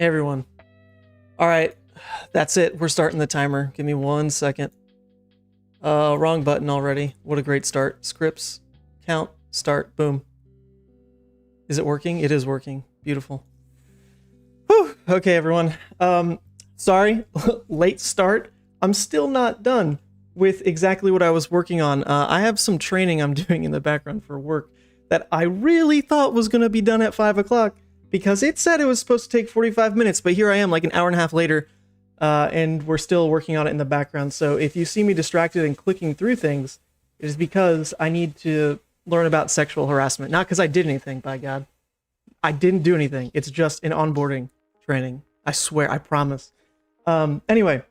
Hey everyone. All right, that's it. We're starting the timer. Give me 1 second. Wrong button already. What a great start. Scripts, count, start, boom. Is it working? It is working. Beautiful. Whew. Okay, everyone. Sorry, late start. I'm still not done with exactly what I was working on. I have some training I'm doing in the background for work that I really thought was going to be done at 5 o'clock because it said it was supposed to take 45 minutes, but here I am like an hour and a half later, and we're still working on it in the background. So if you see me distracted and clicking through things, it is because I need to learn about sexual harassment. Not because I did anything, by God. I didn't do anything. It's just an onboarding training. I swear, I promise. Anyway,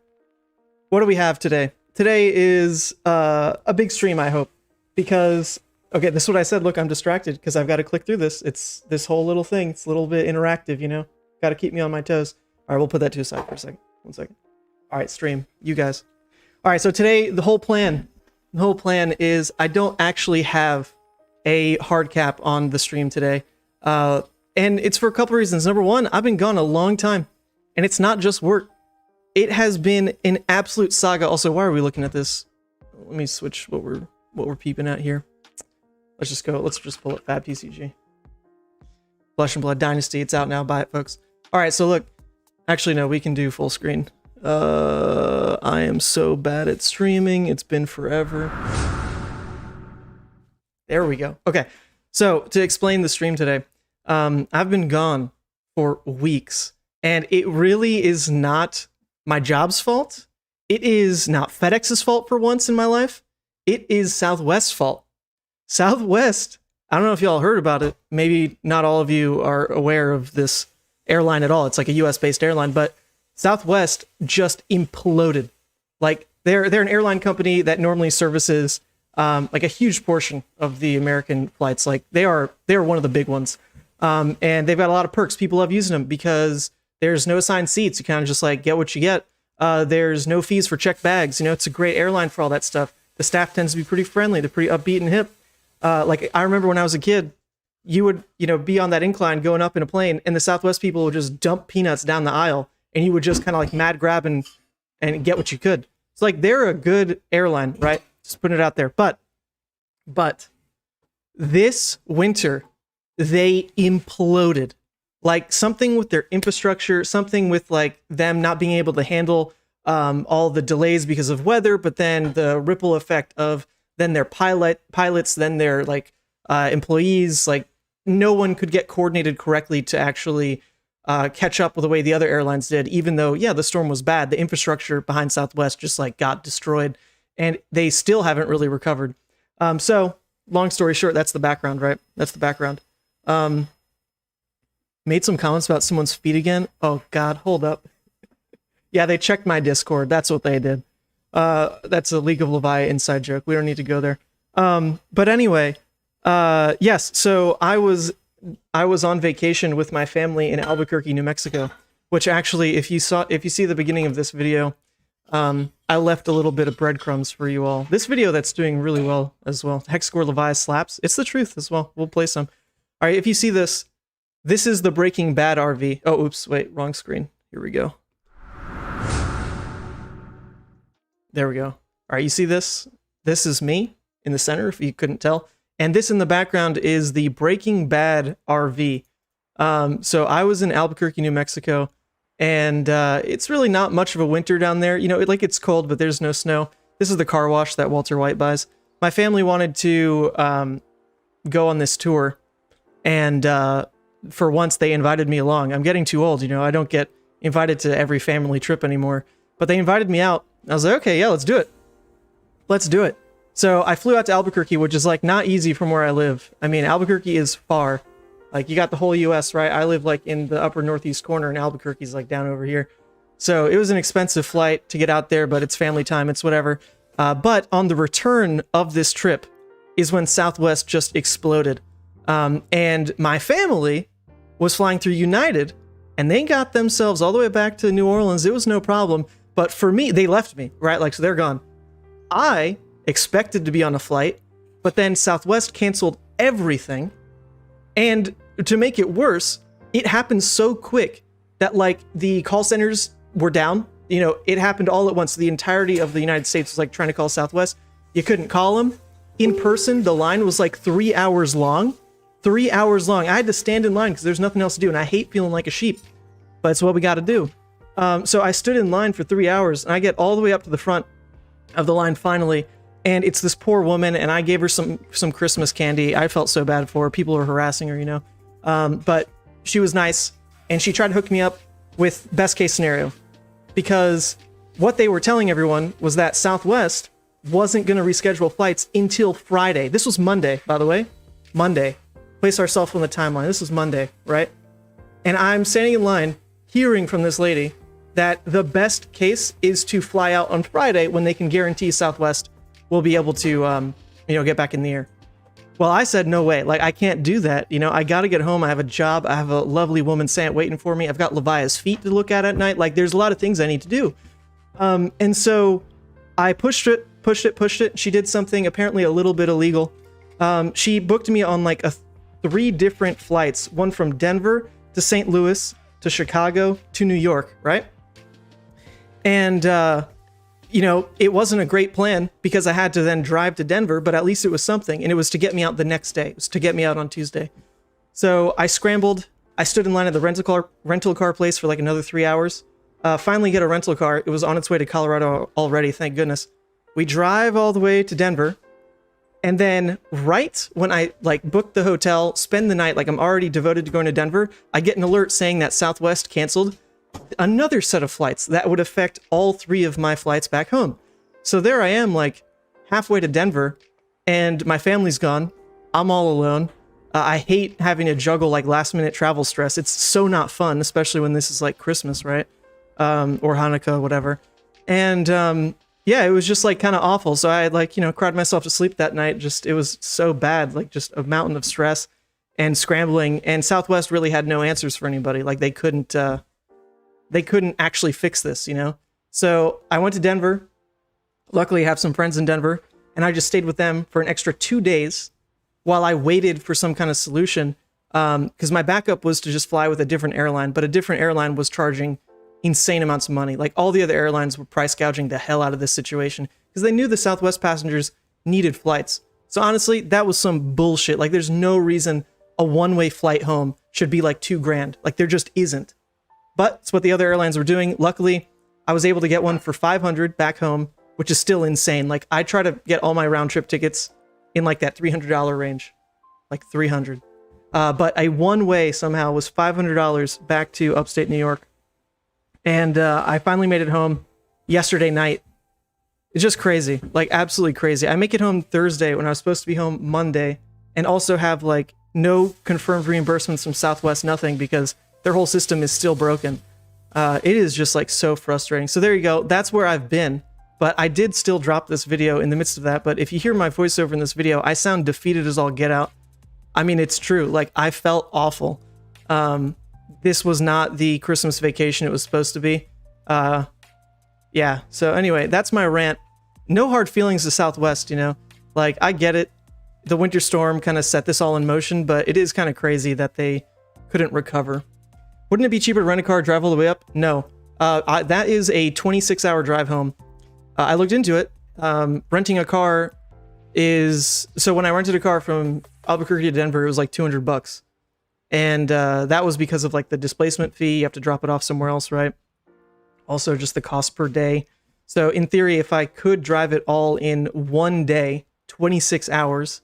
what do we have today? Today is a big stream, I hope, because, okay, this is what I said. Look, I'm distracted because I've got to click through this. It's this whole little thing. It's a little bit interactive, you know? Got to keep me on my toes. All right, we'll put that to the side for a second. 1 second. All right, stream, you guys. All right, so today, the whole plan is I don't actually have a hard cap on the stream today. And it's for a couple reasons. Number one, I've been gone a long time, and it's not just work. It has been an absolute saga. Also, why are we looking at this? Let me switch what we're peeping at here. Let's just go. Let's just pull up Fab TCG. Flesh and Blood Dynasty. It's out now. Buy it, folks. All right. So look. Actually, no. We can do full screen. I am so bad at streaming. It's been forever. There we go. Okay. So to explain the stream today, I've been gone for weeks, and it really is not my job's fault. It is not FedEx's fault for once in my life. It is Southwest's fault. Southwest, I don't know if y'all heard about it. Maybe not all of you are aware of this airline at all. It's like a US-based airline, but Southwest just imploded. Like they're an airline company that normally services like a huge portion of the American flights. Like they are one of the big ones. And they've got a lot of perks. People love using them because there's no assigned seats. You kind of just like get what you get. There's no fees for checked bags. You know, it's a great airline for all that stuff. The staff tends to be pretty friendly. They're pretty upbeat and hip. Like I remember when I was a kid, you would, be on that incline going up in a plane, and the Southwest people would just dump peanuts down the aisle, and you would just kind of like mad grab and get what you could. It's like they're a good airline, right? Just putting it out there. But this winter, they imploded. Like something with their infrastructure, something with like them not being able to handle all the delays because of weather, but then the ripple effect of then their pilots, then their like employees, like no one could get coordinated correctly to actually catch up with the way the other airlines did, even though, yeah, the storm was bad. The infrastructure behind Southwest just like got destroyed, and they still haven't really recovered. So long story short, that's the background, right? That's the background. Made some comments about someone's feet again. Oh God, hold up. Yeah, they checked my Discord. That's what they did. That's a League of Levi inside joke. We don't need to go there. But anyway, yes. So I was on vacation with my family in Albuquerque, New Mexico. Which actually, if you see the beginning of this video, I left a little bit of breadcrumbs for you all. This video that's doing really well as well. Hexagore Levi slaps. It's the truth as well. We'll play some. All right, if you see this. This is the Breaking Bad RV. Oh, oops, wait, wrong screen. Here we go. There we go. All right, you see this? This is me in the center, if you couldn't tell. And this in the background is the Breaking Bad RV. So I was in Albuquerque, New Mexico, and it's really not much of a winter down there. You know, it's cold, but there's no snow. This is the car wash that Walter White buys. My family wanted to go on this tour, and for once they invited me along. I'm getting too old, I don't get invited to every family trip anymore, but they invited me out. I was like, okay, yeah, let's do it. So I flew out to Albuquerque, which is like not easy from where I live. I mean, Albuquerque is far. Like you got the whole US, right? I live like in the upper northeast corner, and Albuquerque's like down over here. So it was an expensive flight to get out there, but it's family time, it's whatever. But on the return of this trip is when Southwest just exploded. And my family was flying through United, and they got themselves all the way back to New Orleans. It was no problem. But for me, they left me, right? Like, so they're gone. I expected to be on a flight, but then Southwest canceled everything. And to make it worse, it happened so quick that like the call centers were down. You know, it happened all at once. The entirety of the United States was like trying to call Southwest. You couldn't call them. In person, the line was like 3 hours long. 3 hours long. I had to stand in line because there's nothing else to do. And I hate feeling like a sheep, but it's what we got to do. So I stood in line for 3 hours and I get all the way up to the front of the line finally. And it's this poor woman and I gave her some Christmas candy. I felt so bad for her. People were harassing her, you know. But she was nice and she tried to hook me up with best case scenario because what they were telling everyone was that Southwest wasn't going to reschedule flights until Friday. This was Monday, by the way. Monday. Place ourselves on the timeline. This was Monday, right? And I'm standing in line hearing from this lady that the best case is to fly out on Friday when they can guarantee Southwest will be able to, you know, get back in the air. Well, I said, no way. Like, I can't do that. You know, I got to get home. I have a job. I have a lovely woman Sant waiting for me. I've got Levia's feet to look at night. Like, there's a lot of things I need to do. And so I pushed it. She did something apparently a little bit illegal. She booked me on like 3 different flights, one from Denver to St. Louis to Chicago to New York, right? And, you know, it wasn't a great plan because I had to then drive to Denver, but at least it was something. And it was to get me out the next day. It was to get me out on Tuesday. So I scrambled. I stood in line at the rental car place for like another 3 hours. Finally get a rental car. It was on its way to Colorado already, thank goodness. We drive all the way to Denver, and then right when I like booked the hotel, spend the night, like I'm already devoted to going to Denver, I get an alert saying that Southwest canceled another set of flights that would affect all 3 of my flights back home. So there I am, like halfway to Denver, and my family's gone. I'm all alone. I hate having to juggle like last minute travel stress. It's so not fun, especially when this is like Christmas, right? Or Hanukkah, whatever. And, yeah, it was just like kind of awful. So I like, you know, cried myself to sleep that night. Just, it was so bad, like just a mountain of stress and scrambling. And Southwest really had no answers for anybody. Like they couldn't actually fix this, you know? So I went to Denver. Luckily I have some friends in Denver and I just stayed with them for an extra 2 days while I waited for some kind of solution. Cause my backup was to just fly with a different airline, but a different airline was charging insane amounts of money. Like all the other airlines were price gouging the hell out of this situation because they knew the Southwest passengers needed flights. So honestly, that was some bullshit. Like there's no reason a one-way flight home should be like $2,000. Like there just isn't. But it's what the other airlines were doing. Luckily, I was able to get one for $500 back home, which is still insane. Like I try to get all my round trip tickets in like that $300 range, like $300. But a one-way somehow was $500 back to upstate New York. And I finally made it home yesterday night. It's just crazy, like absolutely crazy. I make it home Thursday when I was supposed to be home Monday and also have like no confirmed reimbursements from Southwest, nothing, because their whole system is still broken. It is just like so frustrating. So there you go. That's where I've been. But I did still drop this video in the midst of that. But if you hear my voiceover in this video, I sound defeated as all get out. I mean, it's true. Like I felt awful. This was not the Christmas vacation it was supposed to be. Yeah, so anyway, that's my rant. No hard feelings to Southwest, you know? Like, I get it. The winter storm kind of set this all in motion, but it is kind of crazy that they couldn't recover. Wouldn't it be cheaper to rent a car, drive all the way up? No. That is a 26-hour drive home. I looked into it. Renting a car is... So when I rented a car from Albuquerque to Denver, it was like $200. And that was because of like the displacement fee. You have to drop it off somewhere else, right? Also just the cost per day. So in theory, if I could drive it all in one day, 26 hours,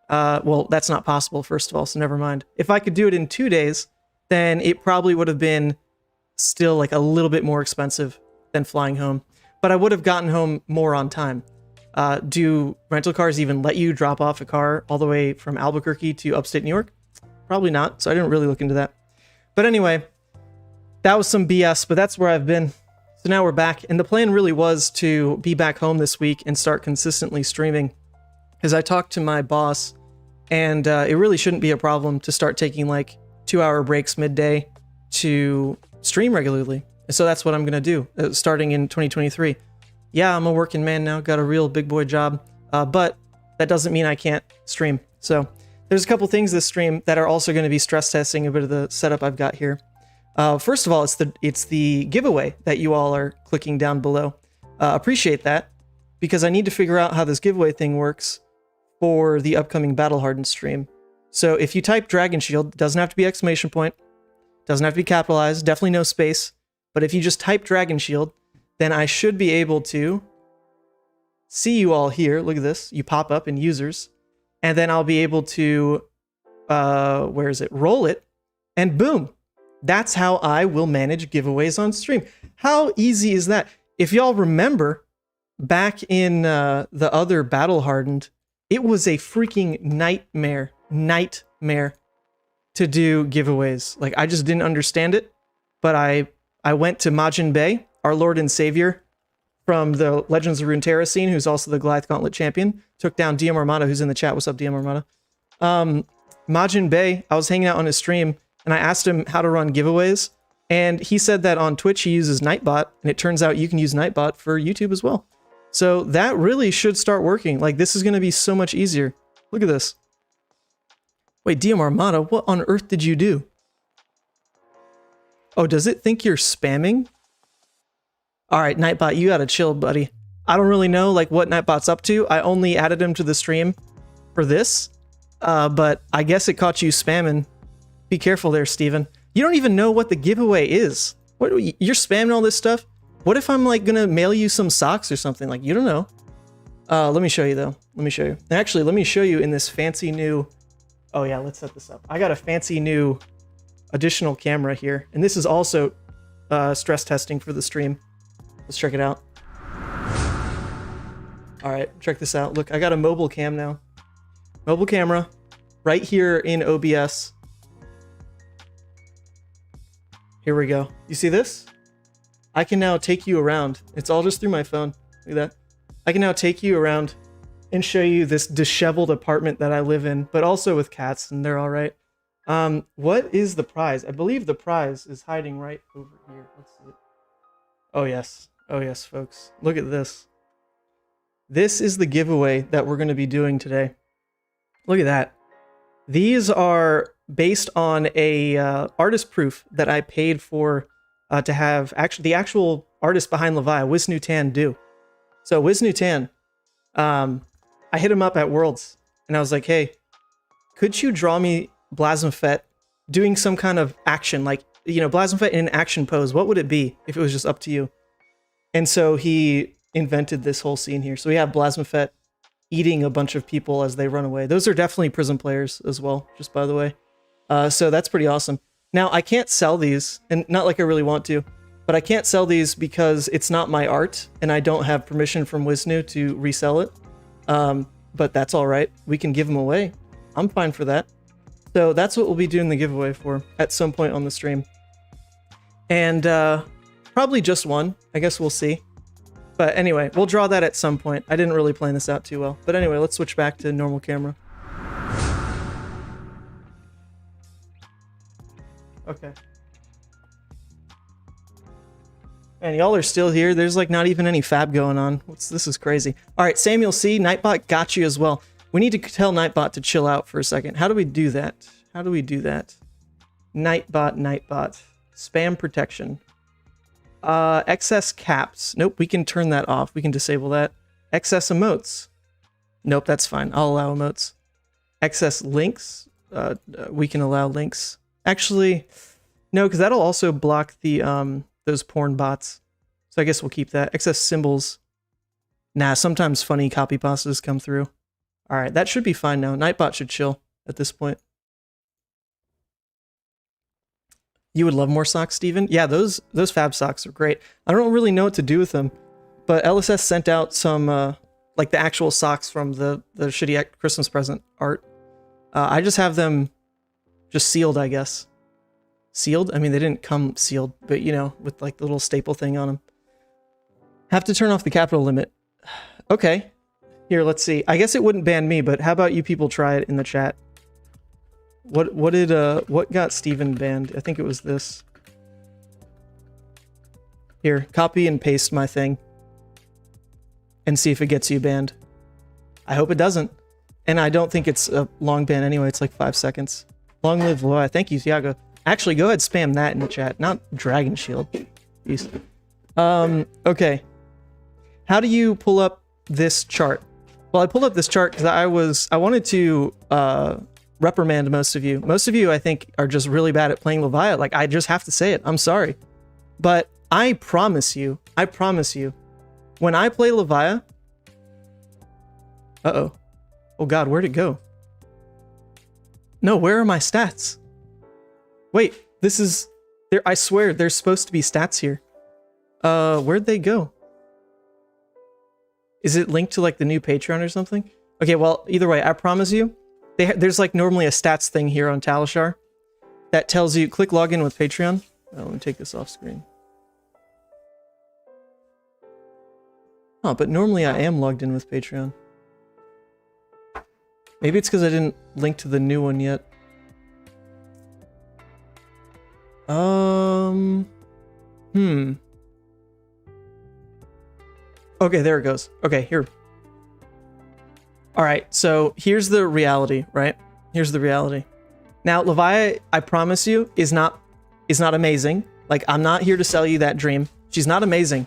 well, that's not possible, first of all, so never mind. If I could do it in 2 days, then it probably would have been still like a little bit more expensive than flying home. But I would have gotten home more on time. Do rental cars even let you drop off a car all the way from Albuquerque to upstate New York? Probably not, so I didn't really look into that. But anyway, that was some BS, but that's where I've been. So now we're back, and the plan really was to be back home this week and start consistently streaming. Because I talked to my boss, and it really shouldn't be a problem to start taking like 2-hour breaks midday to stream regularly. And so that's what I'm going to do, starting in 2023. Yeah, I'm a working man now, got a real big boy job, but that doesn't mean I can't stream. So there's a couple things this stream that are also going to be stress testing a bit of the setup I've got here. First of all, it's the giveaway that you all are clicking down below. Appreciate that, because I need to figure out how this giveaway thing works for the upcoming Battle Hardened stream. So if you type Dragon Shield, it doesn't have to be exclamation point, doesn't have to be capitalized, definitely no space. But if you just type Dragon Shield, then I should be able to see you all here. Look at this. You pop up in users, and then I'll be able to, where is it? Roll it, and boom. That's how I will manage giveaways on stream. How easy is that? If y'all remember, back in the other Battle Hardened, it was a freaking nightmare to do giveaways. Like, I just didn't understand it, but I went to Majin Bey, our Lord and Savior from the Legends of Runeterra scene, who's also the Goliath Gauntlet champion, took down DM Armada, who's in the chat. What's up, DM Armada? Majin Bey, I was hanging out on his stream, and I asked him how to run giveaways, and he said that on Twitch he uses Nightbot, and it turns out you can use Nightbot for YouTube as well. So that really should start working. Like, this is going to be so much easier. Look at this. Wait, DM Armada, what on earth did you do? Oh, does it think you're spamming? All right, Nightbot, you gotta chill, buddy. I don't really know like what Nightbot's up to. I only added him to the stream for this, but I guess it caught you spamming. Be careful there, Steven. You don't even know what the giveaway is. What, you're spamming all this stuff? What if I'm like gonna mail you some socks or something? Like, you don't know. Let me show you though. Let me show you. Actually, let me show you in this fancy new... Oh yeah, let's set this up. I got a fancy new additional camera here, and this is also stress testing for the stream. Let's check it out. All right, check this out. Look, I got a mobile cam now. Mobile camera right here in OBS. Here we go. You see this? I can now take you around. It's all just through my phone. Look at that. I can now take you around and show you this disheveled apartment that I live in, but also with cats, and they're all right. What is the prize? I believe the prize is hiding right over here. Let's see it. Oh yes. Oh yes, folks. Look at this. This is the giveaway that we're going to be doing today. Look at that. These are based on a artist proof that I paid for to have the actual artist behind Levia, Wisnu Tan, do. So Wisnu Tan, I hit him up at Worlds, and I was like, hey, could you draw me Blasmafet doing some kind of action, like, you know, Blasmafet in an action pose? What would it be if it was just up to you? And so he invented this whole scene here. So we have Blasmafet eating a bunch of people as they run away. Those are definitely Prism players as well, just by the way. So that's pretty awesome. Now, I can't sell these, and not like I really want to, but I can't sell these because it's not my art, and I don't have permission from Wisnu to resell it. But that's all right. We can give them away. I'm fine for that. So that's what we'll be doing the giveaway for at some point on the stream. And probably just one. I guess we'll see. But anyway, we'll draw that at some point. I didn't really plan this out too well. But anyway, let's switch back to normal camera. Okay. And y'all are still here. There's like not even any fab going on. This is crazy. All right, Samuel C. Nightbot got you as well. We need to tell Nightbot to chill out for a second. How do we do that? How do we do that? Nightbot. Spam protection. Excess caps. Nope, we can turn that off. We can disable that. Excess emotes. Nope, that's fine. I'll allow emotes. Excess links. We can allow links. Actually, no, because that'll also block the those porn bots. So I guess we'll keep that. Excess symbols. Nah, sometimes funny copy pastas come through. All right, that should be fine now. Nightbot should chill at this point. You would love more socks, Steven? Yeah, those fab socks are great. I don't really know what to do with them, but LSS sent out some like the actual socks from the shitty Christmas present art. I just have them just sealed, I guess. Sealed? I mean, they didn't come sealed, but you know, with like the little staple thing on them. Have to turn off the capital limit. Okay. Here, let's see. I guess it wouldn't ban me, but how about you people try it in the chat? What got Steven banned? I think it was this. Here, copy and paste my thing. And see if it gets you banned. I hope it doesn't. And I don't think it's a long ban anyway. It's like 5 seconds. Long live Levia. Thank you, Thiago. Actually, go ahead, spam that in the chat, not Dragon Shield. Jeez. Okay. How do you pull up this chart? Well, I pulled up this chart because I wanted to reprimand most of you. Most of you, I think, are just really bad at playing Levia. Like, I just have to say it. I'm sorry. But I promise you, when I play Levia... Uh-oh. Oh god, where'd it go? No, where are my stats? Wait, this is... There. I swear, there's supposed to be stats here. Where'd they go? Is it linked to like the new Patreon or something? Okay, well, either way, I promise you, there's like normally a stats thing here on Talishar that tells you, click login with Patreon. Oh, let me take this off screen. Oh, but normally I am logged in with Patreon. Maybe it's because I didn't link to the new one yet. Okay, there it goes. Okay, here. All right, so here's the reality, right? Here's the reality. Now, Levia, I promise you, is not amazing. Like, I'm not here to sell you that dream. She's not amazing.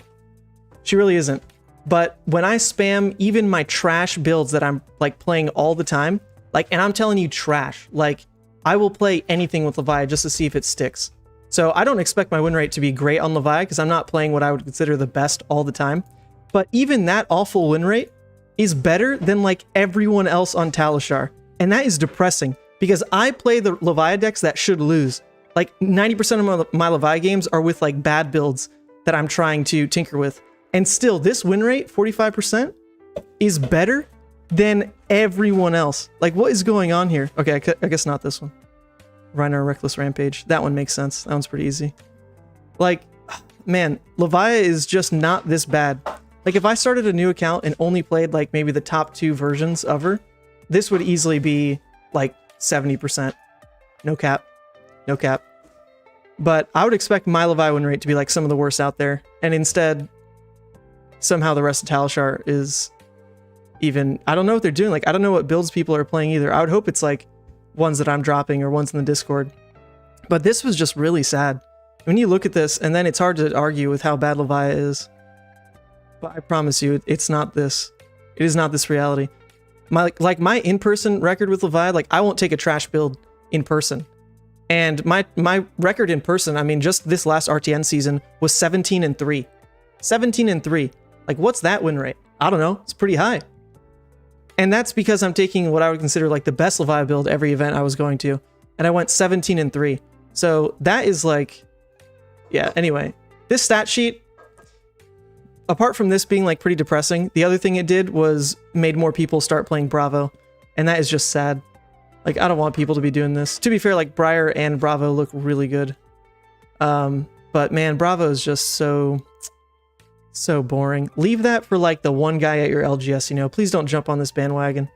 She really isn't. But when I spam even my trash builds that I'm like playing all the time, like, and I'm telling you trash, like, I will play anything with Levia just to see if it sticks. So I don't expect my win rate to be great on Levia because I'm not playing what I would consider the best all the time. But even that awful win rate is better than like everyone else on Talishar. And that is depressing because I play the Levia decks that should lose. Like 90% of my Levia games are with like bad builds that I'm trying to tinker with. And still, this win rate, 45%, is better than everyone else. Like, what is going on here? Okay, I guess not this one. Rhinar Reckless Rampage. That one makes sense. That one's pretty easy. Like, man, Levia is just not this bad. Like, if I started a new account and only played, like, maybe the top 2 versions of her, this would easily be, like, 70%. No cap. No cap. But I would expect my Levia win rate to be, like, some of the worst out there. And instead, somehow the rest of Talishar is even... I don't know what they're doing. Like, I don't know what builds people are playing either. I would hope it's, like, ones that I'm dropping or ones in the Discord. But this was just really sad. When you look at this, and then it's hard to argue with how bad Levia is. But I promise you, it's not this. It is not this reality. My in-person record with Levia, like, I won't take a trash build in person. And my record in person, I mean, just this last RTN season was 17-3. 17-3. Like, what's that win rate? I don't know. It's pretty high. And that's because I'm taking what I would consider like the best Levia build every event I was going to. And I went 17-3. So that is like... Yeah, anyway. This stat sheet... Apart from this being like pretty depressing, the other thing it did was made more people start playing Bravo. And that is just sad. Like, I don't want people to be doing this. To be fair, like, Briar and Bravo look really good. But man, Bravo is just so boring. Leave that for like the one guy at your LGS, you know. Please don't jump on this bandwagon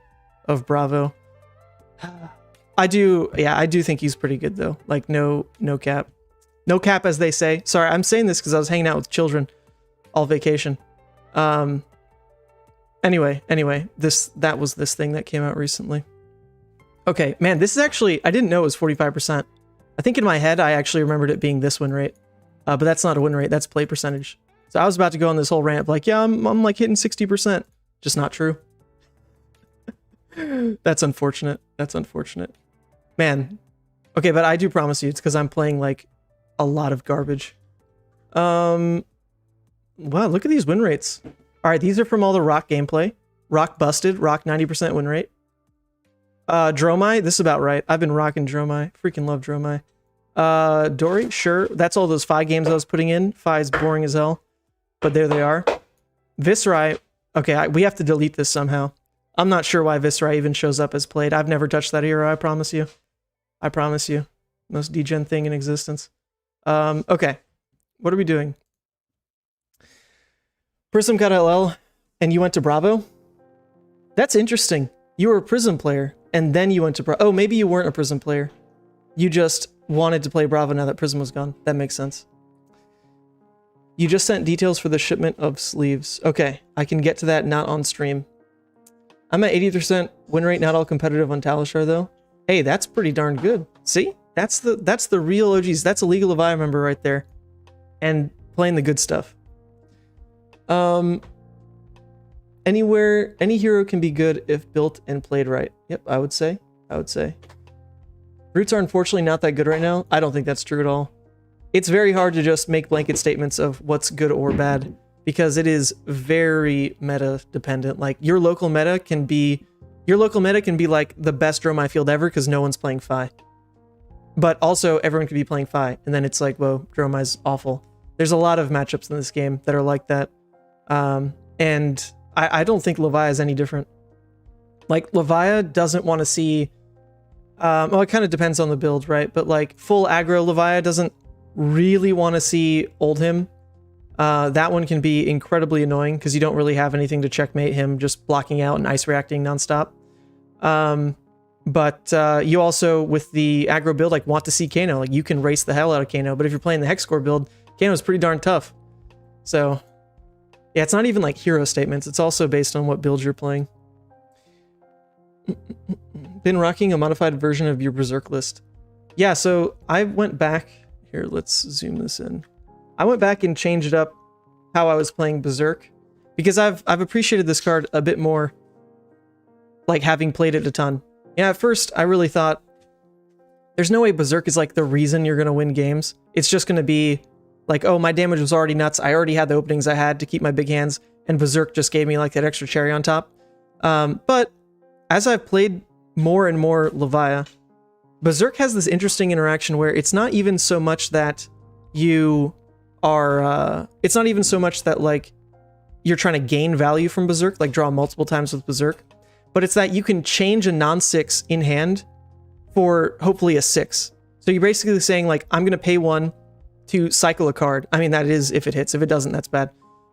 of Bravo. I do think he's pretty good though. Like, no cap. No cap, as they say. Sorry, I'm saying this because I was hanging out with children all vacation. Anyway, that was this thing that came out recently. Okay, man, this is actually, I didn't know it was 45%. I think in my head, I actually remembered it being this win rate. But that's not a win rate, that's play percentage. So I was about to go on this whole rant, like, yeah, I'm like hitting 60%. Just not true. That's unfortunate. That's unfortunate. Man. Okay, but I do promise you, it's because I'm playing, like, a lot of garbage. Wow, look at these win rates. All right, these are from all the Rock gameplay. Rock busted, Rock 90% win rate. Dromai, this is about right. I've been rocking Dromai. Freaking love Dromai. Dory, sure. That's all those Fi games I was putting in. Fi's boring as hell. But there they are. Viserai, okay, we have to delete this somehow. I'm not sure why Viserai even shows up as played. I've never touched that hero, I promise you. I promise you. Most degen thing in existence. Okay. What are we doing? Prism got LL, and you went to Bravo? That's interesting. You were a Prism player, and then you went to Bravo. Oh, maybe you weren't a Prism player. You just wanted to play Bravo now that Prism was gone. That makes sense. You just sent details for the shipment of sleeves. Okay, I can get to that not on stream. I'm at 80% win rate, not all competitive on Talishar, though. Hey, that's pretty darn good. See? That's the real OGs. That's a legal Levia member right there, and playing the good stuff. Anywhere, any hero can be good if built and played right. Yep, I would say. Brutes are unfortunately not that good right now. I don't think that's true at all. It's very hard to just make blanket statements of what's good or bad, because it is very meta dependent. Like your local meta can be like the best Dromai field ever because no one's playing Fi. But also everyone could be playing Fi, and then it's like, whoa, Dromai's awful. There's a lot of matchups in this game that are like that. And I don't think Levia is any different. Like, Levia doesn't want to see... well, it kind of depends on the build, right? But, like, full aggro Levia doesn't really want to see ult him. That one can be incredibly annoying because you don't really have anything to checkmate him just blocking out and ice reacting nonstop. But you also, with the aggro build, like, want to see Kano. Like, you can race the hell out of Kano, but if you're playing the Hexagore build, Kano's pretty darn tough. So... yeah, it's not even like hero statements. It's also based on what build you're playing. Been rocking a modified version of your Berserk list. Yeah, so I went back. Here, let's zoom this in. I went back and changed up how I was playing Berserk, because I've appreciated this card a bit more, like having played it a ton. Yeah, at first I really thought there's no way Berserk is like the reason you're gonna win games. It's just gonna be like, oh, my damage was already nuts. I already had the openings I had to keep my big hands, and Berserk just gave me like that extra cherry on top. But as I've played more and more Levia, Berserk has this interesting interaction where it's not even so much that you are, it's not even so much that like you're trying to gain value from Berserk, like draw multiple times with Berserk, but it's that you can change a non-6 in hand for hopefully a 6. So you're basically saying like, I'm going to pay 1 to cycle a card. I mean, that is if it hits. If it doesn't, that's bad.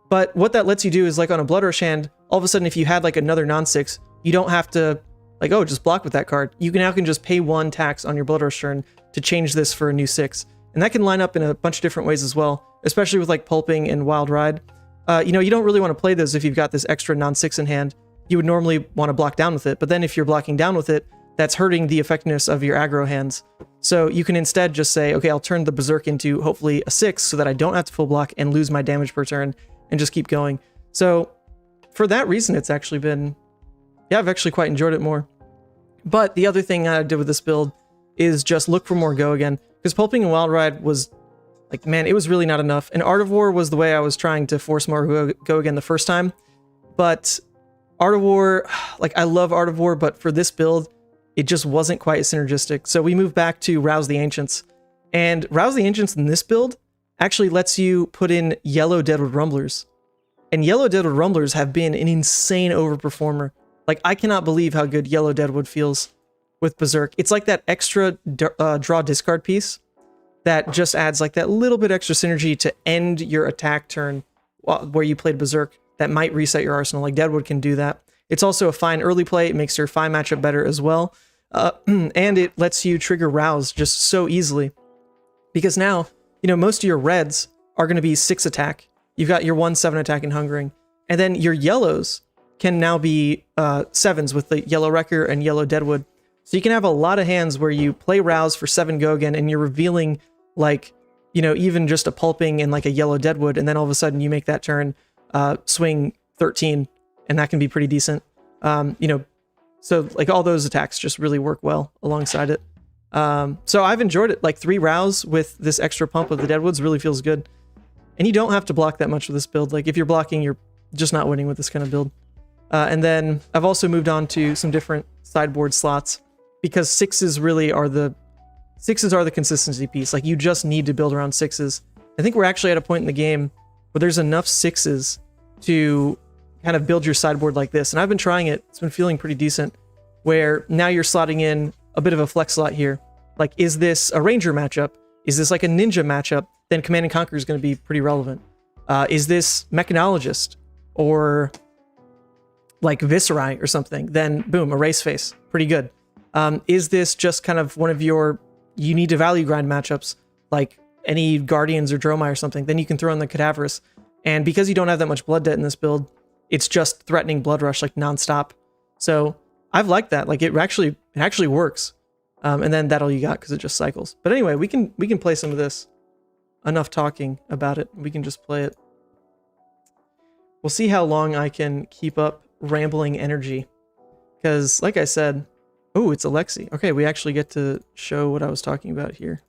But what that lets you do is, like on a Blood Rush hand, all of a sudden if you had like another non-6, you don't have to like, oh, just block with that card. You can now just pay 1 tax on your Blood Rush turn to change this for a new 6. And that can line up in a bunch of different ways as well, especially with like Pulping and Wild Ride. You know, you don't really want to play those if you've got this extra non-6 in hand. You would normally want to block down with it, but then if you're blocking down with it, that's hurting the effectiveness of your aggro hands. So you can instead just say, okay, I'll turn the Berserk into hopefully a 6 so that I don't have to full block and lose my damage per turn and just keep going. So for that reason, it's actually been, yeah, I've actually quite enjoyed it more. But the other thing I did with this build is just look for more Go Again, because Pulping and Wild Ride was like, man, it was really not enough. And Art of War was the way I was trying to force more Go Again the first time. But Art of War, like I love Art of War, but for this build, it just wasn't quite as synergistic. So we moved back to Rouse the Ancients. And Rouse the Ancients in this build actually lets you put in Yellow Deadwood Rumblers. And Yellow Deadwood Rumblers have been an insane overperformer. Like, I cannot believe how good Yellow Deadwood feels with Berserk. It's like that extra draw discard piece that just adds like that little bit extra synergy to end your attack turn where you played Berserk that might reset your arsenal. Like Deadwood can do that. It's also a fine early play. It makes your Fi matchup better as well. And it lets you trigger Rouse just so easily. Because now, you know, most of your reds are going to be 6 attack. You've got your 1/7 attack in Hungering. And then your yellows can now be 7s with the Yellow Wrecker and Yellow Deadwood. So you can have a lot of hands where you play Rouse for 7 Go Again and you're revealing like, you know, even just a Pulping and like a Yellow Deadwood. And then all of a sudden you make that turn swing 13. And that can be pretty decent. You know, so like all those attacks just really work well alongside it. So I've enjoyed it. Like 3 Rouse with this extra pump of the Deadwoods really feels good. And you don't have to block that much with this build. Like if you're blocking, you're just not winning with this kind of build. And then I've also moved on to some different sideboard slots because 6s really are the consistency piece. Like you just need to build around 6s. I think we're actually at a point in the game where there's enough 6s to kind of build your sideboard like this. And I've been trying it. It's been feeling pretty decent, where now you're slotting in a bit of a flex slot here. Like, is this a Ranger matchup? Is this like a Ninja matchup? Then Command and Conquer is going to be pretty relevant. Is this Mechanologist or like Viserai or something? Then boom, Erase Face. Pretty good. Is this just kind of one of your, you need to value grind matchups, like any Guardians or Dromai or something? Then you can throw in the Cadaverous. And because you don't have that much blood debt in this build, it's just threatening Blood Rush like nonstop. So I've liked that. Like it actually works. And then that all you got because it just cycles. But anyway, we can play some of this. Enough talking about it. We can just play it. We'll see how long I can keep up rambling energy. Because, like I said... Oh, it's a Lexi. Okay, we actually get to show what I was talking about here.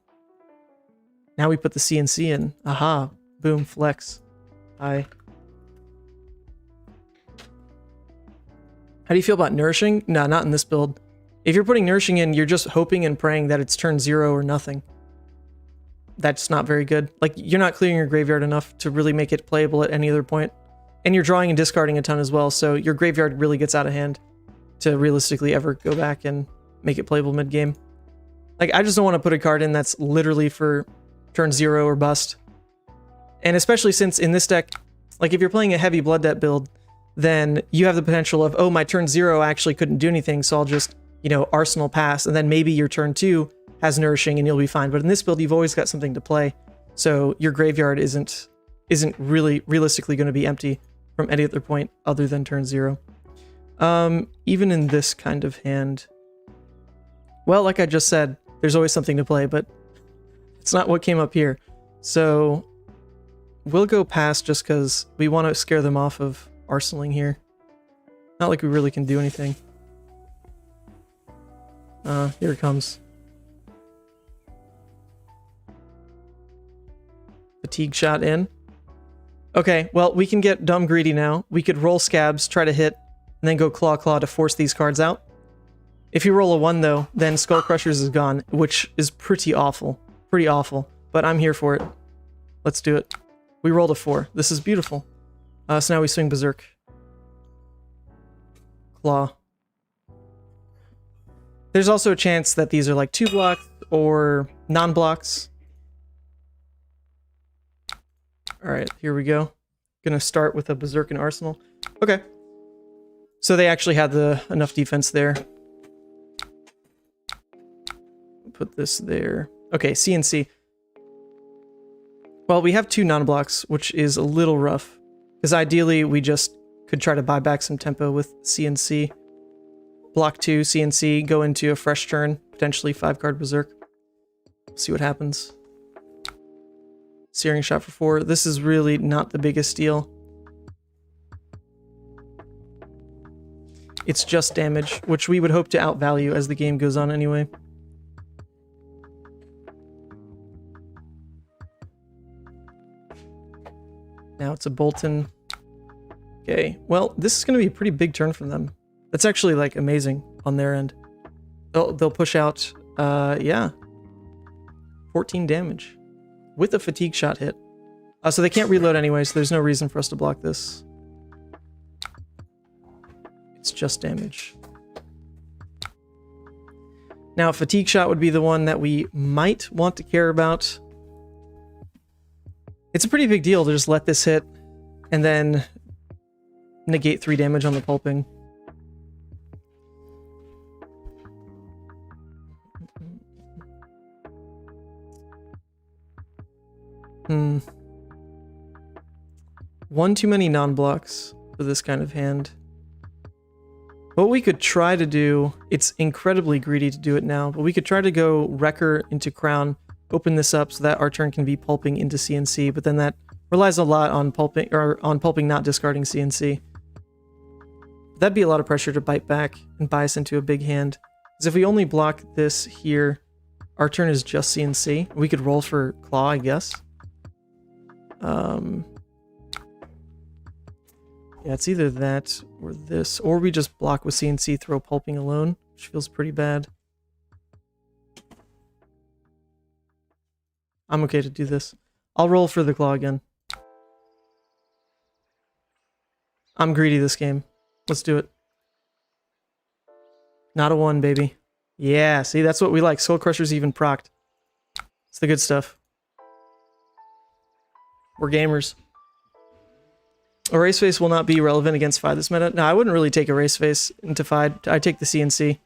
Now we put the CNC in. Aha. Boom, flex. Hi. How do you feel about nourishing? No, not in this build. If you're putting nourishing in, you're just hoping and praying that it's turn 0 or nothing. That's not very good. Like, you're not clearing your graveyard enough to really make it playable at any other point. And you're drawing and discarding a ton as well, so your graveyard really gets out of hand to realistically ever go back and make it playable mid-game. Like, I just don't want to put a card in that's literally for turn 0 or bust. And especially since in this deck, like if you're playing a heavy Blood Debt build, then you have the potential of, oh, my turn 0 actually couldn't do anything, so I'll just, you know, Arsenal pass, and then maybe your turn 2 has nourishing and you'll be fine. But in this build, you've always got something to play, so your graveyard isn't really realistically going to be empty from any other point other than turn 0. Even in this kind of hand, well, like I just said, there's always something to play, but it's not what came up here. So we'll go past just because we want to scare them off of arsenaling here. Not like we really can do anything. Here it comes. Fatigue shot in. Okay, well, we can get dumb greedy now. We could roll scabs, try to hit, and then go claw to force these cards out. If you roll a 1, though, then Skull Crushers is gone, which is pretty awful. Pretty awful. But I'm here for it. Let's do it. We rolled a 4. This is beautiful. So now we swing Berserk. Claw. There's also a chance that these are like 2 blocks or non-blocks. Alright, here we go. Gonna start with a Berserk and Arsenal. Okay. So they actually had enough defense there. Put this there. Okay, CNC. Well, we have 2 non-blocks, which is a little rough. Because ideally, we just could try to buy back some tempo with CNC. Block 2, CNC, go into a fresh turn, potentially 5-card Berserk. See what happens. Searing Shot for 4. This is really not the biggest deal. It's just damage, which we would hope to outvalue as the game goes on anyway. Now it's a Bolton. Okay, well, this is going to be a pretty big turn for them. That's actually, like, amazing on their end. They'll push out, yeah. 14 damage. With a Fatigue Shot hit. So they can't reload anyway, so there's no reason for us to block this. It's just damage. Now, Fatigue Shot would be the one that we might want to care about. It's a pretty big deal to just let this hit and then negate 3 damage on the pulping. One too many non-blocks for this kind of hand. What we could try to do, it's incredibly greedy to do it now, but we could try to go Wrecker into Crown, open this up so that our turn can be pulping into CNC, but then that relies a lot on pulping not discarding CNC. That'd be a lot of pressure to bite back and buy us into a big hand. Because if we only block this here, our turn is just CNC. We could roll for Claw, I guess. Yeah, it's either that or this, or we just block with CNC, throw pulping alone, which feels pretty bad. I'm okay to do this. I'll roll for the Claw again. I'm greedy this game. Let's do it. Not a 1, baby. Yeah, see, that's what we like. Skull Crusher's even procced. It's the good stuff. We're gamers. Erase Face will not be relevant against Fi this meta. No, I wouldn't really take Erase Face into Fi. I'd take the CNC.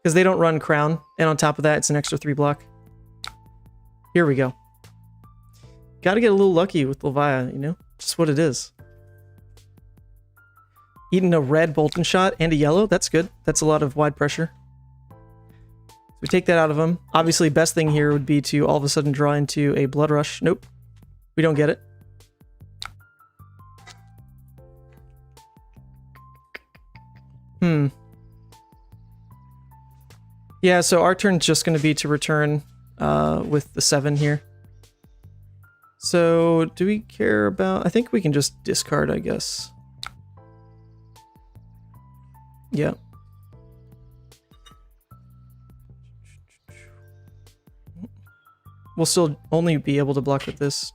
Because they don't run Crown, and on top of that, it's an extra 3 block. Here we go. Gotta get a little lucky with Levia, you know? Just what it is. Eating a red Bolton shot and a yellow, that's good. That's a lot of wide pressure. So We take that out of him. Obviously, best thing here would be to all of a sudden draw into a Blood Rush. Nope. We don't get it. Yeah, so our turn's just going to be to return with the 7 here. So, do we care about... I think we can just discard, I guess. Yeah. We'll still only be able to block with this.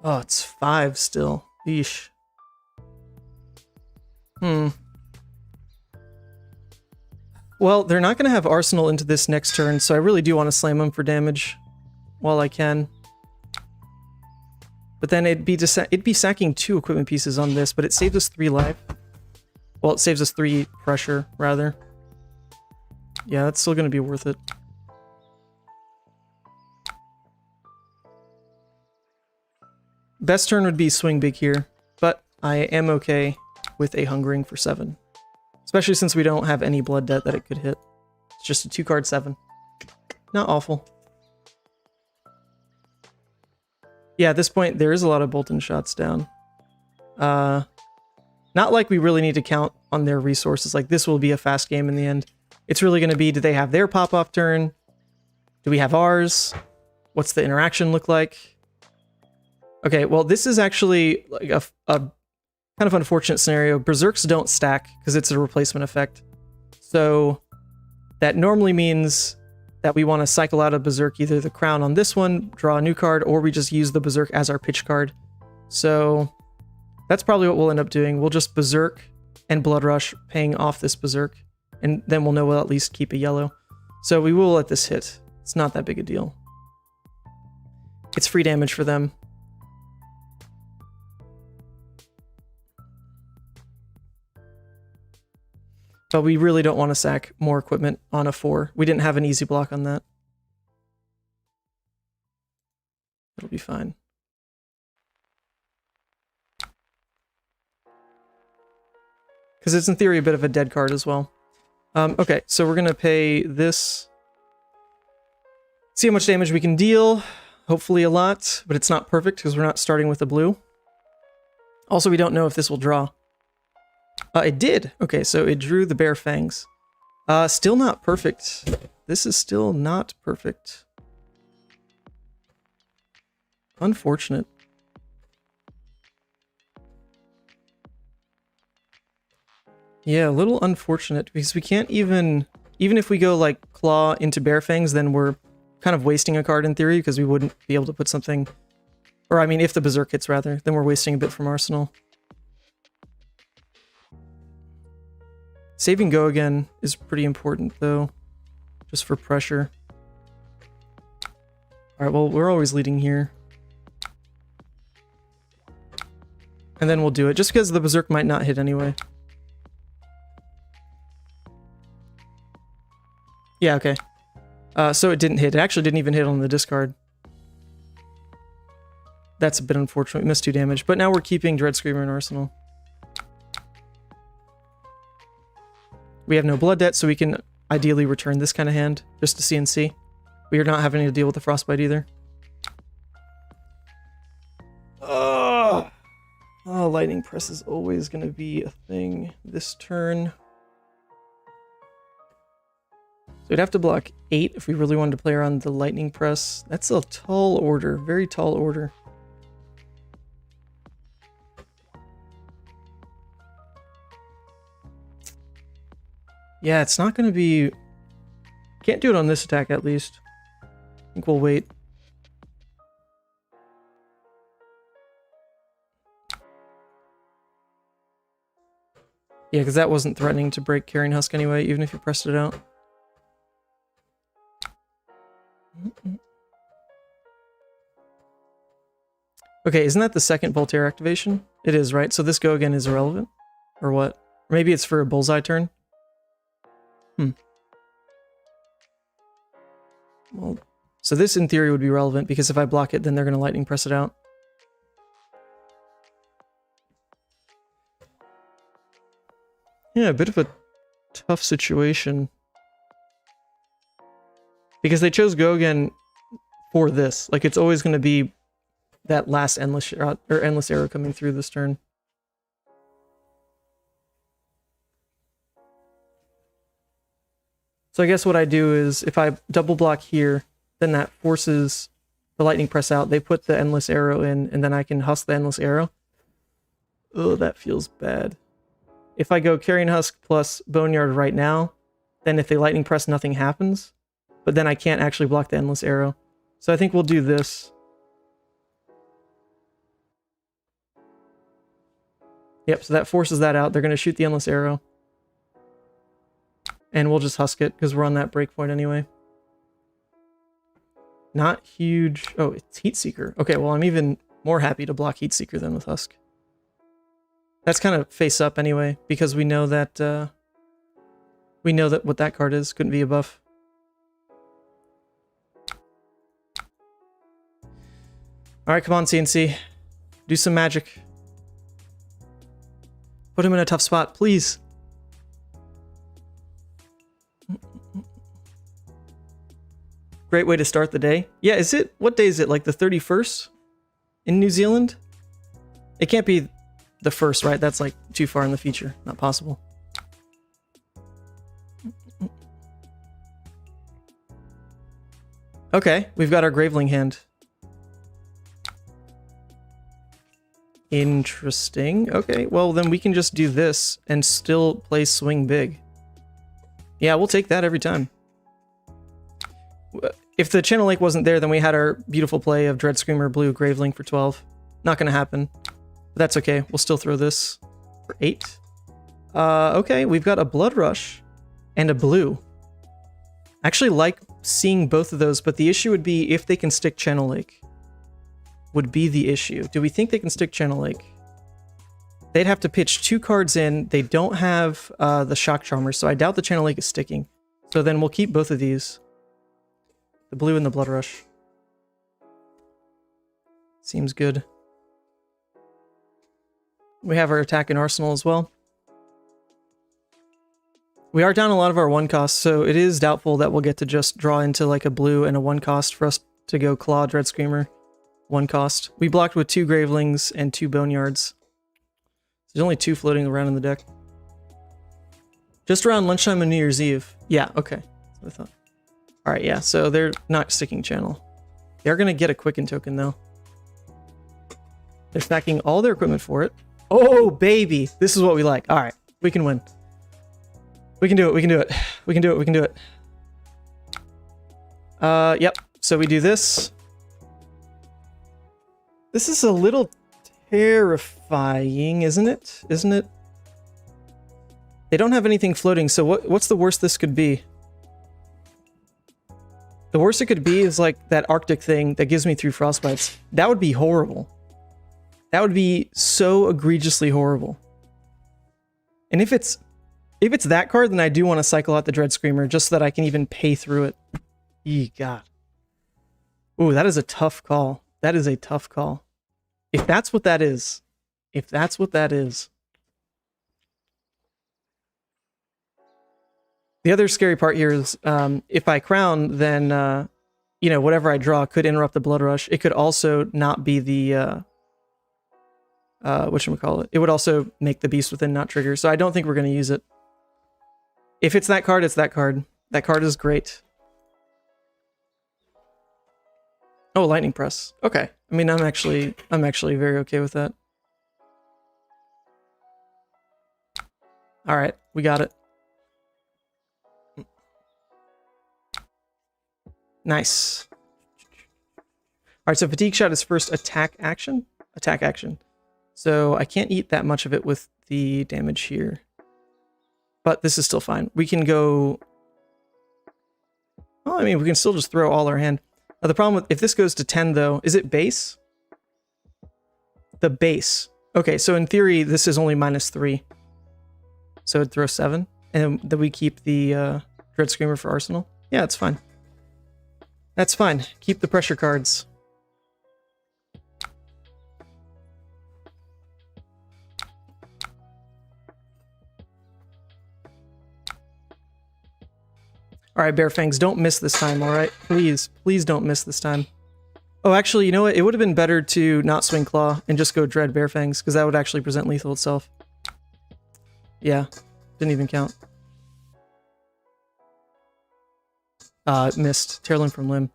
Oh, it's 5 still. Yeesh. Well, they're not going to have Arsenal into this next turn, so I really do want to slam them for damage while I can. But then it'd be sacking 2 equipment pieces on this, but it saves us 3 life. Well, it saves us 3 pressure, rather. Yeah, that's still going to be worth it. Best turn would be swing big here, but I am okay with a Hungering for 7. Especially since we don't have any blood debt that it could hit. It's just a 2-card 7. Not awful. Yeah, at this point, there is a lot of Bolton shots down. Not like we really need to count on their resources. Like, this will be a fast game in the end. It's really going to be, do they have their pop-off turn? Do we have ours? What's the interaction look like? Okay, well, this is actually like a kind of unfortunate scenario. Berserks don't stack because it's a replacement effect. So that normally means that we want to cycle out of Berserk either the crown on this one, draw a new card, or we just use the Berserk as our pitch card. So that's probably what we'll end up doing. We'll just Berserk and Blood Rush, paying off this Berserk, and then we'll know we'll at least keep a yellow. So we will let this hit. It's not that big a deal. It's free damage for them. But we really don't want to sack more equipment on a 4. We didn't have an easy block on that. It'll be fine. Because it's in theory a bit of a dead card as well. Okay, so we're going to pay this. See how much damage we can deal. Hopefully a lot, but it's not perfect because we're not starting with a blue. Also, we don't know if this will draw. It did. Okay, so it drew the Bare Fangs. Still not perfect. This is still not perfect. Unfortunate. Yeah, a little unfortunate because we can't even if we go like Claw into Bare Fangs, then we're kind of wasting a card in theory because we wouldn't be able to put something, or I mean, if the Berserk hits rather, then we're wasting a bit from Arsenal. Saving Go again is pretty important, though, just for pressure. Alright, well, we're always leading here. And then we'll do it, just because the Berserk might not hit anyway. Yeah, okay. So it didn't hit. It actually didn't even hit on the discard. That's a bit unfortunate. We missed 2 damage, but now we're keeping Dread Screamer in Arsenal. We have no blood debt, so we can ideally return this kind of hand, just to CNC. We are not having to deal with the Frostbite either. Oh, Lightning Press is always going to be a thing this turn. So we'd have to block 8 if we really wanted to play around the Lightning Press. That's a tall order, very tall order. Yeah, it's not going to be... Can't do it on this attack, at least. I think we'll wait. Yeah, because that wasn't threatening to break Carrion Husk anyway, even if you pressed it out. Okay, isn't that the second Voltaire activation? It is, right? So this go again is irrelevant? Or what? Or maybe it's for a bullseye turn? Well, so this in theory would be relevant because if I block it, then they're going to Lightning Press it out. Yeah, a bit of a tough situation. Because they chose Go again for this. Like, it's always going to be that last endless shot, or endless arrow coming through this turn. So I guess what I do is, if I double block here, then that forces the lightning press out. They put the endless arrow in, and then I can husk the endless arrow. Oh, that feels bad. If I go Carrion Husk plus Boneyard right now, then if they lightning press, nothing happens. But then I can't actually block the endless arrow. So I think we'll do this. Yep, so that forces that out. They're going to shoot the endless arrow. And we'll just husk it, because we're on that breakpoint anyway. Not huge. Oh, it's Heatseeker. Okay, well, I'm even more happy to block Heatseeker than with Husk. That's kind of face up anyway, because we know that what that card is. Couldn't be a buff. Alright, come on, CNC. Do some magic. Put him in a tough spot, please. Great way to start the day. Yeah, is it? What day is it? Like the 31st in New Zealand? It can't be the 1st, right? That's like too far in the future. Not possible. Okay, we've got our Graveling hand. Interesting. Okay, well then we can just do this and still play Swing Big. Yeah, we'll take that every time. If the Channel Lake wasn't there, then we had our beautiful play of Dread Screamer Blue Graveling for 12. Not gonna happen. But that's okay. We'll still throw this for 8. Okay, we've got a Blood Rush and a blue. I actually like seeing both of those, but the issue would be if they can stick Channel Lake. Would be the issue. Do we think they can stick Channel Lake? They'd have to pitch 2 cards in. They don't have the Shock Charmer, so I doubt the Channel Lake is sticking. So then we'll keep both of these. The blue and the Blood Rush. Seems good. We have our attack and arsenal as well. We are down a lot of our 1 cost, so it is doubtful that we'll get to just draw into like a blue and a 1 cost for us to go Claw Dread Screamer. 1 cost. We blocked with 2 Gravelings and 2 Boneyards. There's only 2 floating around in the deck. Just around lunchtime on New Year's Eve. Yeah, okay. That's what I thought. Alright, yeah, so they're not sticking Channel. They're going to get a Quicken token, though. They're stacking all their equipment for it. Oh, baby! This is what we like. Alright, we can win. We can do it, we can do it. We can do it, we can do it. Yep. So we do this. This is a little terrifying, isn't it? Isn't it? They don't have anything floating, so what's the worst this could be? The worst it could be is like that Arctic thing that gives me 3 Frostbites. That would be horrible. That would be so egregiously horrible. And if it's that card, then I do want to cycle out the Dread Screamer just so that I can even pay through it. Ye God. Ooh, that is a tough call. That is a tough call. If that's what that is. If that's what that is. The other scary part here is if I crown, then, you know, whatever I draw could interrupt the Blood Rush. It could also not be the, whatchamacallit. It would also make the Beast Within not trigger, so I don't think we're going to use it. If it's that card, it's that card. That card is great. Oh, Lightning Press. Okay. I mean, I'm actually very okay with that. All right, we got it. Nice. All right, so Fatigue Shot is first attack action. Attack action. So I can't eat that much of it with the damage here. But this is still fine. We can go... Oh, I mean, we can still just throw all our hand. Now, the problem with... If this goes to 10, though, is it base? The base. Okay, so in theory, this is only -3. So it'd throw 7. And then we keep the Dread Screamer for Arsenal. Yeah, it's fine. That's fine. Keep the pressure cards. All right, Bear Fangs, don't miss this time, all right? Please, please don't miss this time. Oh, actually, you know what? It would have been better to not swing Claw and just go Dread Bear Fangs, because that would actually present lethal itself. Yeah, didn't even count. Missed. Tear limb from limb.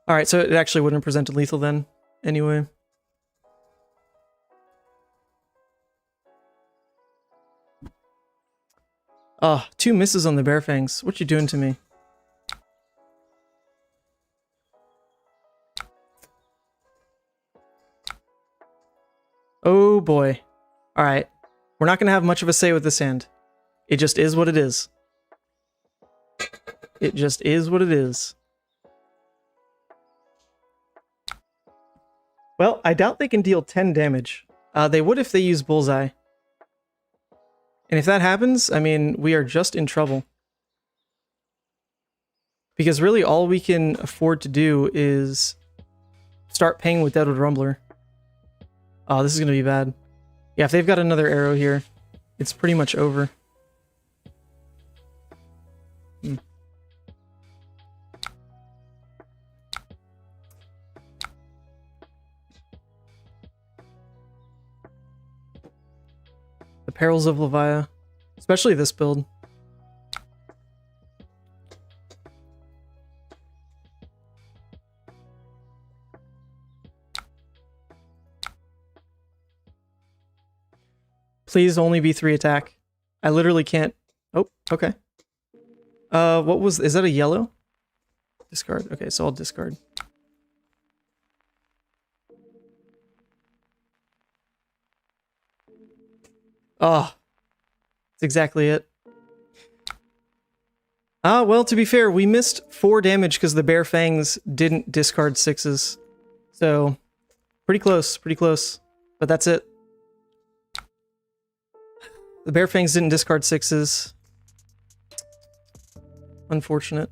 Alright, so it actually wouldn't have presented lethal then, anyway. Oh, 2 misses on the Bear Fangs. What you doing to me? Oh boy. Alright. We're not going to have much of a say with this hand. It just is what it is. It just is what it is. Well, I doubt they can deal 10 damage. They would if they use Bullseye. And if that happens, I mean, we are just in trouble. Because really all we can afford to do is start paying with Deadwood Rumbler. Oh, this is going to be bad. Yeah, if they've got another arrow here, it's pretty much over. The perils of Levia, especially this build. Please only be 3 attack. I literally can't. Oh, okay. What was, is that a yellow? Discard. Okay, so I'll discard. Oh, that's exactly it. Well, to be fair, we missed 4 damage because the Bear Fangs didn't discard 6s. So, pretty close, but that's it. The Bear Fangs didn't discard 6s. Unfortunate.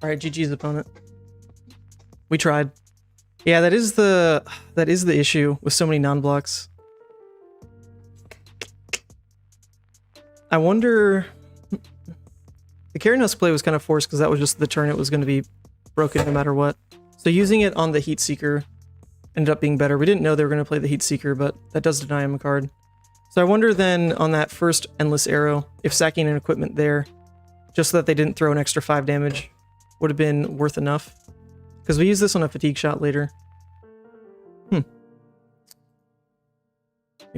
Alright, GG's opponent. We tried. Yeah, that is the issue with so many non-blocks. I wonder... The Carrion Husk play was kind of forced because that was just the turn it was going to be broken no matter what. So using it on the Heat Seeker ended up being better. We didn't know they were going to play the Heat Seeker, but that does deny him a card. So I wonder then on that first Endless Arrow, if sacking an equipment there, just so that they didn't throw an extra 5 damage, would have been worth enough. Because we use this on a Fatigue Shot later. Maybe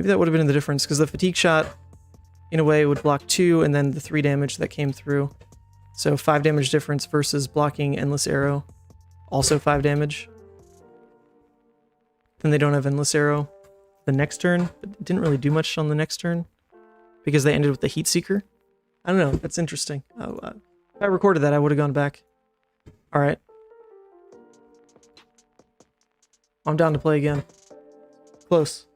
that would have been the difference, because the Fatigue Shot, in a way, would block 2 and then the 3 damage that came through. So 5 damage difference versus blocking Endless Arrow, also 5 damage. Then they don't have Endless Arrow the next turn, but it didn't really do much on the next turn because they ended with the Heat Seeker. I don't know, that's interesting. If I recorded that, I would have gone back. Alright. I'm down to play again. Close.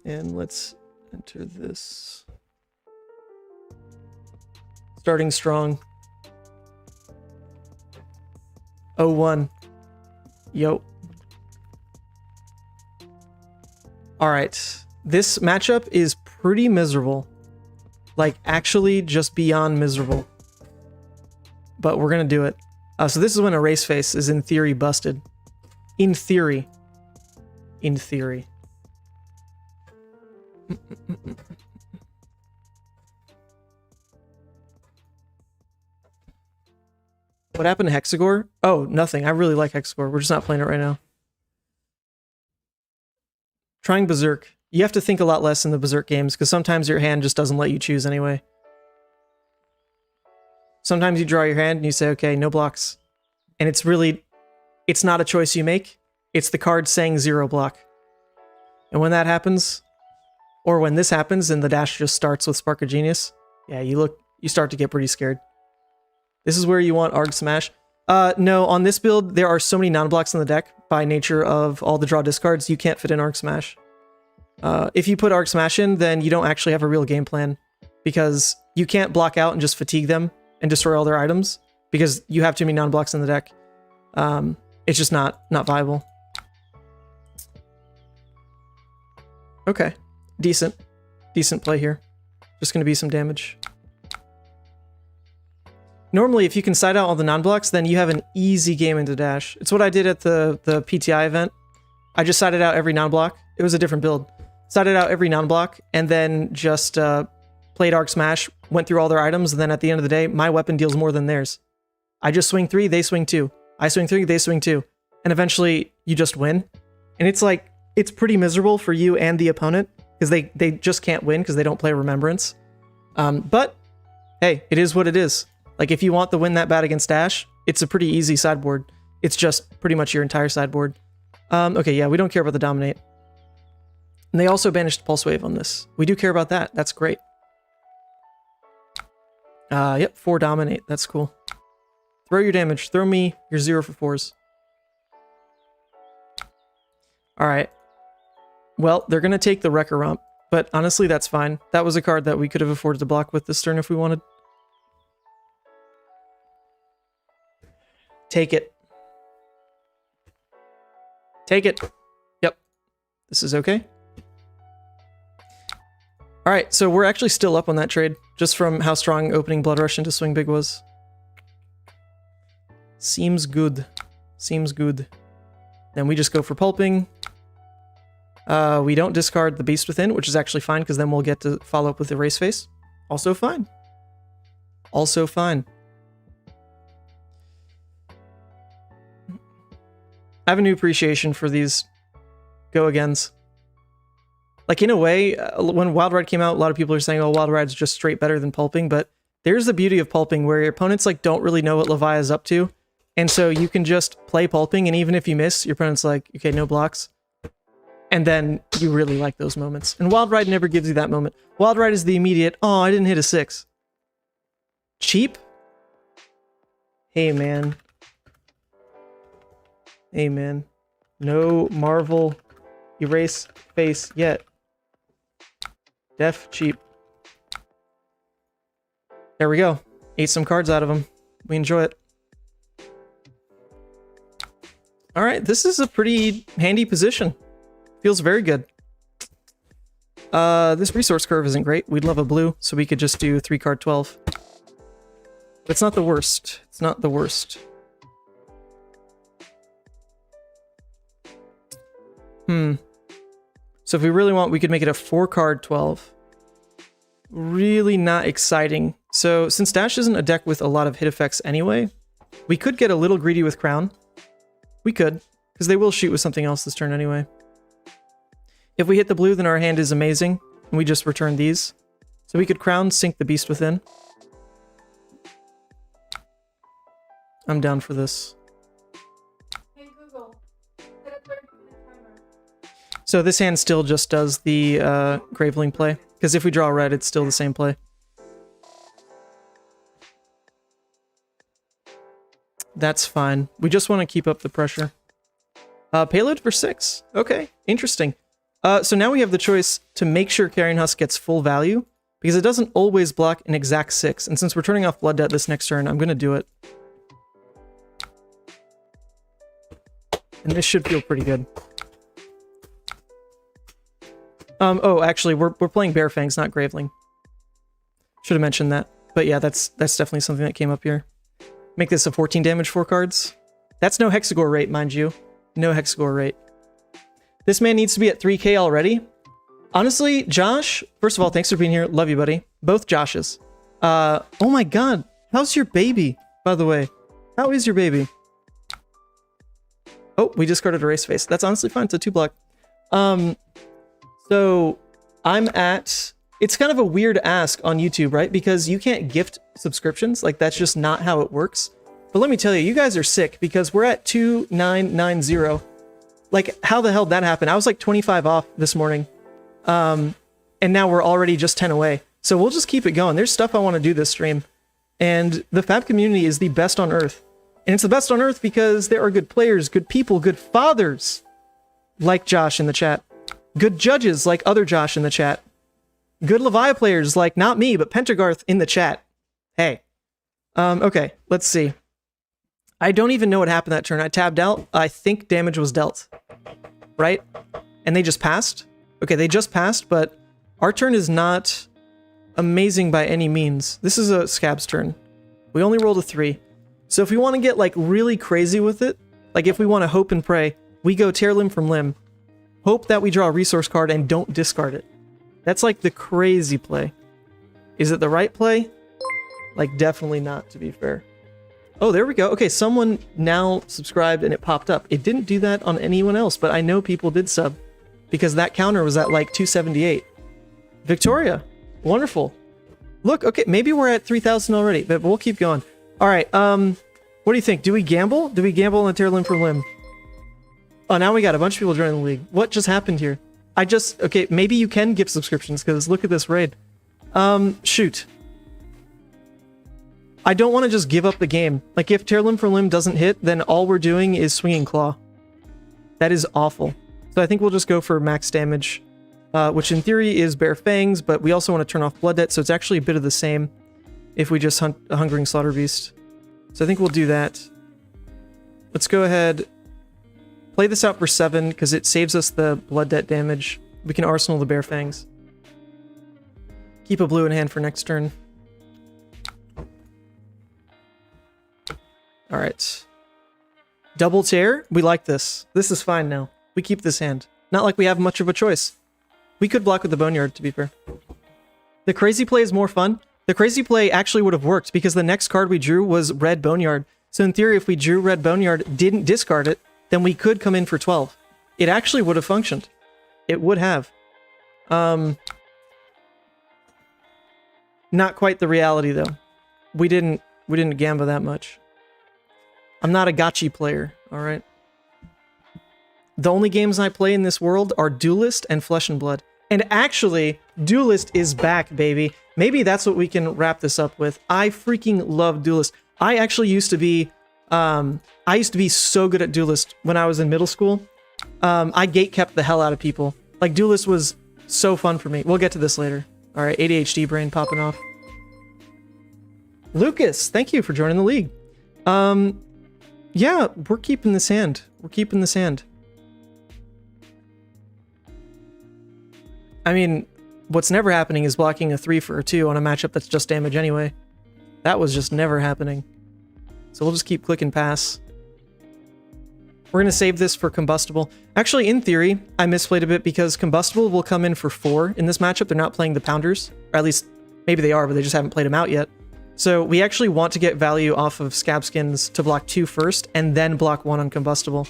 And let's enter this. Starting strong. 0-1. Yo. Alright. This matchup is pretty miserable. Like, actually just beyond miserable. But we're gonna do it. So this is when a race face is in theory busted. In theory. In theory. What happened to Hexagore? Oh, nothing. I really like Hexagore. We're just not playing it right now. Trying Berserk. You have to think a lot less in the Berserk games, because sometimes your hand just doesn't let you choose anyway. Sometimes you draw your hand and you say, okay, no blocks. And it's really, it's not a choice you make. It's the card saying 0 block. And when that happens, or when this happens and the dash just starts with Spark of Genius, yeah, you start to get pretty scared. This is where you want Arg Smash. No, on this build, there are so many non-blocks in the deck by nature of all the draw discards, you can't fit in Arg Smash. If you put Arg Smash in, then you don't actually have a real game plan, because you can't block out and just fatigue them and destroy all their items, because you have too many non-blocks in the deck. It's just not viable. Okay. Decent decent play here. Just going to be some damage. Normally, if you can side out all the non-blocks, then you have an easy game into dash. It's what I did at the PTI event. I just sided out every non-block. It was a different build. Sided out every non-block, and then just played Arc Smash, went through all their items, and then at the end of the day, my weapon deals more than theirs. I just swing 3, they swing 2. I swing 3, they swing 2. And eventually, you just win. And it's like, it's pretty miserable for you and the opponent, because they just can't win because they don't play Remembrance. But, hey, it is what it is. Like, if you want the win that bad against Dash, it's a pretty easy sideboard. It's just pretty much your entire sideboard. Okay, yeah, we don't care about the Dominate. And they also banished Pulse Wave on this. We do care about that. That's great. Yep, 4 Dominate. That's cool. Throw your damage. Throw me your 0 for 4s. Alright. Well, they're going to take the Wrecker Romp, but honestly, that's fine. That was a card that we could have afforded to block with this turn if we wanted. Take it. Take it. Yep. This is okay. Alright, so we're actually still up on that trade, just from how strong opening Blood Rush into Swing Big was. Seems good. Seems good. Then we just go for Pulping. We don't discard the Beast Within, which is actually fine, because then we'll get to follow up with Erase Face. Also fine. Also fine. I have a new appreciation for these go-agains. Like, in a way, when Wild Ride came out, a lot of people are saying, oh, Wild Ride's just straight better than Pulping, but there's the beauty of Pulping, where your opponents like don't really know what Levia is up to, and so you can just play Pulping, and even if you miss, your opponent's like, okay, no blocks. And then you really like those moments. And Wild Ride never gives you that moment. Wild Ride is the immediate, oh, I didn't hit a 6. Cheap? Hey, man. Hey, man. No Marvel Erase Face yet. Def cheap. There we go. Ate some cards out of them. We enjoy it. Alright, this is a pretty handy position. Feels very good. This resource curve isn't great. We'd love a blue, so we could just do 3 card 12. But it's not the worst. It's not the worst. So if we really want, we could make it a 4 card 12. Really not exciting. So since Dash isn't a deck with a lot of hit effects anyway, we could get a little greedy with Crown. We could, because they will shoot with something else this turn anyway. If we hit the blue, then our hand is amazing, and we just return these. So we could Crown, sink the Beast Within. I'm down for this. Hey Google, set a 30-minute timer. So this hand still just does the Graveling play, because if we draw red, it's still the same play. That's fine. We just want to keep up the pressure. Payload for 6. Okay, interesting. So now we have the choice to make sure Carrion Husk gets full value, because it doesn't always block an exact 6. And since we're turning off Blood Debt this next turn, I'm going to do it. And this should feel pretty good. Oh, actually, we're playing Bare Fangs, not Graveling. Should have mentioned that. But yeah, that's definitely something that came up here. Make this a 14 damage 4 cards. That's no Hexagore rate, mind you. No Hexagore rate. This man needs to be at 3k already. Honestly, Josh, first of all, thanks for being here. Love you, buddy. Both Joshes. Oh my god. How's your baby, by the way? How is your baby? Oh, we discarded Erase Face. That's honestly fine. It's a 2-block. So I'm at... It's kind of a weird ask on YouTube, right? Because you can't gift subscriptions. Like, that's just not how it works. But let me tell you, you guys are sick, because we're at 2990. Like, how the hell did that happen? I was like 25 off this morning. And now we're already just 10 away. So we'll just keep it going. There's stuff I want to do this stream. And the Fab community is the best on Earth. And it's the best on Earth because there are good players, good people, good fathers, like Josh in the chat. Good judges like other Josh in the chat. Good Levia players like not me, but Pentagarth in the chat. Hey. Okay, let's see. I don't even know what happened that turn. I tabbed out. I think damage was dealt. Right? And they just passed? Okay, they just passed, but Our turn is not amazing by any means. This is a Scab's turn. We only rolled a 3. So if we want to get like really crazy with it, like if we want to hope and pray, we go tear limb from limb, hope that we draw a resource card and don't discard it. That's like the crazy play. Is it the right play? Like definitely not, to be fair. Oh, there we go. Okay, someone now subscribed and it popped up. It didn't do that on anyone else, but I know people did sub because that counter was at like 278. Victoria, wonderful. Look, okay, maybe we're at 3,000 already, but we'll keep going. All right, what do you think? Do we gamble? Do we gamble on a tear limb for limb? Oh, now we got a bunch of people joining the league. What just happened here? Okay, maybe you can give subscriptions because look at this raid. Shoot. I don't want to just give up the game. Like, if tear limb for limb doesn't hit, then all we're doing is swinging claw. That is awful. So I think we'll just go for max damage, which in theory is bare fangs, but we also want to turn off blood debt, so it's actually a bit of the same if we just hunt a hungering slaughter beast. So I think we'll do that. Let's go ahead, play this out for 7, because it saves us the blood debt damage. We can arsenal the bare fangs. Keep a blue in hand for next turn. All right. Double tear. We like this. This is fine now. We keep this hand. Not like we have much of a choice. We could block with the Boneyard, to be fair. The crazy play is more fun. The crazy play actually would have worked because the next card we drew was red Boneyard. So in theory, if we drew red Boneyard, didn't discard it, then we could come in for 12. It actually would have functioned. It would have. Not quite the reality, though. We didn't gamba that much. I'm not a gotchi player, alright? The only games I play in this world are Duelist and Flesh and Blood. And actually, Duelist is back, baby. Maybe that's what we can wrap this up with. I freaking love Duelist. I actually used to be... I used to be so good at Duelist when I was in middle school. I gatekept the hell out of people. Like, Duelist was so fun for me. We'll get to this later. Alright, ADHD brain popping off. Lucas, thank you for joining the league. Yeah, we're keeping this hand. We're keeping this hand. I mean, what's never happening is blocking a 3 for a 2 on a matchup that's just damage anyway. That was just never happening. So we'll just keep click and pass. We're going to save this for Combustible. Actually, in theory, I misplayed a bit because Combustible will come in for 4 in this matchup. They're not playing the Pounders. Or at least, maybe they are, but they just haven't played them out yet. So we actually want to get value off of Scab Skins to block 2 first, and then block 1 on Combustible.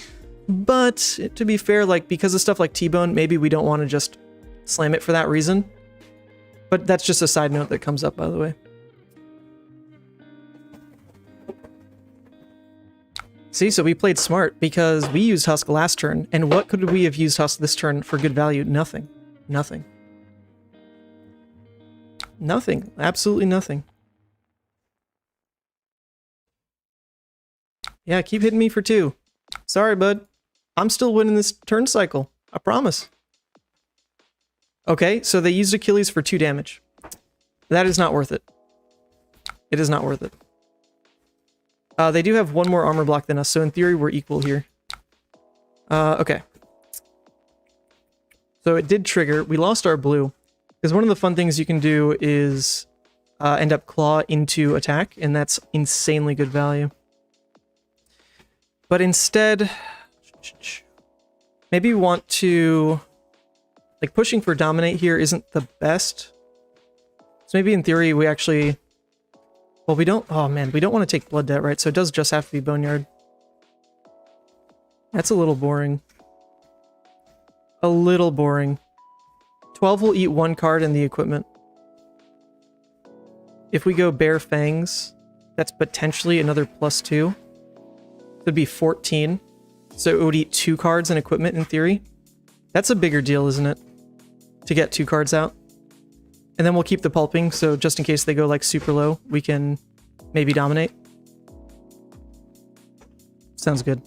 But, to be fair, like, because of stuff like T-Bone, maybe we don't want to just slam it for that reason. But that's just a side note that comes up, by the way. See, so we played smart, because we used Husk last turn, and what could we have used Husk this turn for good value? Nothing. Nothing. Nothing. Absolutely nothing. Yeah, keep hitting me for 2. Sorry, bud. I'm still winning this turn cycle. I promise. Okay, so they used Achilles for 2 damage. That is not worth it. It is not worth it. They do have 1 more armor block than us, so in theory we're equal here. Okay. So it did trigger. We lost our blue. Because one of the fun things you can do is end up claw into attack, and that's insanely good value. But instead, maybe we want to... Like, pushing for Dominate here isn't the best. So maybe in theory we actually... Well, we don't... Oh, man, we don't want to take Blood Debt, right? So it does just have to be Boneyard. That's a little boring. A little boring. 12 will eat 1 card in the equipment. If we go Bare Fangs, that's potentially another +2. It'd be 14. So it would eat 2 cards in equipment in theory. That's a bigger deal, isn't it? To get 2 cards out. And then we'll keep the pulping, so just in case they go like super low, we can maybe dominate. Sounds good.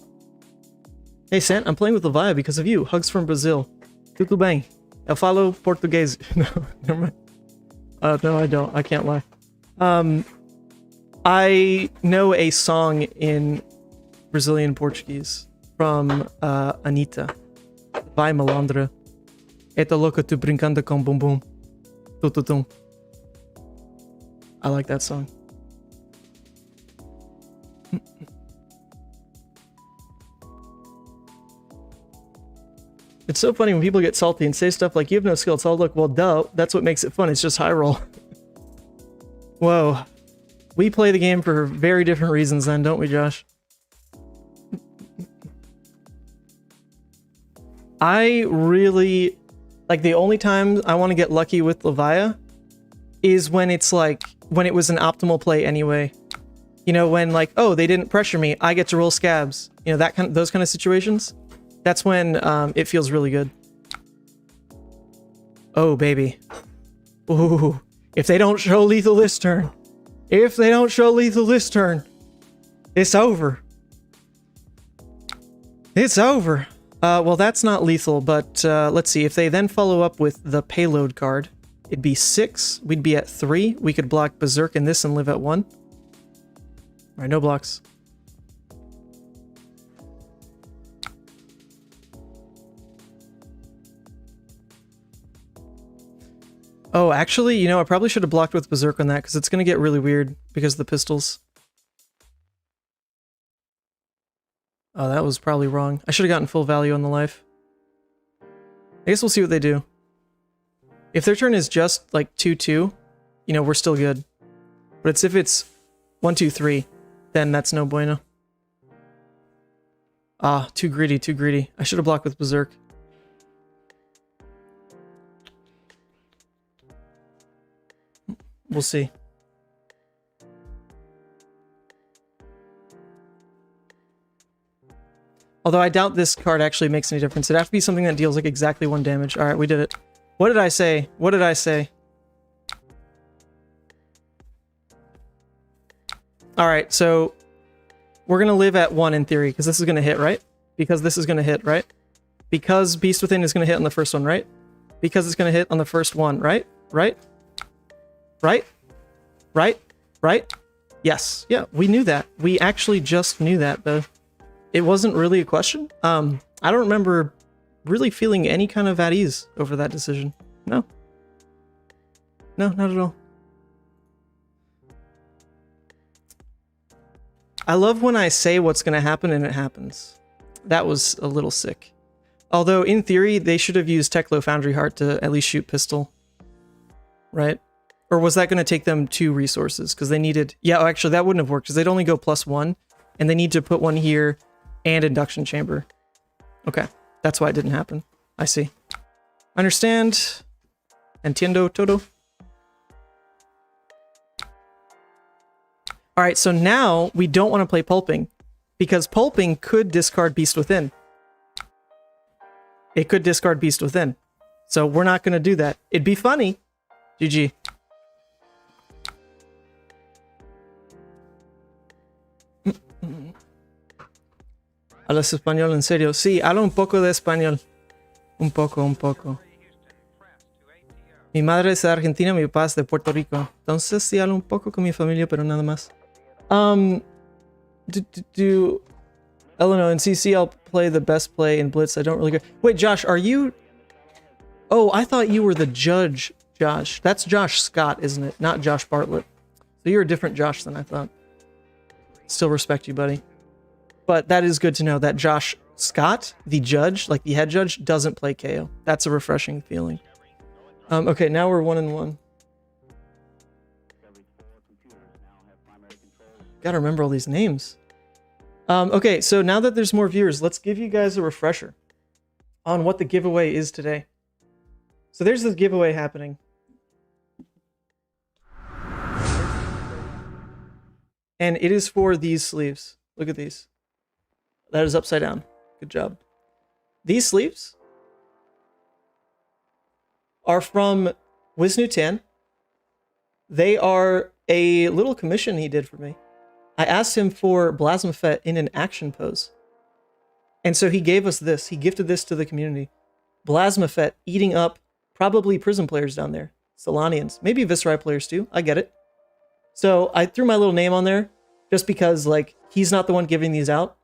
Hey Sant, I'm playing with Levia because of you. Hugs from Brazil. Tudo bem. Eu falo português. No, never mind. No, I don't. I can't lie. I know a song in Brazilian Portuguese from Anitta. Vai malandra. Eta louca tu brincando com bumbum. Tu-tu-tum. I like that song. It's so funny when people get salty and say stuff like, you have no skill, it's all look. Well, duh, that's what makes it fun. It's just high roll. Whoa. We play the game for very different reasons then, don't we, Josh? I really... Like, the only time I want to get lucky with Levia is when it's like... When it was an optimal play anyway. You know, when like, oh, they didn't pressure me, I get to roll scabs. You know, those kind of situations. That's when it feels really good. Oh, baby. Ooh. If they don't show lethal this turn. If they don't show lethal this turn. It's over. It's over. Well, that's not lethal, but let's see. If they then follow up with the payload card, it'd be 6. We'd be at 3. We could block Berserk in this and live at 1. Alright, no blocks. Oh, actually, you know, I probably should have blocked with Berserk on that, because it's going to get really weird because of the pistols. Oh, that was probably wrong. I should have gotten full value on the life. I guess we'll see what they do. If their turn is just, like, 2-2, you know, we're still good. But it's if it's 1-2-3, then that's no bueno. Ah, too greedy, too greedy. I should have blocked with Berserk. We'll see. Although I doubt this card actually makes any difference. It'd have to be something that deals like exactly 1 damage. Alright, we did it. What did I say? What did I say? Alright, so we're gonna live at 1 in theory, because this is gonna hit, right? Because this is gonna hit, right? Because Beast Within is gonna hit on the first one, right? Because it's gonna hit on the first one, right? Right? Right? Right? Right? Yes. Yeah, we knew that. We actually just knew that, though. It wasn't really a question. I don't remember really feeling any kind of at ease over that decision. No. No, not at all. I love when I say what's going to happen and it happens. That was a little sick. Although, in theory, they should have used Teklo Foundry Heart to at least shoot pistol. Right? Or was that going to take them 2 resources? Because they needed... Yeah, actually, that wouldn't have worked, because they'd only go +1, and they need to put 1 here and induction chamber. Okay, that's why it didn't happen. I see. Understand. Entiendo todo. Alright, so now we don't want to play Pulping, because Pulping could discard Beast Within. It could discard Beast Within. So we're not going to do that. It'd be funny. GG. ¿Hablas español en serio? Sí, hablo un poco de español. Un poco, un poco. Mi madre es de Argentina, mi papá es de Puerto Rico. Entonces sí hablo un poco con mi familia, pero nada más. Eleanor, in CC I'll play the best play in Blitz. I don't really care. Wait, Josh, are you... Oh, I thought you were the judge, Josh. That's Josh Scott, isn't it? Not Josh Bartlett. So you're a different Josh than I thought. Still respect you, buddy. But that is good to know that Josh Scott, the judge, like the head judge, doesn't play KO. That's a refreshing feeling. Okay, now we're 1-1. Gotta remember all these names. Okay, so now that there's more viewers, let's give you guys a refresher on what the giveaway is today. So there's the giveaway happening. And it is for these sleeves. Look at these. That is upside down. Good job. These sleeves are from Wisnu10. They are a little commission he did for me. I asked him for Blasmafet in an action pose. And so he gave us this. He gifted this to the community. Blasmafet eating up probably prison players down there. Solanians. Maybe Viserai players too. I get it. So I threw my little name on there just because, like, he's not the one giving these out.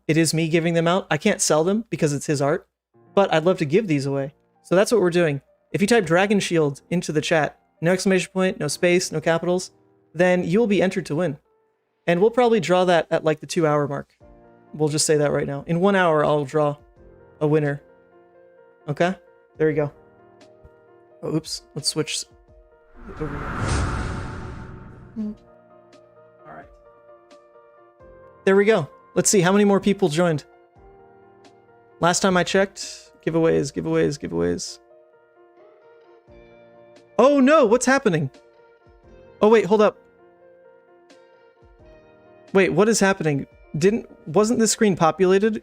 It is me giving them out. I can't sell them because it's his art, but I'd love to give these away. So that's what we're doing. if you type Dragon Shield into the chat, no exclamation point, no space, no capitals, then you'll be entered to win. And we'll probably draw that at like the 2-hour mark. We'll just say that right now. In 1 hour, I'll draw a winner. Okay? There you go. Oh, oops. Let's switch over here. Alright. There we go. Let's see how many more people joined. Last time I checked, giveaways. Oh no, what's happening? Oh wait, hold up. Wait, what is happening? Wasn't this screen populated?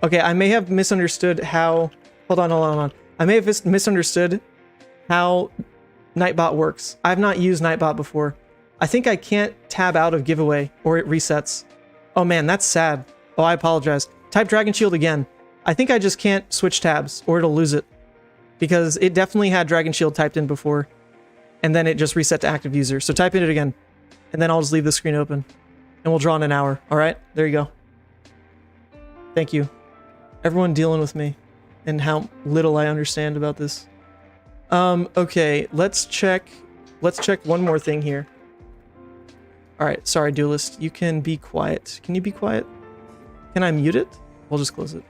Okay, I may have misunderstood how... Hold on. I may have misunderstood how Nightbot works. I've not used Nightbot before. I think I can't tab out of giveaway or it resets. Oh man, that's sad. Oh, I apologize. Type Dragon Shield again. I think I just can't switch tabs or it'll lose it. Because it definitely had Dragon Shield typed in before. And then it just reset to active user. So type in it again. And then I'll just leave the screen open. And we'll draw in an hour. Alright, there you go. Thank you. Everyone dealing with me. And how little I understand about this. Okay, let's check one more thing here. Alright, sorry, Duelist. You can be quiet. Can you be quiet? Can I mute it? We'll just close it.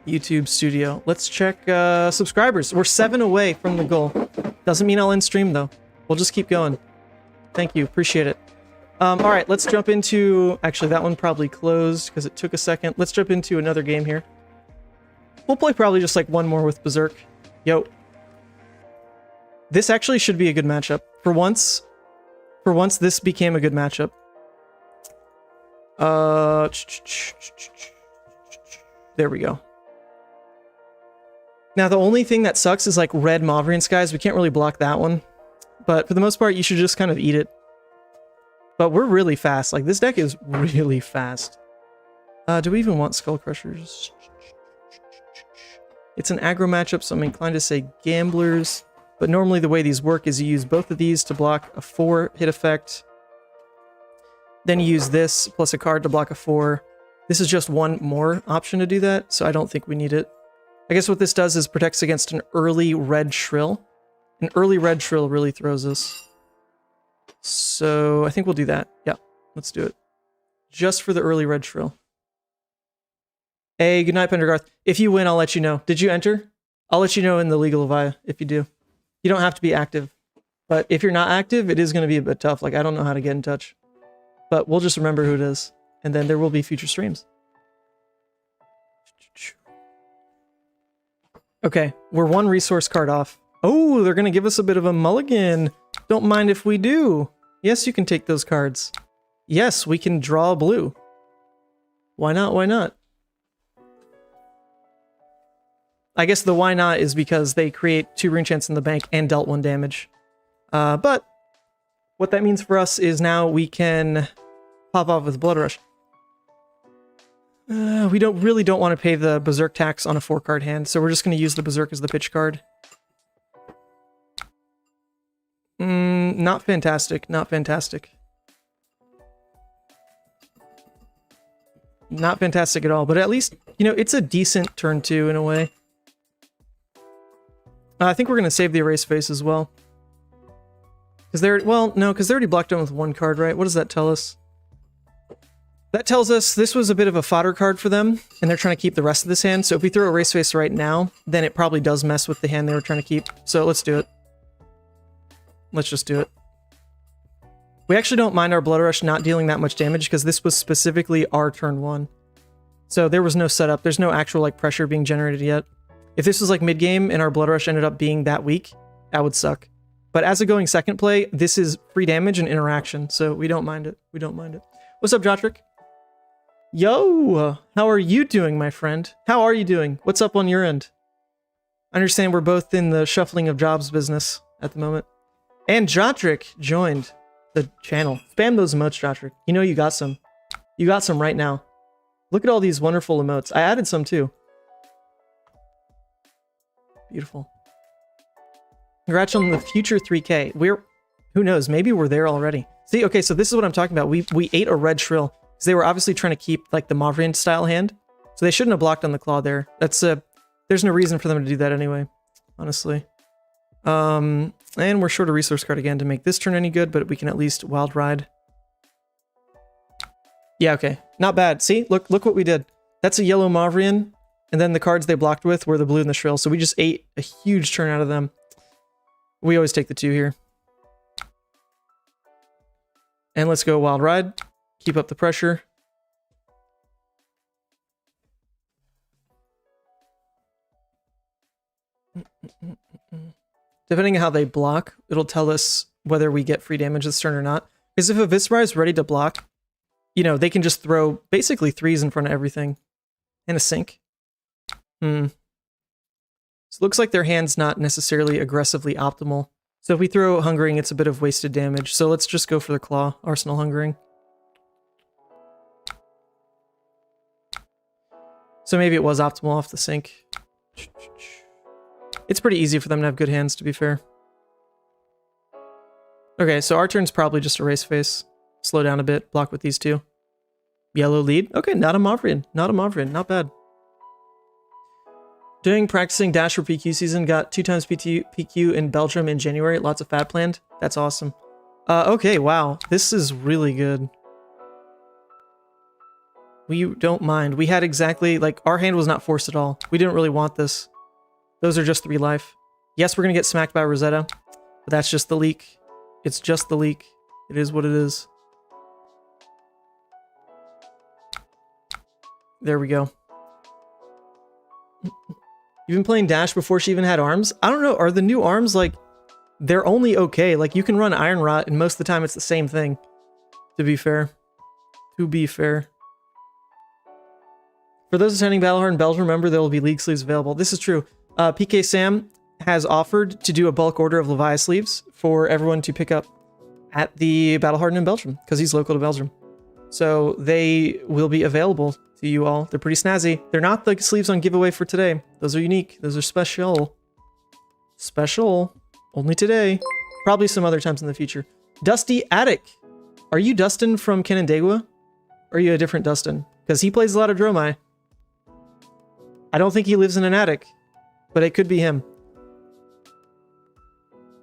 YouTube Studio. Let's check subscribers. We're 7 away from the goal. Doesn't mean I'll end stream though. We'll just keep going. Thank you. Appreciate it. Alright, let's jump into... Actually, that one probably closed because it took a second. Let's jump into another game here. We'll play probably just like one more with Berserk. Yo. This actually should be a good matchup. For once, this became a good matchup. There we go. Now, the only thing that sucks is like red Mauvrian Skies. We can't really block that one. But for the most part, you should just kind of eat it. But we're really fast. Like, this deck is really fast. Do we even want Skull Crushers? It's an aggro matchup, so I'm inclined to say Gamblers. But normally the way these work is you use both of these to block a 4 hit effect. Then you use this plus a card to block a 4. This is just one more option to do that, so I don't think we need it. I guess what this does is protects against an early red Shrill. An early red Shrill really throws us. So I think we'll do that. Yeah, let's do it. Just for the early red Shrill. Hey, good night, Pendergarth. If you win, I'll let you know. Did you enter? I'll let you know in the Legal Levia if you do. You don't have to be active. But if you're not active, it is going to be a bit tough. Like, I don't know how to get in touch. But we'll just remember who it is. And then there will be future streams. Okay, we're one resource card off. Oh, they're going to give us a bit of a mulligan. Don't mind if we do. Yes, you can take those cards. Yes, we can draw blue. Why not? Why not? I guess the why not is because they create 2 rune chants in the bank and dealt 1 damage. But what that means for us is now we can pop off with Blood Rush. We really don't want to pay the Berserk tax on a 4-card hand, so we're just going to use the Berserk as the pitch card. Not fantastic. Not fantastic. Not fantastic at all, but at least, you know, it's a decent turn 2 in a way. I think we're going to save the Erase Face as well. Because they're, well, no, because they're already blocked on with 1 card, right? What does that tell us? That tells us this was a bit of a fodder card for them, and they're trying to keep the rest of this hand. So if we throw Erase Face right now, then it probably does mess with the hand they were trying to keep. So let's do it. Let's just do it. We actually don't mind our Blood Rush not dealing that much damage, because this was specifically our turn 1. So there was no setup. There's no actual like pressure being generated yet. If this was like mid-game and our Blood Rush ended up being that weak, that would suck. But as a going second play, this is free damage and interaction, so we don't mind it. We don't mind it. What's up, Jotrick? Yo! How are you doing, my friend? How are you doing? What's up on your end? I understand we're both in the shuffling of jobs business at the moment. And Jotrick joined the channel. Spam those emotes, Jotrick. You know you got some. You got some right now. Look at all these wonderful emotes. I added some too. Beautiful. Congrats on the future 3K. Who knows, maybe we're there already. See, okay, so this is what I'm talking about. We ate a red Shrill, because they were obviously trying to keep, like, the Mauvrian style hand. So they shouldn't have blocked on the claw there. That's there's no reason for them to do that anyway, honestly. And we're short a resource card again to make this turn any good, but we can at least wild ride. Yeah, okay. Not bad. See? Look what we did. That's a yellow Mavrian, and then the cards they blocked with were the blue and the Shrill, so we just ate a huge turn out of them. We always take the 2 here. And let's go wild ride. Keep up the pressure. Depending on how they block, it'll tell us whether we get free damage this turn or not. Because if a Viserai is ready to block, you know, they can just throw basically 3s in front of everything. And a sink. So it looks like their hand's not necessarily aggressively optimal. So if we throw Hungering, it's a bit of wasted damage. So let's just go for the Claw, Arsenal Hungering. So maybe it was optimal off the sink. It's pretty easy for them to have good hands, to be fair. Okay, so our turn's probably just erase face. Slow down a bit, block with these 2. Yellow lead. Okay, not a Mavrian. Not a Mavrian. Not bad. Doing practicing Dash for PQ season. Got 2 times PQ in Belgium in January. Lots of fat planned. That's awesome. Okay, wow. This is really good. We don't mind. We had exactly, like, our hand was not forced at all. We didn't really want this. Those are just 3 life. Yes, we're going to get smacked by Rosetta, but that's just the leak. It's just the leak. It is what it is. There we go. You've been playing Dash before she even had arms? I don't know. Are the new arms, like, they're only okay. Like, you can run Iron Rot, and most of the time it's the same thing. To be fair. To be fair. For those attending Battlehard in Belgium, remember there will be League sleeves available. This is true. PK Sam has offered to do a bulk order of Levia sleeves for everyone to pick up at the Battlehard in Belgium, because he's local to Belgium. So they will be available to you all. They're pretty snazzy. They're not the sleeves on giveaway for today. Those are unique. Those are special. Special. Only today. Probably some other times in the future. Dusty Attic. Are you Dustin from Canandaigua? Or are you a different Dustin? Because he plays a lot of Dromai. I don't think he lives in an attic, but it could be him.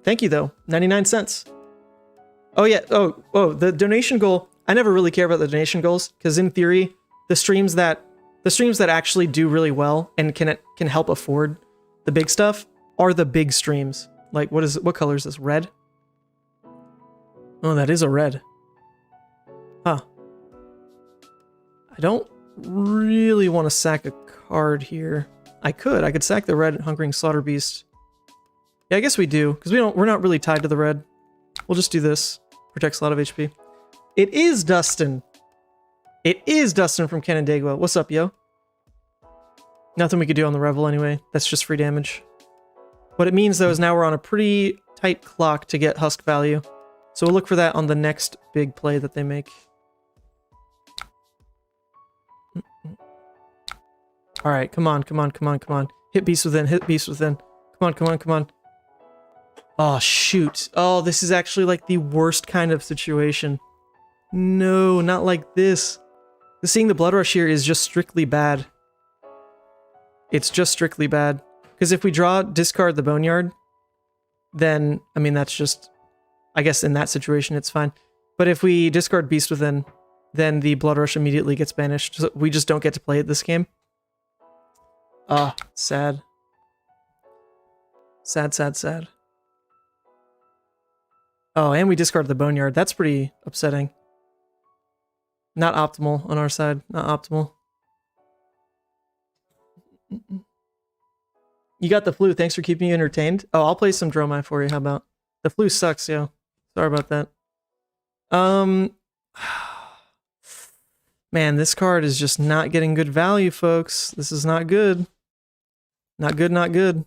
Thank you, though. 99 cents. Oh, yeah. Oh, the donation goal. I never really care about the donation goals, because in theory, the streams that actually do really well and can help afford the big stuff are the big streams. Like, what color is this? Red? Oh, that is a red. Huh. I don't really want to sack a card here. I could sack the red Hungering Slaughter Beast. Yeah, I guess we do, because we're not really tied to the red. We'll just do this. Protects a lot of HP. It is Dustin. It is Dustin from Canandaigua. What's up, yo? Nothing we could do on the Revel anyway. That's just free damage. What it means, though, is now we're on a pretty tight clock to get Husk value. So we'll look for that on the next big play that they make. Alright, come on. Hit Beast Within, hit Beast Within. Come on. Oh, shoot. Oh, this is actually like the worst kind of situation. No, not like this. Seeing the Blood Rush here is just strictly bad. It's just strictly bad. Because if we discard the Boneyard, then, I mean, that's just... I guess in that situation, it's fine. But if we discard Beast Within, then the Blood Rush immediately gets banished. So we just don't get to play it this game. Ah, sad. Sad. Oh, and we discarded the Boneyard. That's pretty upsetting. Not optimal on our side. Not optimal. You got the flu. Thanks for keeping me entertained. Oh, I'll play some Dromai for you. How about? The flu sucks, yo. Sorry about that. Man, this card is just not getting good value, folks. This is not good. Not good.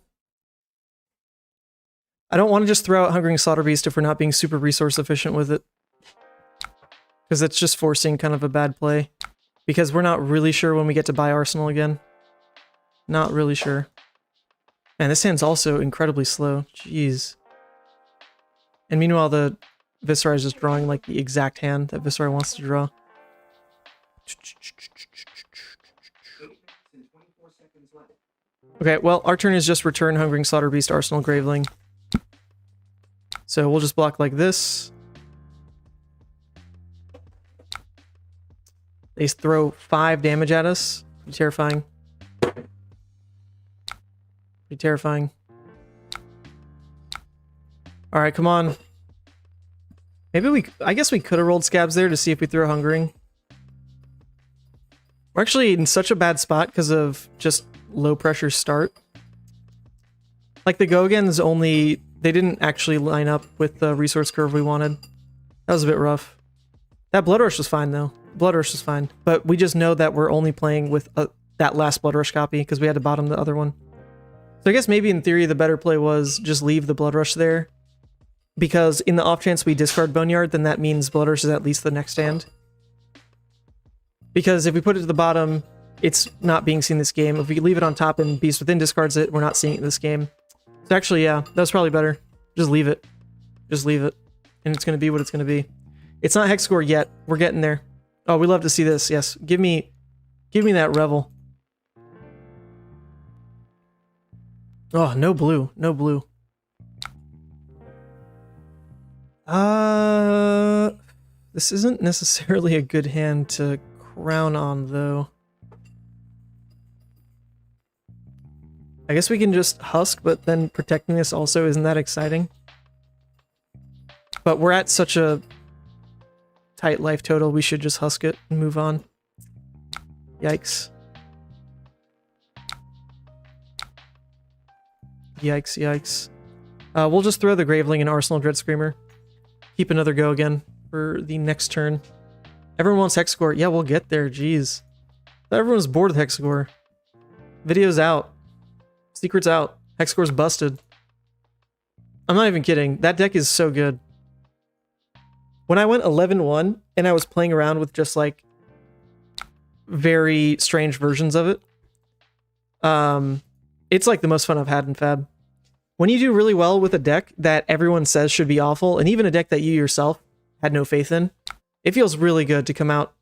I don't want to just throw out Hungering Slaughter Beast if we're not being super resource efficient with it. Because it's just forcing kind of a bad play. Because we're not really sure when we get to buy Arsenal again. Not really sure. Man, this hand's also incredibly slow. Jeez. And meanwhile, the Viserai is just drawing like the exact hand that Viserai wants to draw. Okay, well, our turn is just return Hungering Slaughter Beast, Arsenal, Graveling. So we'll just block like this. They throw 5 damage at us. Pretty terrifying. Pretty terrifying. Alright, come on. Maybe I guess we could have rolled Scabs there to see if we threw a Hungering. We're actually in such a bad spot because of just low pressure start. Like the Go-Again's only... They didn't actually line up with the resource curve we wanted. That was a bit rough. That Blood Rush was fine though. Blood Rush was fine. But we just know that we're only playing with that last Blood Rush copy because we had to bottom the other one. So I guess maybe in theory the better play was just leave the Blood Rush there. Because in the off chance we discard Boneyard, then that means Blood Rush is at least the next stand. Because if we put it to the bottom, it's not being seen this game. If we leave it on top and Beast Within discards it, we're not seeing it this game. So actually, yeah, that was probably better. Just leave it. Just leave it. And it's going to be what it's going to be. It's not Hexagore yet. We're getting there. Oh, we love to see this. Yes. Give me that Revel. Oh, no blue. No blue. This isn't necessarily a good hand to crown on, though. I guess we can just husk, but then protecting this also isn't that exciting. But we're at such a tight life total, we should just husk it and move on. Yikes. Yikes, yikes. We'll just throw the Graveling and Arsenal Dread Screamer. Keep another go again for the next turn. Everyone wants Hexagore. Yeah, we'll get there, jeez. Everyone's bored with Hexagore. Video's out. Secret's out. Hexagore's busted. I'm not even kidding. That deck is so good. When I went 11-1 and I was playing around with just like very strange versions of it, it's like the most fun I've had in Fab. When you do really well with a deck that everyone says should be awful, and even a deck that you yourself had no faith in, it feels really good to come out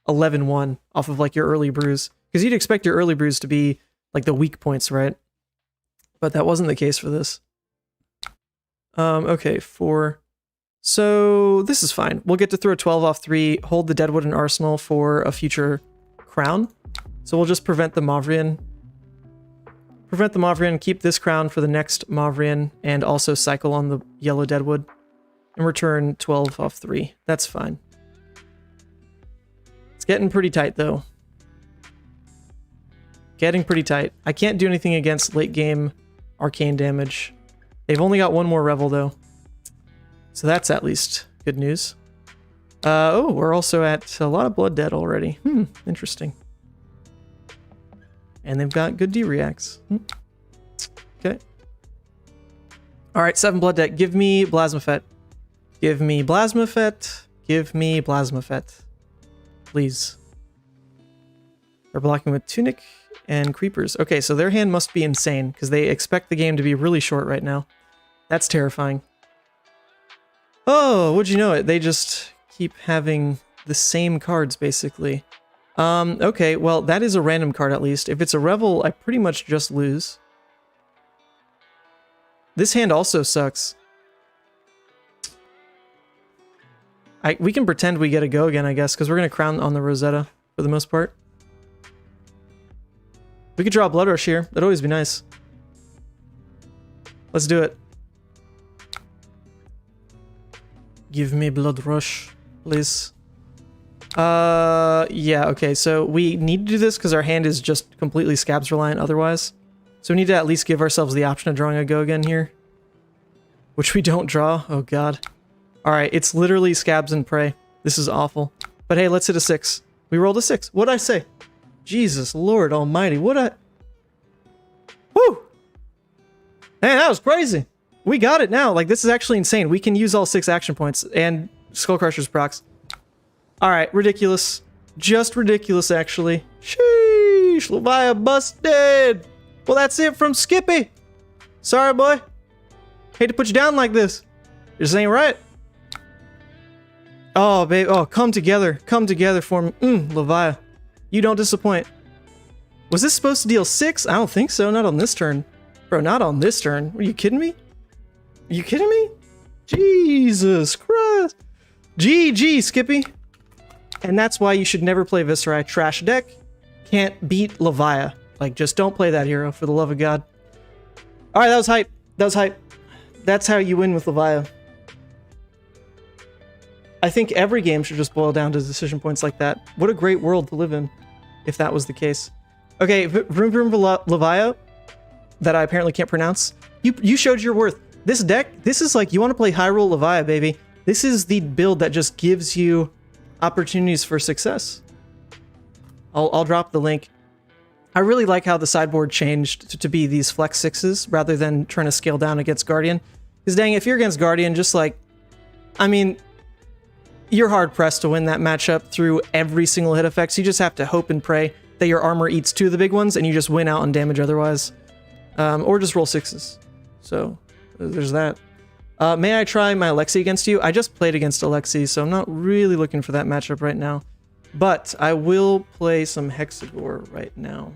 11-1 off of like your early brews. Because you'd expect your early brews to be like the weak points, right? But that wasn't the case for this. Okay, 4. So this is fine. We'll get to throw 12 off 3, hold the Deadwood and Arsenal for a future crown. So we'll just prevent the Mavrian. Prevent the Mavrian, keep this crown for the next Mavrian, and also cycle on the yellow Deadwood. And return 12 off 3. That's fine. It's getting pretty tight though. Getting pretty tight. I can't do anything against late game arcane damage. They've only got one more Revel though. So that's at least good news. Oh, we're also at a lot of Blood Dead already. Interesting. And they've got good D-reacts. Okay. Alright, 7 Blood Debt. Give me Blasmafet. Give me Blasmafet. Give me Blasmafet. Please. They're blocking with Tunic and Creepers. Okay, so their hand must be insane, because they expect the game to be really short right now. That's terrifying. Oh, would you know it? They just keep having the same cards, basically. Okay, well, that is a random card at least. If it's a Revel, I pretty much just lose. This hand also sucks. We can pretend we get a go again, I guess, because we're going to crown on the Rosetta for the most part. We could draw a Blood Rush here. That'd always be nice. Let's do it. Give me Blood Rush, please. Yeah, okay, so we need to do this because our hand is just completely Scabs reliant otherwise. So we need to at least give ourselves the option of drawing a go again here. Which we don't draw. Oh god. Alright, it's literally Scabs and Prey. This is awful. But hey, let's hit a 6. We rolled a 6. What'd I say? Jesus Lord almighty, Woo! Man, that was crazy! We got it now. Like, this is actually insane. We can use all 6 action points and Skullcrusher's procs. Alright, ridiculous. Just ridiculous, actually. Sheesh, Levia busted! Well, that's it from Skippy! Sorry, boy. Hate to put you down like this. This ain't right. Oh, babe. Oh, come together. Come together for me. Levia. You don't disappoint. Was this supposed to deal 6? I don't think so. Not on this turn. Bro, not on this turn. Are you kidding me? Are you kidding me? Jesus Christ. GG, Skippy. And that's why you should never play Viserai. Trash deck. Can't beat Levia. Like, just don't play that hero, for the love of God. Alright, that was hype. That was hype. That's how you win with Levia. I think every game should just boil down to decision points like that. What a great world to live in, if that was the case. Okay, Vroom Vroom Levia, that I apparently can't pronounce. You showed your worth. This deck, this is like, you want to play Hyrule Levia, baby. This is the build that just gives you opportunities for success. I'll drop the link. I really like how the sideboard changed to be these flex 6s rather than trying to scale down against Guardian. Because dang, if you're against Guardian, just like, I mean, you're hard pressed to win that matchup through every single hit effects. You just have to hope and pray that your armor eats 2 of the big ones and you just win out on damage otherwise. Or just roll 6s. So there's that. May I try my Lexi against you? I just played against a Lexi, so I'm not really looking for that matchup right now. But I will play some Hexagore right now.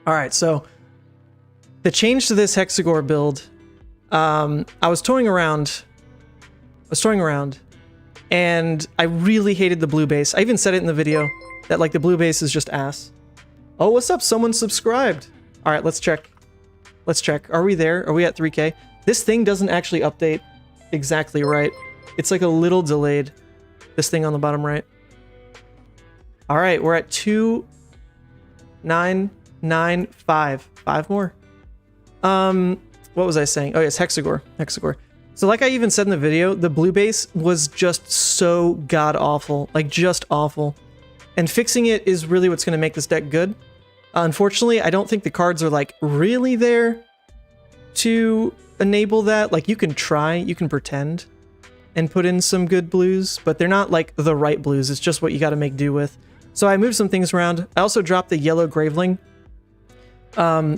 Alright, so the change to this Hexagore build, I was toying around, and I really hated the blue base. I even said it in the video, that like the blue base is just ass. Oh, what's up? Someone subscribed. Alright, let's check. Let's check. Are we there? Are we at 3K? This thing doesn't actually update exactly right. It's like a little delayed. This thing on the bottom right. Alright, we're at 2,995. 5 more. What was I saying? Oh, yes, Hexagore. Hexagore. So like I even said in the video, the blue base was just so god-awful. Like, just awful. And fixing it is really what's going to make this deck good. Unfortunately, I don't think the cards are, like, really there to enable that. Like, you can try, you can pretend and put in some good blues, but they're not, like, the right blues. It's just what you got to make do with. So I moved some things around. I also dropped the yellow Graveling,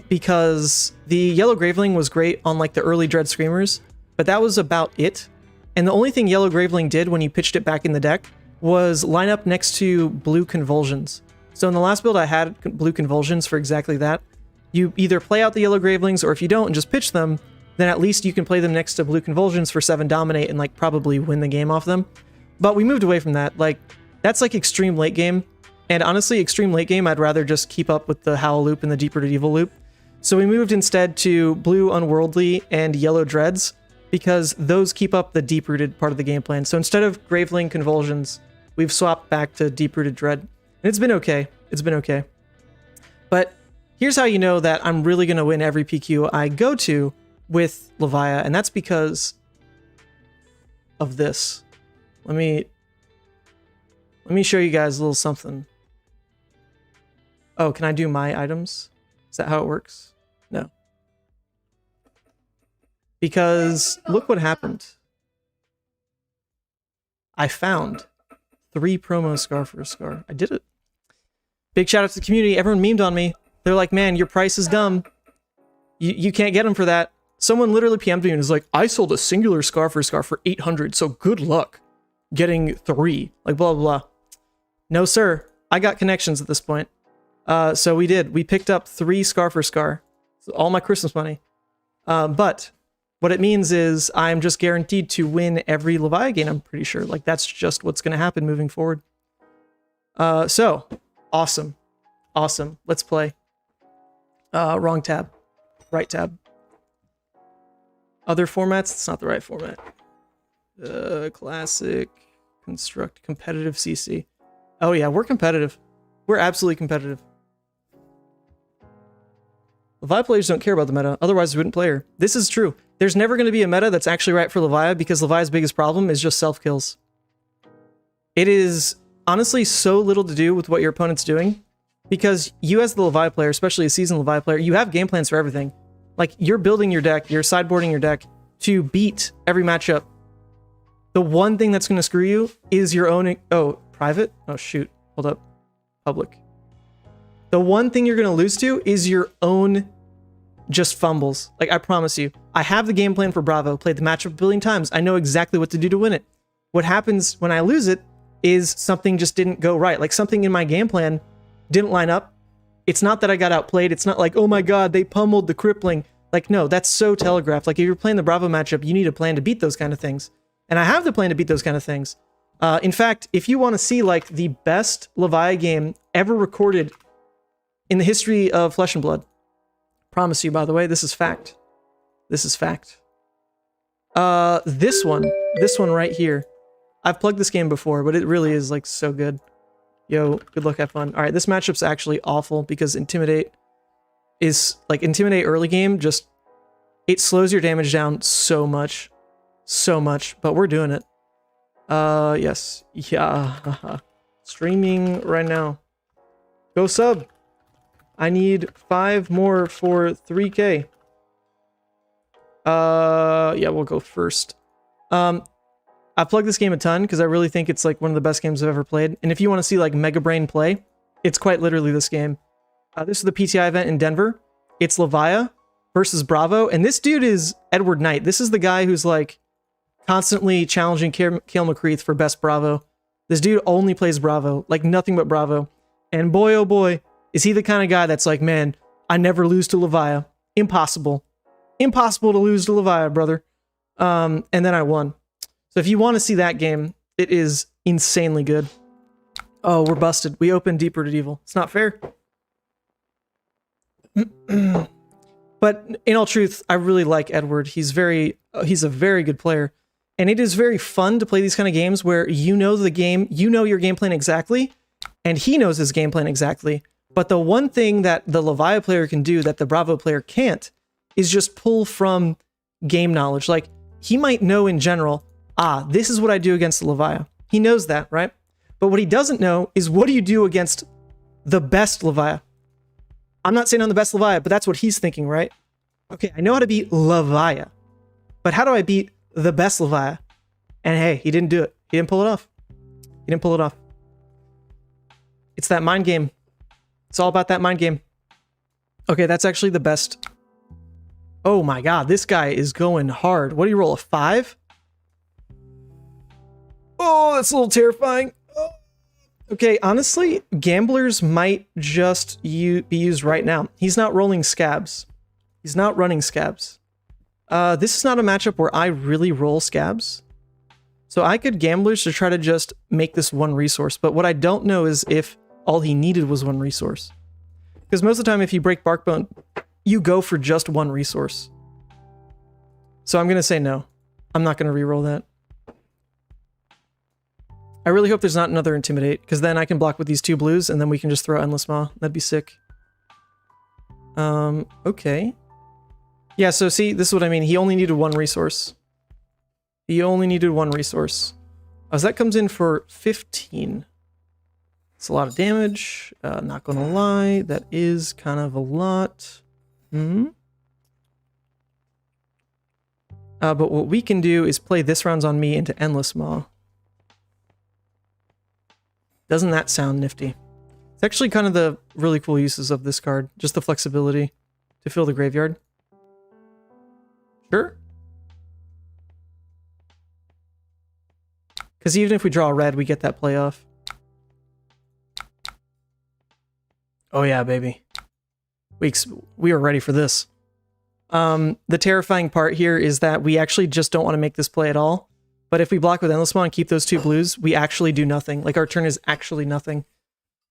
because the yellow Graveling was great on, like, the early Dread Screamers, but that was about it. And the only thing yellow Graveling did when you pitched it back in the deck was line up next to blue Convulsions. So in the last build I had blue Convulsions for exactly that. You either play out the yellow Gravelings, or if you don't and just pitch them, then at least you can play them next to blue Convulsions for 7 Dominate and like probably win the game off them. But we moved away from that. Like, that's like extreme late game. And honestly, extreme late game, I'd rather just keep up with the Howl loop and the Deep Rooted Evil loop. So we moved instead to blue Unworldly and yellow Dreads, because those keep up the Deep Rooted part of the game plan. So instead of Graveling Convulsions, we've swapped back to Deep Rooted Dread. And it's been okay. It's been okay. But here's how you know that I'm really going to win every PQ I go to with Levia, and that's because of this. Let me show you guys a little something. Oh, can I do my items? Is that how it works? No. Because look what happened. I found 3 promo Scar for a Scar. I did it. Big shout out to the community. Everyone memed on me. They're like, man, your price is dumb. You can't get them for that. Someone literally PM'd me and was like, I sold a singular Scar for a Scar for 800, so good luck getting 3. Like, blah, blah, blah. No, sir. I got connections at this point. So we did. We picked up 3 Scar for Scar. All my Christmas money. But what it means is I'm just guaranteed to win every Levia game, I'm pretty sure. Like, that's just what's going to happen moving forward. So, awesome. Awesome. Let's play. Wrong tab. Right tab. Other formats? It's not the right format. Classic. Construct. Competitive CC. Oh yeah, we're competitive. We're absolutely competitive. Levia players don't care about the meta, otherwise we wouldn't play her. This is true. There's never going to be a meta that's actually right for Levia, because Levia's biggest problem is just self-kills. It is honestly so little to do with what your opponent's doing, because you as the Levia player, especially a seasoned Levia player, you have game plans for everything. Like, you're building your deck, you're sideboarding your deck to beat every matchup. The one thing that's going to screw you is your own... Oh, private? Oh, shoot. Hold up. Public. The one thing you're going to lose to is your own just fumbles. Like, I promise you. I have the game plan for Bravo. Played the matchup a billion times. I know exactly what to do to win it. What happens when I lose it is something just didn't go right. Like, something in my game plan didn't line up. It's not that I got outplayed. It's not like, oh my god, they pummeled the crippling. Like, no, that's so telegraphed. Like, if you're playing the Bravo matchup, you need a plan to beat those kind of things. And I have the plan to beat those kind of things. In fact, if you want to see, like, the best Levia game ever recorded in the history of Flesh and Blood, promise you, by the way, this is fact. This is fact. This one right here. I've plugged this game before, but it really is, like, so good. Yo, good luck, have fun. All right, this matchup's actually awful because Intimidate is, like, Intimidate early game, just, it slows your damage down so much. So much, but we're doing it. Yes. Yeah. Streaming right now. Go sub. I need 5 more for 3K. Yeah, we'll go first. I plugged this game a ton because I really think it's like one of the best games I've ever played. And if you want to see like Mega Brain play, it's quite literally this game. This is the PTI event in Denver. It's Levia versus Bravo. And this dude is Edward Knight. This is the guy who's like constantly challenging Kale McCreath for best Bravo. This dude only plays Bravo, like nothing but Bravo. And boy, oh boy, is he the kind of guy that's like, man, I never lose to Levia. Impossible. Impossible to lose to Levia, brother. And then I won. So if you want to see that game, it is insanely good. Oh, we're busted. We opened Deep Rooted Evil. It's not fair. But in all truth, I really like Edward. He's a very good player. And it is very fun to play these kind of games where you know the game, you know your game plan exactly, and he knows his game plan exactly. But the one thing that the Levia player can do that the Bravo player can't is just pull from game knowledge. Like, he might know in general, this is what I do against the Levia. He knows that, right? But what he doesn't know is what do you do against the best Levia? I'm not saying I'm the best Levia, but that's what he's thinking, right? Okay, I know how to beat Levia, but how do I beat the best Levia? And hey, he didn't do it. He didn't pull it off. He didn't pull it off. It's that mind game. It's all about that mind game. Okay, that's actually the best. Oh my god, this guy is going hard. What do you roll, a 5? Oh, that's a little terrifying. Oh. Okay, honestly, gamblers might just be used right now. He's not rolling scabs. He's not running scabs. This is not a matchup where I really roll scabs. So I could gamblers to try to just make this one resource. But what I don't know is if all he needed was one resource. Because most of the time, if you break Barkbone, you go for just one resource. So I'm going to say no. I'm not going to reroll that. I really hope there's not another Intimidate, because then I can block with these 2 blues, and then we can just throw Endless Maw. That'd be sick. Okay. Yeah, so see, this is what I mean. He only needed one resource. He only needed one resource. Oh, so that comes in for 15. It's a lot of damage. Not gonna lie, that is kind of a lot. But what we can do is play this rounds on me into Endless Maw. Doesn't that sound nifty? It's actually kind of the really cool uses of this card. Just the flexibility to fill the graveyard. Sure. Because even if we draw a red, we get that play off. Oh yeah, baby. We are ready for this. The terrifying part here is that we actually just don't want to make this play at all. But if we block with Endless Maw and keep those 2 blues, we actually do nothing. Like, our turn is actually nothing.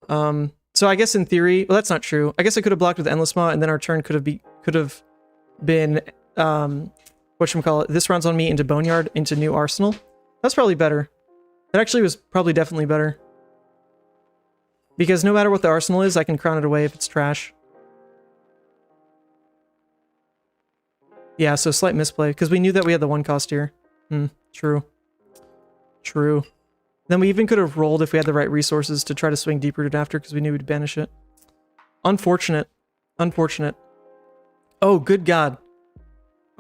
So I guess in theory, well, that's not true. I guess I could have blocked with Endless Maw, and then our turn could have been whatchamacallit, this rounds on me into Boneyard, into New Arsenal. That's probably better. That actually was probably definitely better. Because no matter what the arsenal is, I can crown it away if it's trash. Yeah, so slight misplay, because we knew that we had the 1 cost here. True. True. Then we even could have rolled if we had the right resources to try to swing Deep Rooted after, because we knew we'd banish it. Unfortunate. Unfortunate. Oh, good God.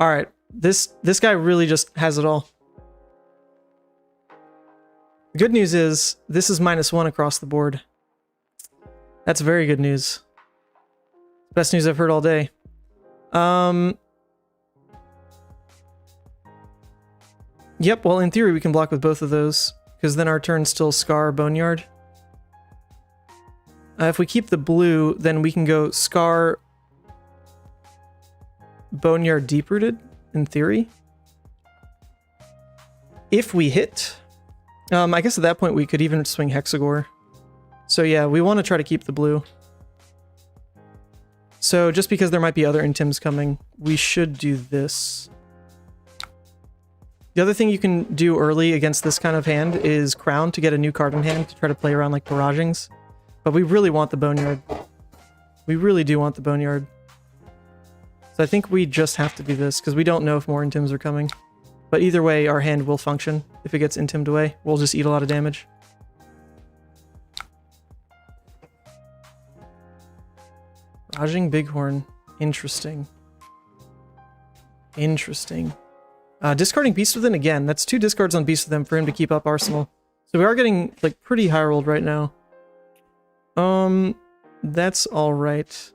Alright, this guy really just has it all. The good news is, this is -1 across the board. That's very good news. Best news I've heard all day. Yep, well, in theory, we can block with both of those, because then our turn still Scar Boneyard. If we keep the blue, then we can go Scar, Boneyard, Deep-Rooted, in theory. If we hit, I guess at that point we could even swing Hexagore. So yeah, we want to try to keep the blue. So just because there might be other intims coming, we should do this. The other thing you can do early against this kind of hand is Crown to get a new card in hand to try to play around like barragings. But we really want the Boneyard. We really do want the Boneyard. So I think we just have to do this because we don't know if more intims are coming. But either way, our hand will function. If it gets intimed away, we'll just eat a lot of damage. Barraging Bighorn. Interesting. Interesting. Discarding Beast Within again. That's 2 discards on Beast Within for him to keep up Arsenal. So we are getting like pretty high rolled right now. That's alright.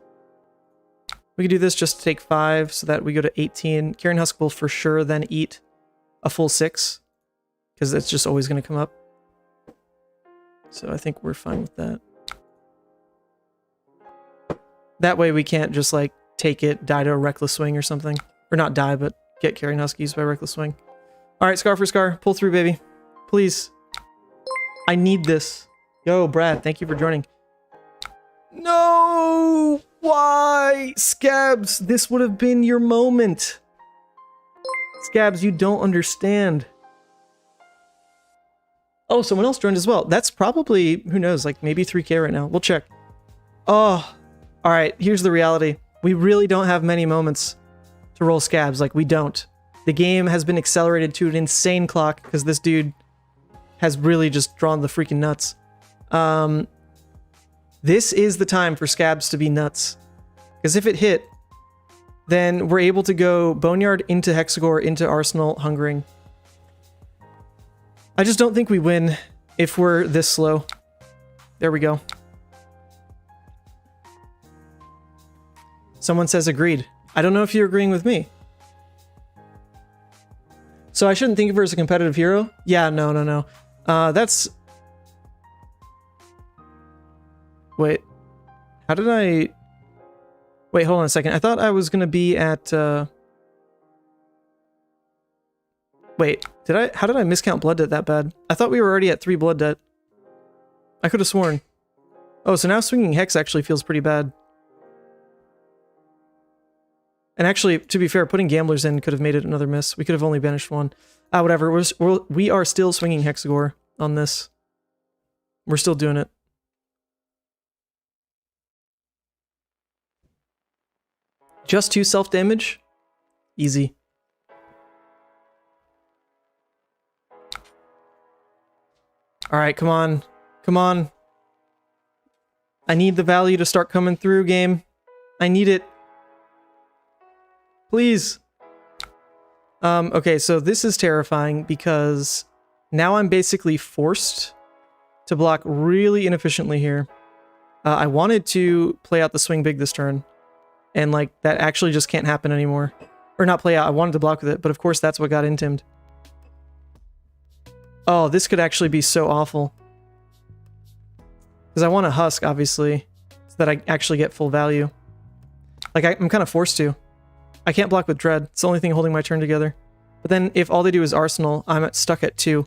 We could do this just to take 5 so that we go to 18. Carrion Husk will for sure then eat a full 6 because it's just always going to come up. So I think we're fine with that. That way we can't just like take it, die to a Reckless Swing or something. Or not die, but get Carrion Husk used by Reckless Swing. Alright, Scar for Scar. Pull through, baby. Please. I need this. Yo, Brad, thank you for joining. No! Why? Scabs, this would have been your moment. Scabs, you don't understand. Oh, someone else joined as well. That's probably, who knows, like maybe 3K right now. We'll check. Oh, alright, here's the reality. We really don't have many moments to roll Scabs. Like, we don't. The game has been accelerated to an insane clock because this dude has really just drawn the freaking nuts. This is the time for Scabs to be nuts. Because if it hit, then we're able to go Boneyard into Hexagore, into Arsenal, Hungering. I just don't think we win if we're this slow. There we go. Someone says agreed. I don't know if you're agreeing with me. So I shouldn't think of her as a competitive hero? Yeah, no. That's... Wait. How did I... Wait, hold on a second. I thought I was going to be at... Wait, how did I miscount blood debt that bad? I thought we were already at 3 blood debt. I could have sworn. Oh, so now swinging Hex actually feels pretty bad. And actually, to be fair, putting Gamblers in could have made it another miss. We could have only banished 1. Whatever. We are still swinging Hexagore on this. We're still doing it. Just 2 self-damage? Easy. Alright, come on. Come on. I need the value to start coming through, game. I need it. Please. Okay, so this is terrifying because now I'm basically forced to block really inefficiently here. I wanted to play out the swing big this turn. And, like, that actually just can't happen anymore. Or not play out, I wanted to block with it, but of course that's what got intimed. Oh, this could actually be so awful. Because I want a Husk, obviously, so that I actually get full value. Like, I'm kind of forced to. I can't block with Dread. It's the only thing holding my turn together. But then, if all they do is Arsenal, I'm stuck at 2.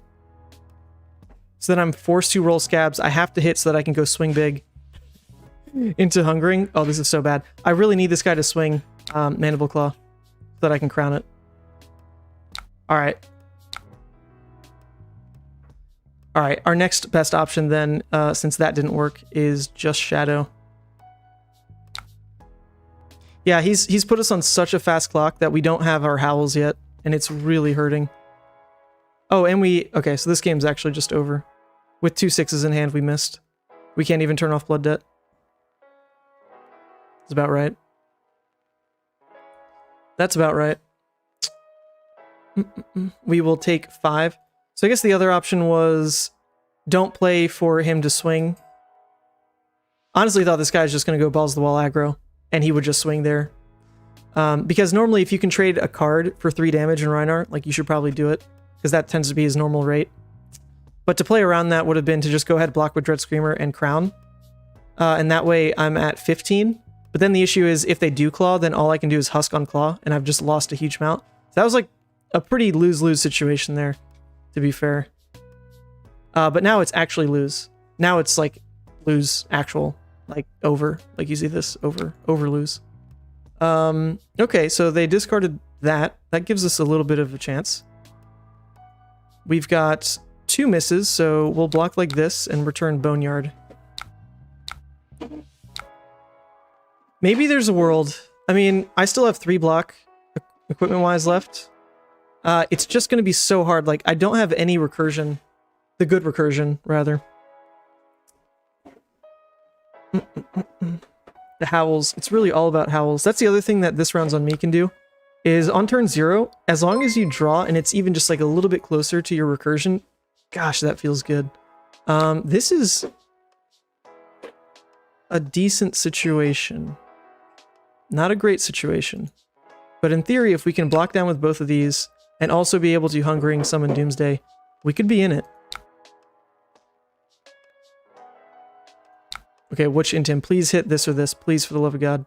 So then I'm forced to roll Scabs. I have to hit so that I can go swing big. Into Hungering. Oh, this is so bad. I really need this guy to swing Mandible Claw so that I can crown it. Alright. Alright, our next best option then, since that didn't work, is just Shadow. Yeah, he's put us on such a fast clock that we don't have our Howls yet, and it's really hurting. Oh, and okay, so this game's actually just over. With 2 6s in hand, we missed. We can't even turn off Blood Debt. That's about right. That's about right. We will take 5. So I guess the other option was don't play for him to swing. Honestly, thought this guy's just going to go balls to the wall aggro, and he would just swing there. Because normally if you can trade a card for 3 damage in Rhinar, like you should probably do it, because that tends to be his normal rate. But to play around that would have been to just go ahead, block with Dread Screamer and Crown. and that way I'm at 15. But then the issue is if they do claw, then all I can do is husk on claw, and I've just lost a huge amount. So that was like a pretty lose-lose situation there, to be fair. But now it's actually lose. Now it's like lose actual, like over. Like you see this, over lose. Okay, so they discarded that. That gives us a little bit of a chance. We've got 2 misses, so we'll block like this and return Boneyard. Maybe there's a world. I mean, I still have 3 block equipment-wise left. It's just going to be so hard. Like, I don't have any recursion. The good recursion, rather. The howls. It's really all about howls. That's the other thing that this rounds on me can do. Is on turn 0, as long as you draw and it's even just like a little bit closer to your recursion, gosh, that feels good. This is a decent situation. Not a great situation. But in theory, if we can block down with both of these and also be able to Hungering Summon Doomsday, we could be in it. Okay, which Intim? Please hit this or this. Please, for the love of God.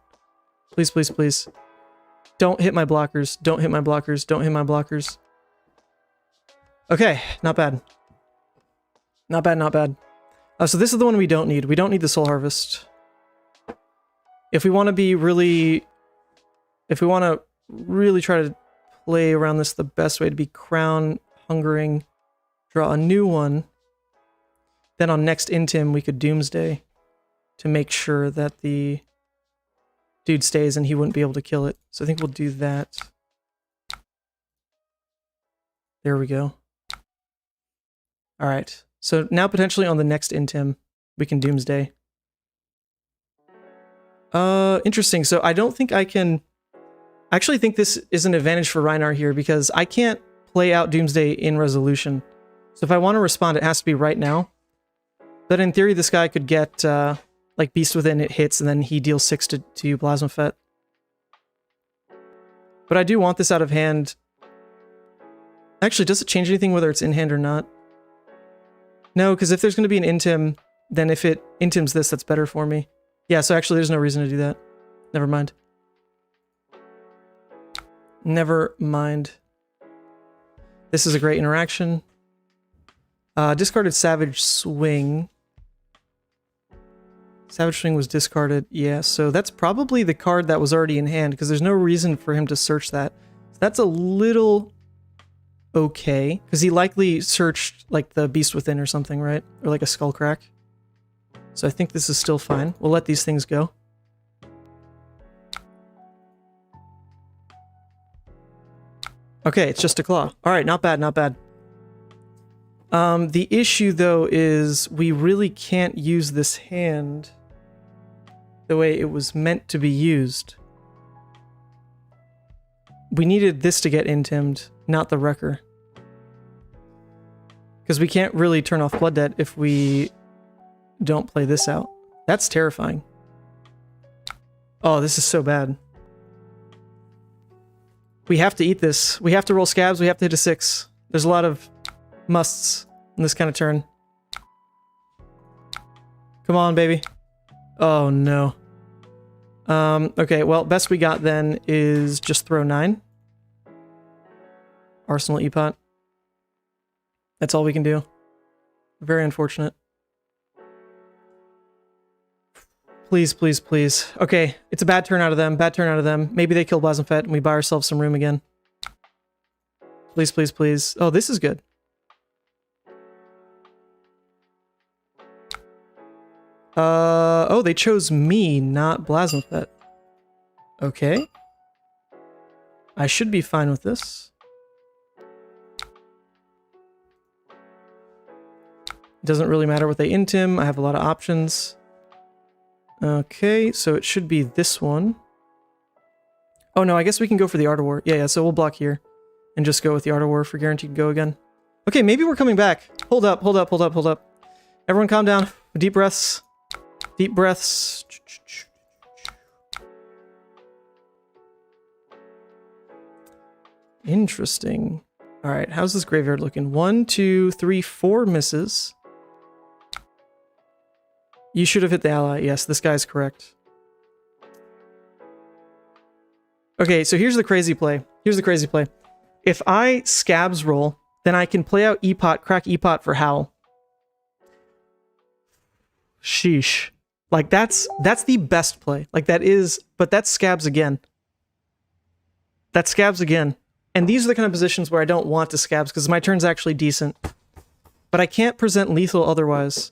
Please, please, please. Don't hit my blockers. Don't hit my blockers. Don't hit my blockers. Okay, not bad. Not bad, not bad. So this is the one we don't need. We don't need the Soul Harvest. If we want to be really... If we want to really try to play around this, the best way to be Crown, Hungering, draw a new one. Then on next Intim, we could Doomsday to make sure that the dude stays and he wouldn't be able to kill it. So I think we'll do that. There we go. Alright. So now potentially on the next Intim, we can Doomsday. Interesting. So I don't think I can... I actually think this is an advantage for Rhinar here because I can't play out Doomsday in resolution. So if I want to respond, it has to be right now. But in theory, this guy could get... like Beast Within, it hits, and then he deals 6 to you, Plasma Fet. But I do want this out of hand. Actually, does it change anything whether it's in hand or not? No, because if there's going to be an Intim, then if it Intims this, that's better for me. Yeah, so actually there's no reason to do that. Never mind. Never mind. This is a great interaction. Discarded Savage Swing. Savage Swing was discarded, yeah, so that's probably the card that was already in hand, because there's no reason for him to search that. So that's a little okay, because he likely searched, like, the Beast Within or something, right? Or like a Skullcrack. So I think this is still fine. We'll let these things go. Okay, it's just a claw. Alright, not bad, not bad. The issue, though, is we really can't use this hand the way it was meant to be used. We needed this to get intimed, not the Wrecker. Because we can't really turn off Blood Debt if we don't play this out. That's terrifying. Oh, this is so bad. We have to eat this. We have to roll scabs. We have to hit a 6. There's a lot of musts in this kind of turn. Come on, baby. Oh, no. Okay, well, best we got then is just throw 9. Arsenal Epot. That's all we can do. Very unfortunate. Please, please, please. Okay, it's a bad turn out of them. Bad turn out of them. Maybe they kill Blasmfet and we buy ourselves some room again. Please, please, please. Oh, this is good. Oh, they chose me, not Blasmfet. Okay. I should be fine with this. Doesn't really matter what they intim. I have a lot of options. Okay, so it should be this one. Oh no, I guess we can go for the Art of War. Yeah, so we'll block here. And just go with the Art of War for guaranteed go again. Okay, maybe we're coming back. Hold up, hold up, hold up, hold up. Everyone calm down. Deep breaths. Deep breaths. Interesting. Alright, how's this graveyard looking? 1, 2, 3, 4 misses. You should have hit the ally. Yes, this guy's correct. Okay, so here's the crazy play. Here's the crazy play. If I scabs roll, then I can play out Epot, crack Epot for Howl. Sheesh. Like, that's the best play. Like, that is... But that's scabs again. That's scabs again. And these are the kind of positions where I don't want to scabs, because my turn's actually decent. But I can't present lethal otherwise.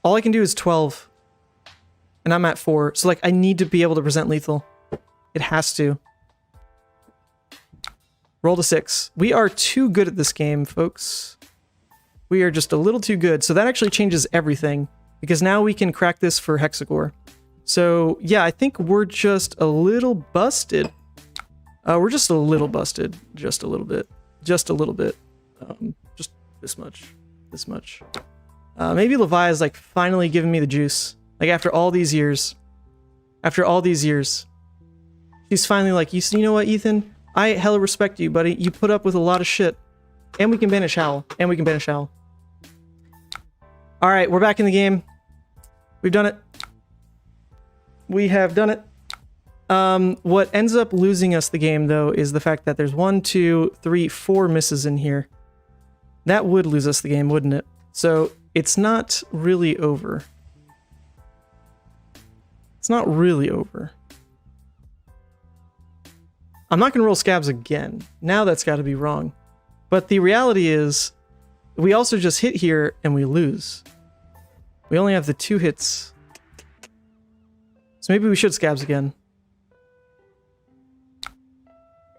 All I can do is 12. And I'm at 4. So, like, I need to be able to present lethal. It has to. Roll to 6. We are too good at this game, folks. We are just a little too good. So that actually changes everything. Because now we can crack this for Hexagore. So, yeah, I think we're just a little busted. We're just a little busted. Just a little bit. Just a little bit. Just this much. This much. Maybe Levia is, like, finally giving me the juice. Like, after all these years. After all these years. She's finally like, you know what, Ethan? I hella respect you, buddy. You put up with a lot of shit. And we can banish Howl. And we can banish Howl. Alright, we're back in the game. We've done it. We have done it. What ends up losing us the game, though, is the fact that there's 1, 2, 3, 4 misses in here. That would lose us the game, wouldn't it? So, it's not really over. It's not really over. I'm not going to roll scabs again. Now that's got to be wrong. But the reality is, we also just hit here and we lose. We only have the 2 hits. So maybe we should scabs again.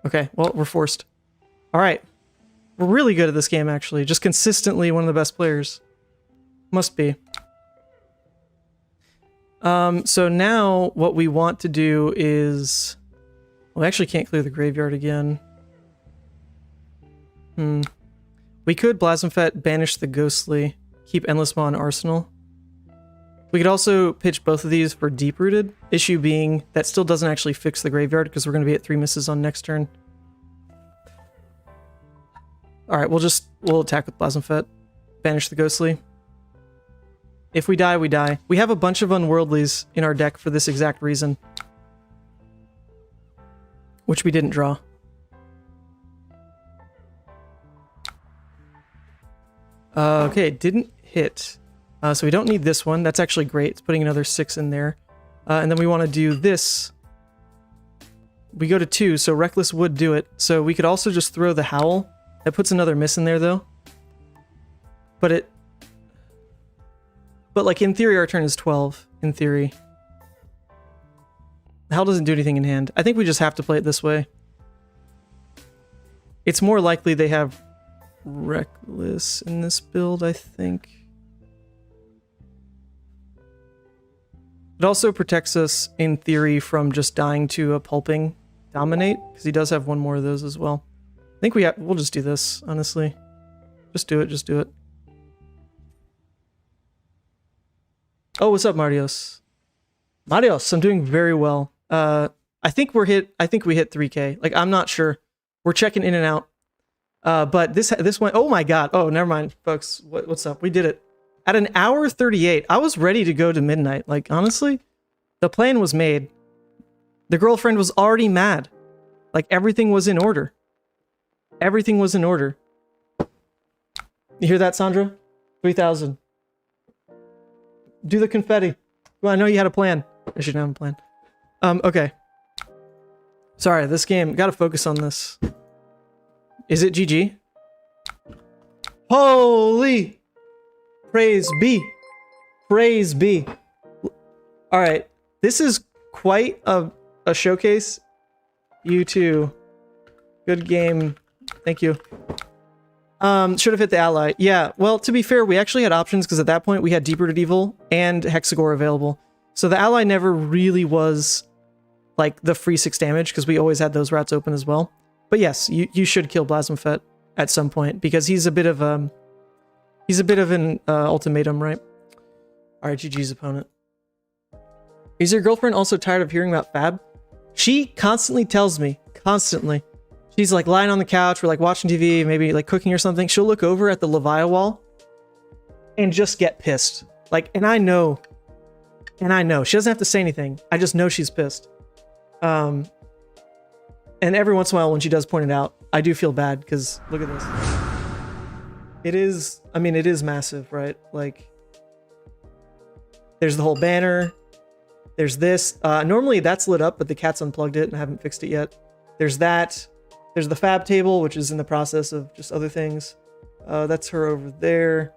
Okay, well, we're forced. Alright. We're really good at this game, actually. Just consistently one of the best players. Must be. So now what we want to do is... Well, we actually can't clear the graveyard again. We could Blasphemfet, banish the Ghostly, keep Endless Maw in Arsenal. We could also pitch both of these for Deep Rooted. Issue being that still doesn't actually fix the graveyard because we're going to be at 3 misses on next turn. Alright, we'll attack with Blasphemfet. Banish the Ghostly. If we die, we die. We have a bunch of Unworldlies in our deck for this exact reason. Which we didn't draw. Okay, didn't hit. So we don't need this one. That's actually great. It's putting another 6 in there. And then we want to do this. We go to 2, so Reckless would do it. So we could also just throw the Howl. That puts another miss in there, though. But like, in theory, our turn is 12. In theory. The Howl doesn't do anything in hand. I think we just have to play it this way. It's more likely they have Reckless in this build, I think. It also protects us, in theory, from just dying to a Pulping Dominate, because he does have one more of those as well. I think we'll just do this, honestly. Just do it, just do it. Oh, what's up, Marios? Marios, I'm doing very well. I think we hit 3K. Like, I'm not sure. We're checking in and out. But this went, oh my god. Oh, never mind, folks. What's up? We did it. At an hour 38, I was ready to go to midnight. Like, honestly, the plan was made. The girlfriend was already mad. Like, everything was in order. Everything was in order. You hear that, Sandra? 3,000. Do the confetti. Well, I know you had a plan. I shouldn't have a plan. Okay. Sorry, this game. Gotta focus on this. Is it GG? Holy! Praise be. Praise be. Alright. This is quite a showcase. You too. Good game. Thank you. Should have hit the ally. Yeah, well, to be fair, we actually had options because at that point we had Deep Rooted Evil and Hexagore available. So the ally never really was like the free 6 damage because we always had those rats open as well. But yes, you should kill Blasphemfet at some point because he's a bit of an ultimatum, right? All right, GG's opponent. Is your girlfriend also tired of hearing about Fab? She constantly tells me, constantly. She's like lying on the couch, we're like watching TV, maybe like cooking or something. She'll look over at the Levia wall and just get pissed. Like, and I know she doesn't have to say anything. I just know she's pissed. And every once in a while when she does point it out, I do feel bad because look at this. It is, I mean, it is massive, right? Like, there's the whole banner. There's this. Normally that's lit up, but the cat's unplugged it and I haven't fixed it yet. There's that. There's the fab table, which is in the process of just other things. That's her over there.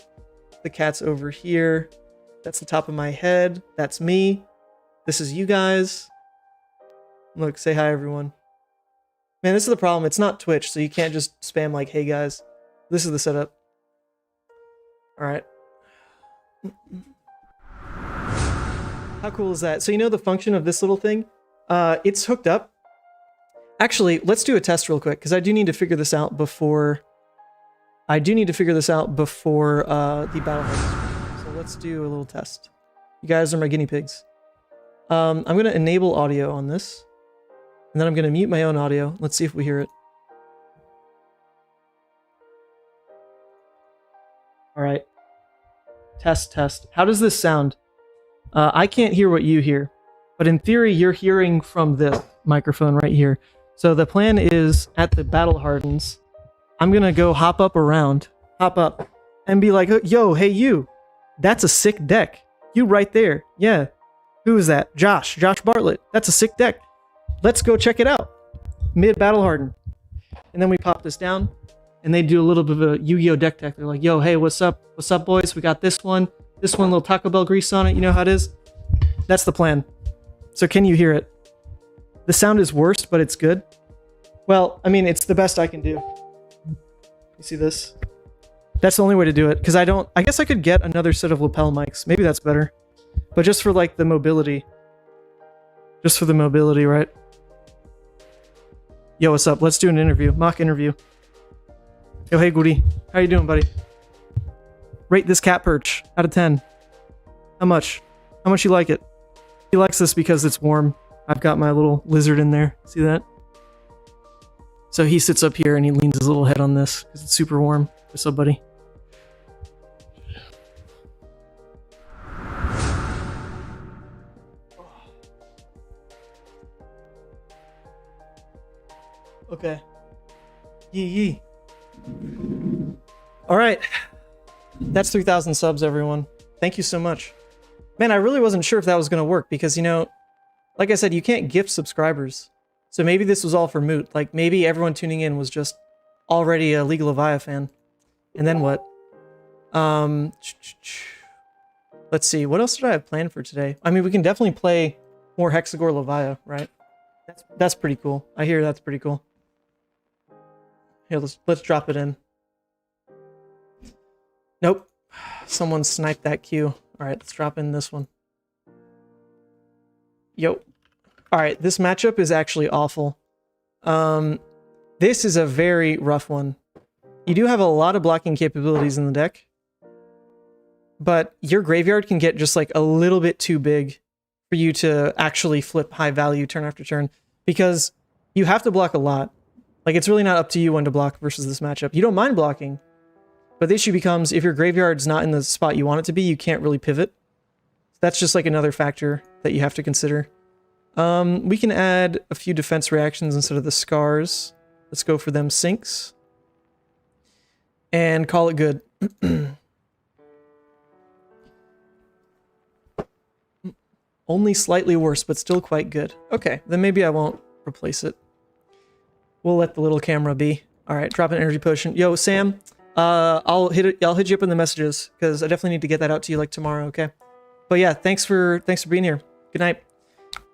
The cat's over here. That's the top of my head. That's me. This is you guys. Look, say hi, everyone. Man, this is the problem. It's not Twitch, so you can't just spam like, hey, guys. This is the setup. All right. How cool is that? So you know the function of this little thing? It's hooked up. Actually, let's do a test real quick, because I do need to figure this out before... the battle host. So let's do a little test. You guys are my guinea pigs. I'm going to enable audio on this. And then I'm going to mute my own audio. Let's see if we hear it. All right. Test, test. How does this sound? I can't hear what you hear. But in theory, you're hearing from this microphone right here. So the plan is, at the battle hardens, I'm going to go hop up, and be like, yo, hey, you. That's a sick deck. You right there. Yeah. Who is that? Josh Bartlett. That's a sick deck. Let's go check it out. Mid battle harden. And then we pop this down, and they do a little bit of a Yu-Gi-Oh deck tech. They're like, yo, hey, what's up? What's up, boys? We got this one, little Taco Bell grease on it. You know how it is? That's the plan. So can you hear it? The sound is worse, but it's good. Well, I mean, it's the best I can do. You see this? That's the only way to do it, because I guess I could get another set of lapel mics. Maybe that's better. But just for, like, the mobility. Just for the mobility, right? Yo, what's up? Let's do an interview. Mock interview. Yo, hey, Goody. How you doing, buddy? Rate this cat perch out of 10. How much? How much you like it? He likes this because it's warm. I've got my little lizard in there. See that? So he sits up here and he leans his little head on this because it's super warm. What's up, buddy? Okay. Yee. All right. That's 3,000 subs, everyone. Thank you so much. Man, I really wasn't sure if that was going to work because, you know, like I said, you can't gift subscribers. So maybe this was all for moot. Like, maybe everyone tuning in was just already a League of Levia fan. And then what? Let's see. What else did I have planned for today? I mean, we can definitely play more Hexagore Levia, right? That's pretty cool. I hear that's pretty cool. Here, let's drop it in. Nope. Someone sniped that queue. All right, let's drop in this one. Yo. All right, this matchup is actually awful. This is a very rough one. You do have a lot of blocking capabilities in the deck, but your graveyard can get just like a little bit too big for you to actually flip high value turn after turn, because you have to block a lot. Like, it's really not up to you when to block versus this matchup. You don't mind blocking, but the issue becomes if your graveyard's not in the spot you want it to be, you can't really pivot. That's just like another factor that you have to consider. We can add a few defense reactions instead of the scars. Let's go for them sinks. And call it good. Only slightly worse, but still quite good. Okay, then maybe I won't replace it. We'll let the little camera be. All right, drop an energy potion. Yo, Sam, I'll hit you up in the messages because I definitely need to get that out to you like tomorrow. Okay, but yeah, thanks for being here. Good night.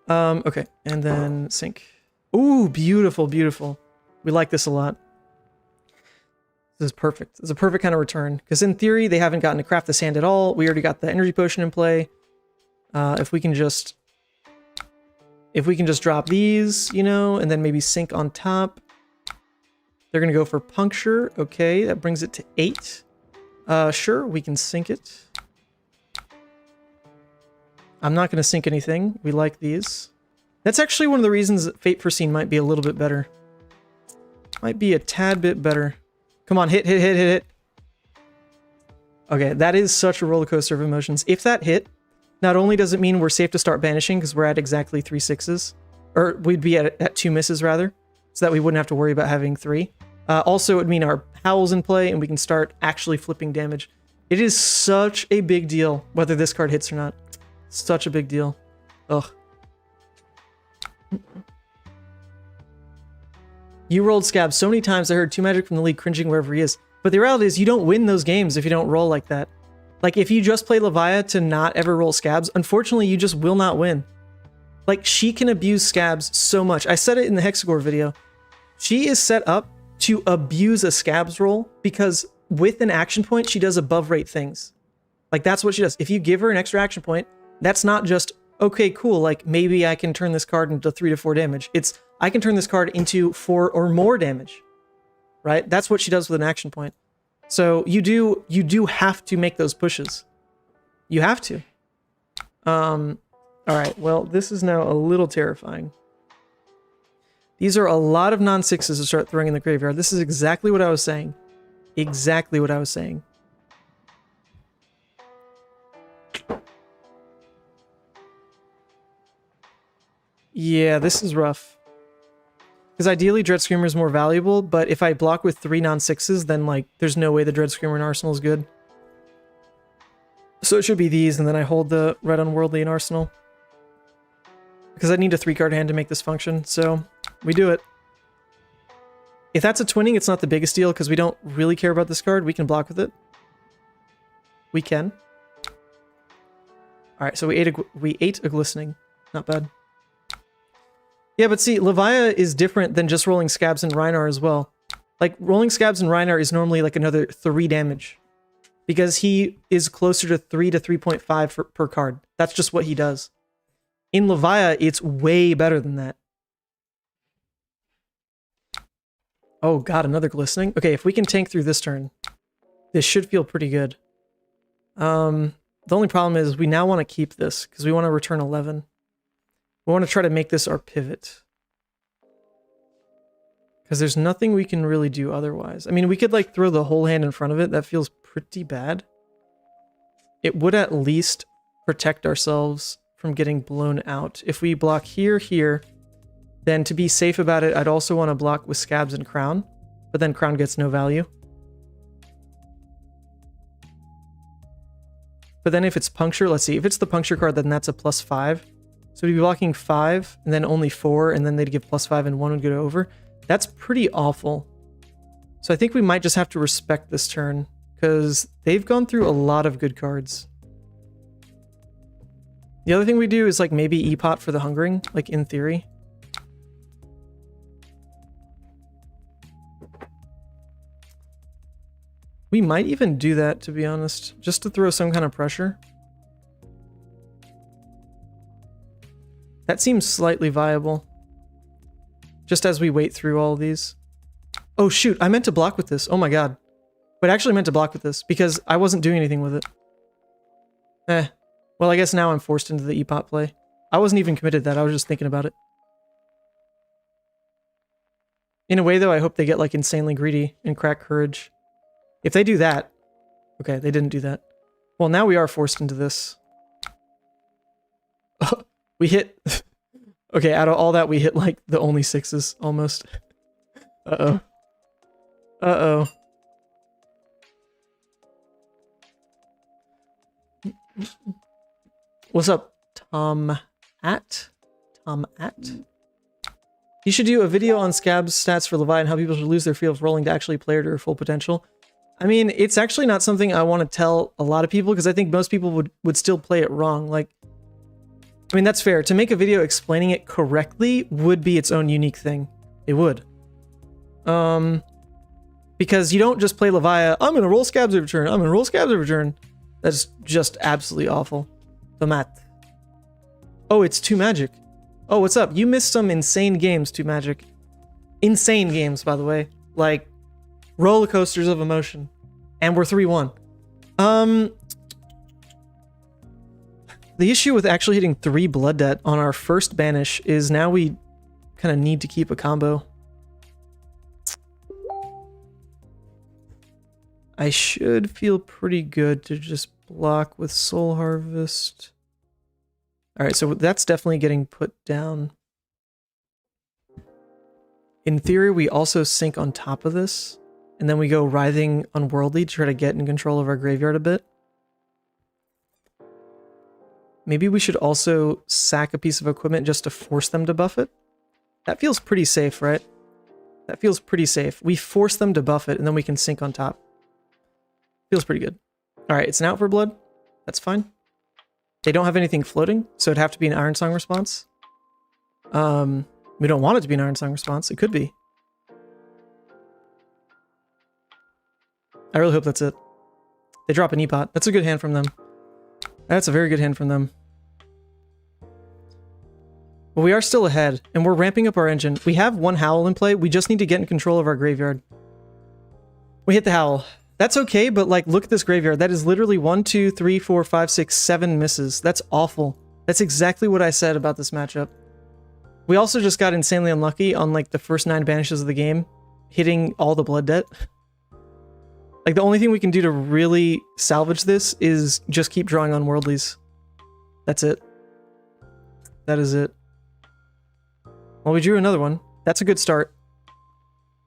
Okay, and then sync. Ooh, beautiful, beautiful. We like this a lot. This is perfect. It's a perfect kind of return because in theory they haven't gotten to craft this hand at all. We already got the energy potion in play. If we can just drop these, you know, and then maybe sync on top. They're going to go for puncture. Okay, that brings it to 8. Sure, we can sync it. I'm not going to sync anything. We like these. That's actually one of the reasons that Fate Foreseen might be a little bit better. Might be a tad bit better. Come on, hit. Okay, that is such a roller coaster of emotions. If that hit, not only does it mean we're safe to start banishing because we're at exactly 3 6s, or we'd be at 2 misses rather, so that we wouldn't have to worry about having 3. Also, it would mean our Howl's in play and we can start actually flipping damage. It is such a big deal whether this card hits or not. Such a big deal. Ugh. You rolled Scab so many times I heard 2 Magic from the league cringing wherever he is. But the reality is you don't win those games if you don't roll like that. Like, if you just play Levia to not ever roll Scabs, unfortunately, you just will not win. Like, she can abuse Scabs so much. I said it in the Hexagore video. She is set up to abuse a Scabs roll because with an action point, she does above rate things. Like, that's what she does. If you give her an extra action point, that's not just, okay, cool, like, maybe I can turn this card into 3 to 4 damage. It's, I can turn this card into 4 or more damage. Right? That's what she does with an action point. So you do have to make those pushes. You have to. All right. Well, this is now a little terrifying. These are a lot of non-6s to start throwing in the graveyard. This is exactly what I was saying. Exactly what I was saying. Yeah, this is rough. Because ideally, Dread Screamer is more valuable, but if I block with 3 non-6s, then, like, there's no way the Dread Screamer in Arsenal is good. So it should be these, and then I hold the Red Unworldly in Arsenal. Because I need a 3-card hand to make this function, so we do it. If that's a twinning, it's not the biggest deal, because we don't really care about this card. We can block with it. We can. Alright, so we ate a Glistening. Not bad. Yeah, but see, Levia is different than just rolling Scabs and Rhinar as well. Like, rolling Scabs and Rhinar is normally like another 3 damage. Because he is closer to 3 to 3.5 per card. That's just what he does. In Levia, it's way better than that. Oh god, another Glistening? Okay, if we can tank through this turn, this should feel pretty good. The only problem is we now want to keep this, because we want to return 11. We want to try to make this our pivot. Because there's nothing we can really do otherwise. I mean, we could, like, throw the whole hand in front of it. That feels pretty bad. It would at least protect ourselves from getting blown out. If we block here, here, then to be safe about it, I'd also want to block with Scabs and Crown. But then Crown gets no value. But then if it's Puncture, let's see. If it's the Puncture card, then that's a +5. So we'd be blocking 5, and then only 4, and then they'd give +5 and 1 would go over. That's pretty awful. So I think we might just have to respect this turn, because they've gone through a lot of good cards. The other thing we do is, like, maybe E-Pot for the Hungering, like, in theory. We might even do that, to be honest, just to throw some kind of pressure. That seems slightly viable. Just as we wait through all of these. Oh shoot, I meant to block with this. Oh my god. But I actually meant to block with this, because I wasn't doing anything with it. Well, I guess now I'm forced into the E-Pot play. I wasn't even committed to that, I was just thinking about it. In a way, though, I hope they get, like, insanely greedy and crack Courage. If they do that... Okay, they didn't do that. Well, now we are forced into this. We hit... Okay, out of all that, we hit, like, the only 6s, almost. Uh-oh. Uh-oh. What's up, Tom At? You should do a video on Scab's stats for Levi and how people should lose their fear of rolling to actually play it to their full potential. I mean, it's actually not something I want to tell a lot of people, because I think most people would still play it wrong. Like, I mean, that's fair. To make a video explaining it correctly would be its own unique thing. It would. Because you don't just play Levia, I'm going to roll Scabs every turn, I'm going to roll Scabs every turn. That's just absolutely awful. The math. Oh, it's 2 Magic. Oh, what's up? You missed some insane games, 2 Magic. Insane games, by the way. Like, roller coasters of emotion. And we're 3-1. The issue with actually hitting 3 Blood Debt on our first banish is now we kind of need to keep a combo. I should feel pretty good to just block with Soul Harvest. Alright, so that's definitely getting put down. In theory, we also sink on top of this, and then we go Writhing Unworldly to try to get in control of our graveyard a bit. Maybe we should also sack a piece of equipment just to force them to buff it. That feels pretty safe, right? That feels pretty safe. We force them to buff it, and then we can sink on top. Feels pretty good. Alright, it's an out for blood. That's fine. They don't have anything floating, so it'd have to be an Iron Song response. We don't want it to be an Iron Song response. It could be. I really hope that's it. They drop an E-Pot. That's a good hand from them. That's a very good hand from them. But we are still ahead, and we're ramping up our engine. We have one Howl in play. We just need to get in control of our graveyard. We hit the Howl. That's okay, but like, look at this graveyard. That is literally 1, 2, 3, 4, 5, 6, 7 misses. That's awful. That's exactly what I said about this matchup. We also just got insanely unlucky on like the first 9 banishes of the game, hitting all the blood debt. Like, the only thing we can do to really salvage this is just keep drawing on worldlies. That's it. That is it. Well, we drew another one. That's a good start.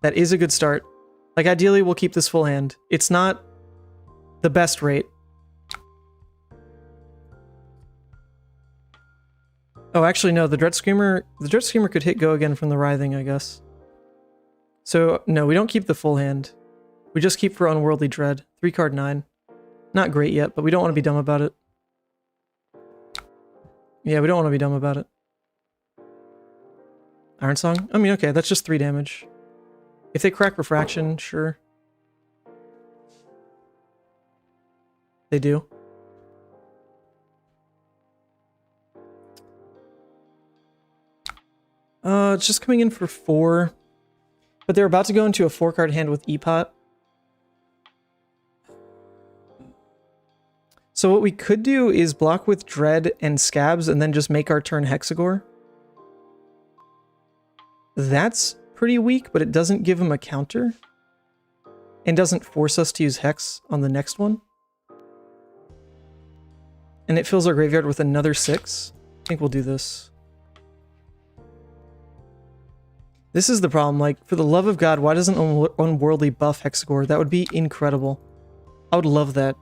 That is a good start. Like, ideally, we'll keep this full hand. It's not the best rate. Oh, actually, no. The Dread Screamer could hit go again from the Writhing, I guess. So, no, we don't keep the full hand. We just keep for Unworldly Dread. 3 card 9. Not great yet, but we don't want to be dumb about it. Yeah, we don't want to be dumb about it. Iron Song? I mean, okay, that's just 3 damage. If they crack Refraction, sure. They do. It's just coming in for 4. But they're about to go into a 4-card hand with E-Pot. So what we could do is block with Dread and Scabs and then just make our turn Hexagore. That's pretty weak, but it doesn't give him a counter. And doesn't force us to use Hex on the next one. And it fills our graveyard with another 6. I think we'll do this. This is the problem, like, for the love of God, why doesn't Unworldly buff Hexagore? That would be incredible. I would love that.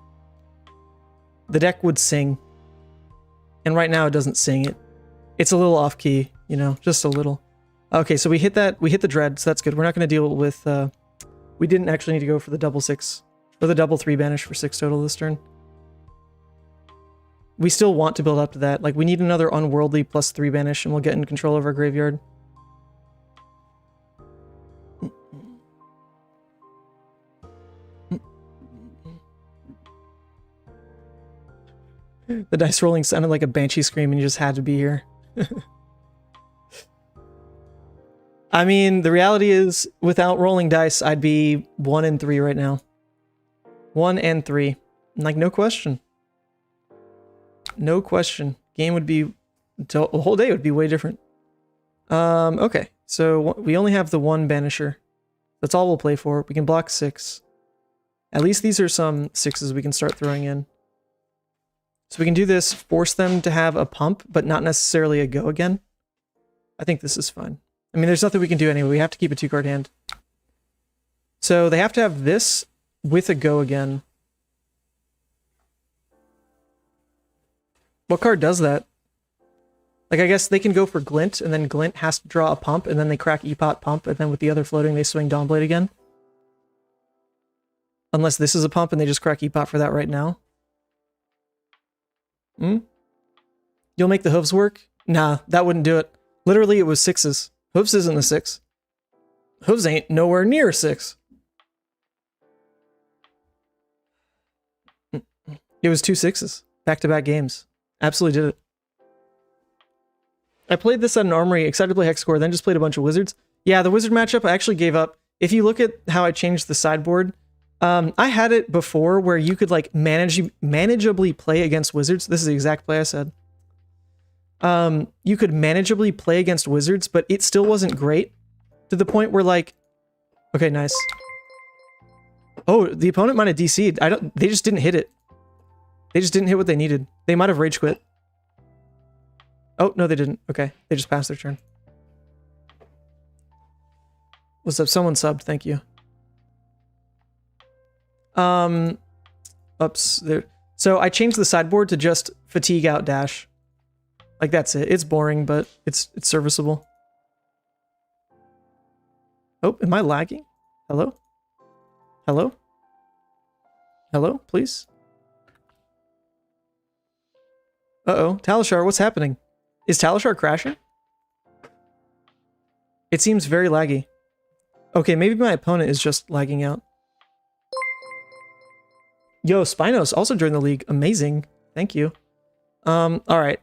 The deck would sing. And right now it doesn't sing it. It's a little off key, you know, just a little. Okay, so we hit that, we hit the Dread, so that's good. We're not going to deal with, we didn't actually need to go for the double 6, or the double 3 banish for 6 total this turn. We still want to build up to that. Like, we need another Unworldly plus 3 banish, and we'll get in control of our graveyard. The dice rolling sounded like a banshee scream and you just had to be here. I mean, the reality is, without rolling dice, I'd be 1 and 3 right now. 1 and 3. Like, no question. No question. Game would be... The whole day would be way different. Okay. So, we only have the 1 banisher. That's all we'll play for. We can block 6. At least these are some 6s we can start throwing in. So we can do this, force them to have a pump, but not necessarily a go again. I think this is fine. I mean, there's nothing we can do anyway. We have to keep a 2-card hand. So they have to have this with a go again. What card does that? Like, I guess they can go for Glint, and then Glint has to draw a pump, and then they crack E-Pot pump, and then with the other floating, they swing Dawnblade again. Unless this is a pump, and they just crack E-Pot for that right now. You'll make the hooves work? Nah, that wouldn't do it. Literally, it was 6s. Hooves isn't a 6. Hooves ain't nowhere near 6. It was 2 6s. Back-to-back games. Absolutely did it. I played this at an armory, excited to play Hexagore, then just played a bunch of wizards. Yeah, the wizard matchup, I actually gave up. If you look at how I changed the sideboard, I had it before where you could like manageably play against wizards. This is the exact play I said. You could manageably play against wizards, but it still wasn't great to the point where like, okay, nice. Oh, the opponent might have DC'd. They just didn't hit it. They just didn't hit what they needed. They might have rage quit. Oh, no, they didn't. Okay. They just passed their turn. What's up? Someone subbed. Thank you. Oops. There. So I changed the sideboard to just fatigue out dash. Like that's it. It's boring, but it's serviceable. Oh, am I lagging? Hello? Hello? Hello, please? Uh-oh. Talishar, what's happening? Is Talishar crashing? It seems very laggy. Okay, maybe my opponent is just lagging out. Yo, Spinos also joined the league. Amazing. Thank you. Alright.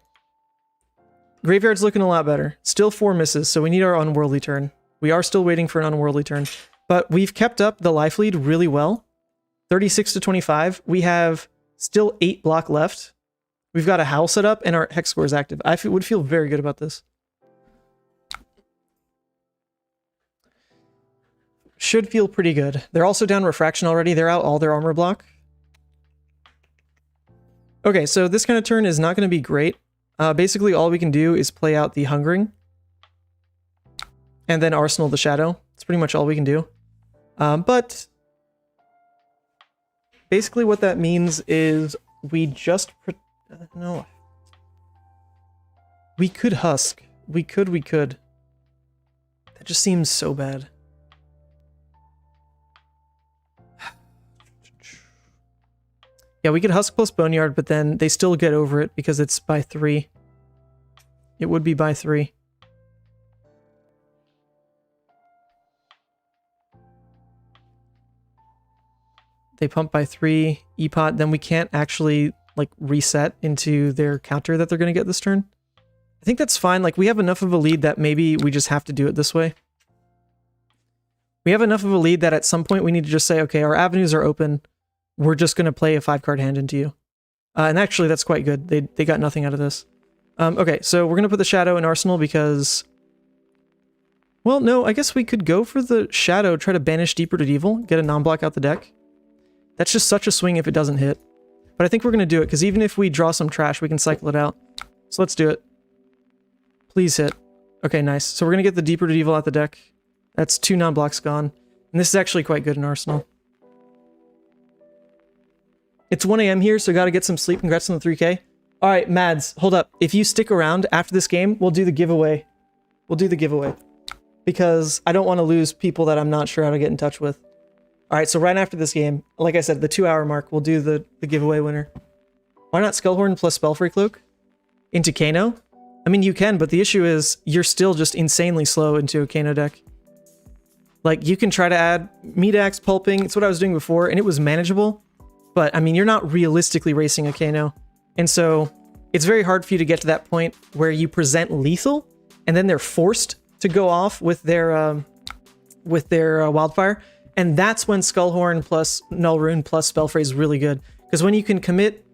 Graveyard's looking a lot better. Still 4 misses, so we need our unworldly turn. We are still waiting for an unworldly turn. But we've kept up the life lead really well. 36 to 25. We have still 8 block left. We've got a howl set up and our Hexagore is active. I would feel very good about this. Should feel pretty good. They're also down refraction already. They're out all their armor block. Okay, so this kind of turn is not going to be great. Basically, all we can do is play out the Hungering. And then Arsenal the Shadow. That's pretty much all we can do. But basically what that means is we just... no. We could Husk. We could. That just seems so bad. Yeah, we could Husk plus Boneyard, but then they still get over it because it's by 3. It would be by 3. They pump by 3, E-Pot, then we can't actually, like, reset into their counter that they're going to get this turn. I think that's fine. Like, we have enough of a lead that maybe we just have to do it this way. We have enough of a lead that at some point we need to just say, okay, our avenues are open. We're just going to play a 5-card hand into you. And actually, that's quite good. They got nothing out of this. Okay, so we're going to put the Shadow in Arsenal because... Well, no, I guess we could go for the Shadow, try to banish Deep-Rooted Evil, get a non-block out the deck. That's just such a swing if it doesn't hit. But I think we're going to do it, because even if we draw some trash, we can cycle it out. So let's do it. Please hit. Okay, nice. So we're going to get the Deep-Rooted Evil out the deck. That's 2 non-blocks gone. And this is actually quite good in Arsenal. It's 1 AM here, so gotta get some sleep. Congrats on the 3K. Alright, Mads, hold up. If you stick around after this game, we'll do the giveaway. We'll do the giveaway. Because I don't want to lose people that I'm not sure how to get in touch with. Alright, so right after this game, like I said, the 2-hour mark, we'll do the giveaway winner. Why not Skullhorn plus Spellfree Cloak? Into Kano? I mean, you can, but the issue is you're still just insanely slow into a Kano deck. Like, you can try to add Meat Axe, Pulping. It's what I was doing before, and it was manageable. But, I mean, you're not realistically racing a Kano. And so, it's very hard for you to get to that point where you present lethal, and then they're forced to go off with their Wildfire. And that's when Skullhorn plus Null Rune plus Spellphrase is really good. Because when you can commit,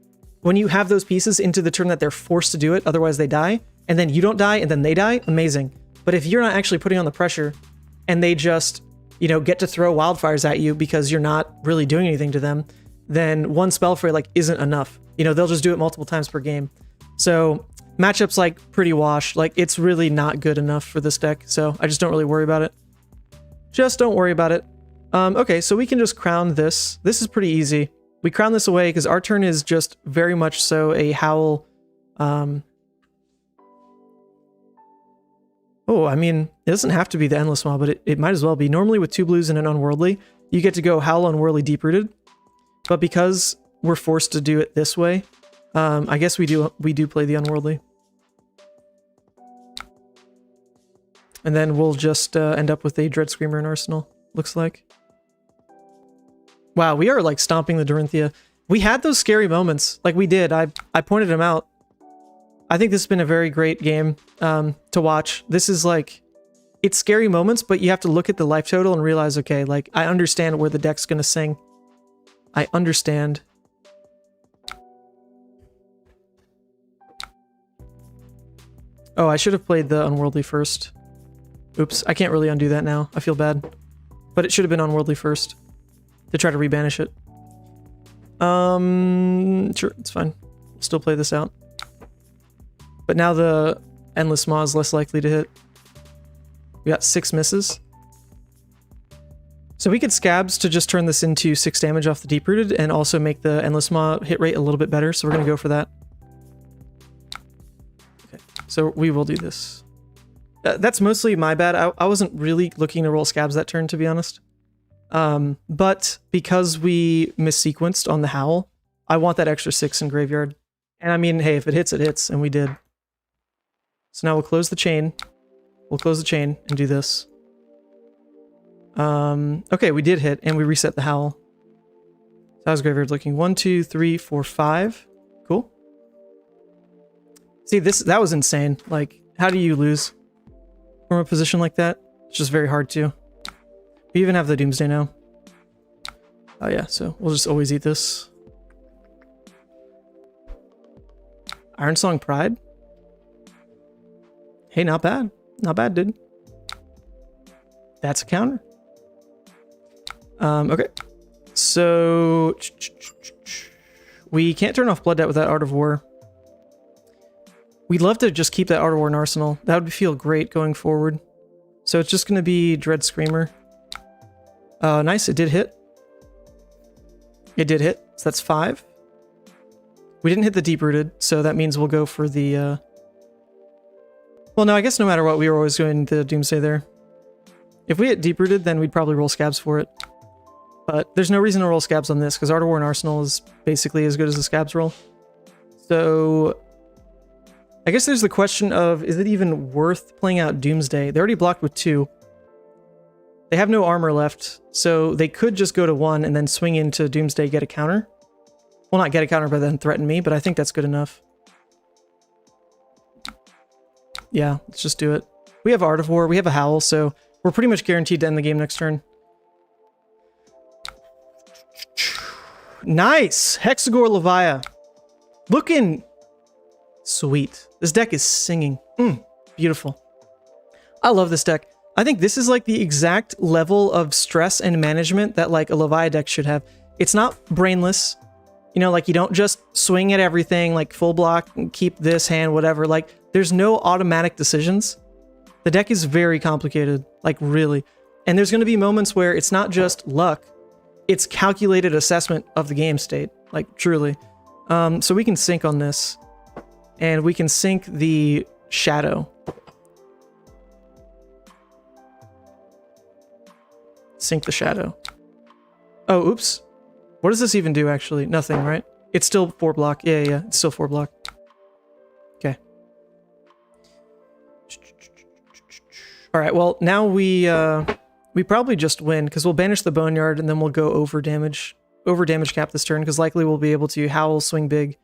when you have those pieces into the turn that they're forced to do it, otherwise they die, and then you don't die, and then they die, amazing. But if you're not actually putting on the pressure, and they just, you know, get to throw Wildfires at you because you're not really doing anything to them, then one Spellfree, like, isn't enough. You know, they'll just do it multiple times per game. So, matchup's, like, pretty washed. Like, it's really not good enough for this deck, so I just don't really worry about it. Just don't worry about it. Okay, so we can just crown this. This is pretty easy. We crown this away because our turn is just very much so a Howl. Oh, I mean, it doesn't have to be the Endless Maw, but it might as well be. Normally with 2 blues and an Unworldly, you get to go Howl Unworldly Deep-Rooted. But because we're forced to do it this way, I guess we do play the Unworldly. And then we'll just end up with a Dread Screamer in Arsenal, looks like. Wow, we are like stomping the Dorinthea. We had those scary moments, like we did. I pointed them out. I think this has been a very great game to watch. This is like, it's scary moments, but you have to look at the life total and realize, okay, like I understand where the deck's gonna sing. I understand. Oh, I should have played the Unworldly first. Oops, I can't really undo that now. I feel bad. But it should have been Unworldly first. to try to rebanish it. Sure, it's fine. We'll still play this out. But now the Endless Maw is less likely to hit. We got 6 misses. So we could Scabs to just turn this into 6 damage off the Deep Rooted and also make the Endless Maw hit rate a little bit better, so we're going to go for that. Okay, so we will do this. That's mostly my bad. I wasn't really looking to roll Scabs that turn, to be honest. But because we missequenced on the Howl, I want that extra 6 in Graveyard. And I mean, hey, if it hits, it hits, and we did. So now we'll close the chain. We'll close the chain and do this. Okay, we did hit, and we reset the Howl. So how's Graveyard looking? 1, 2, 3, 4, 5. Cool. See, that was insane. Like, how do you lose from a position like that? It's just very hard to. We even have the Doomsday now. Oh yeah, so we'll just always eat this. Iron Song Pride? Hey, not bad. Not bad, dude. That's a counter. Okay. So we can't turn off Blood Debt with that Art of War. We'd love to just keep that Art of War in Arsenal. That would feel great going forward. So it's just going to be Dread Screamer. Nice, it did hit. It did hit, so that's 5. We didn't hit the Deep Rooted, so that means we'll go for the, well, no, I guess no matter what, we were always going to Doomsday there. If we hit Deep Rooted, then we'd probably roll Scabs for it. But there's no reason to roll Scabs on this, because Art of War and Arsenal is basically as good as the Scabs roll. So I guess there's the question of, is it even worth playing out Doomsday? They already blocked with 2. They have no armor left, so they could just go to 1 and then swing into Doomsday, get a counter. Well, not get a counter, but then threaten me, but I think that's good enough. Yeah, let's just do it. We have Art of War, we have a Howl, so we're pretty much guaranteed to end the game next turn. Nice! Hexagore Levia. Looking sweet. This deck is singing. Beautiful. I love this deck. I think this is like the exact level of stress and management that like a Levia deck should have. It's not brainless. You know, like you don't just swing at everything, like full block and keep this hand, whatever. Like there's no automatic decisions. The deck is very complicated, like really. And there's going to be moments where it's not just luck. It's calculated assessment of the game state, like truly. So we can sync on this. And we can sync the Shadow. Sync the Shadow. Oh, oops. What does this even do, actually? Nothing, right? It's still 4 block. Yeah, it's still 4 block. Okay. Alright, well, now we probably just win, because we'll banish the Boneyard, and then we'll go over damage cap this turn, because likely we'll be able to Howl, swing big,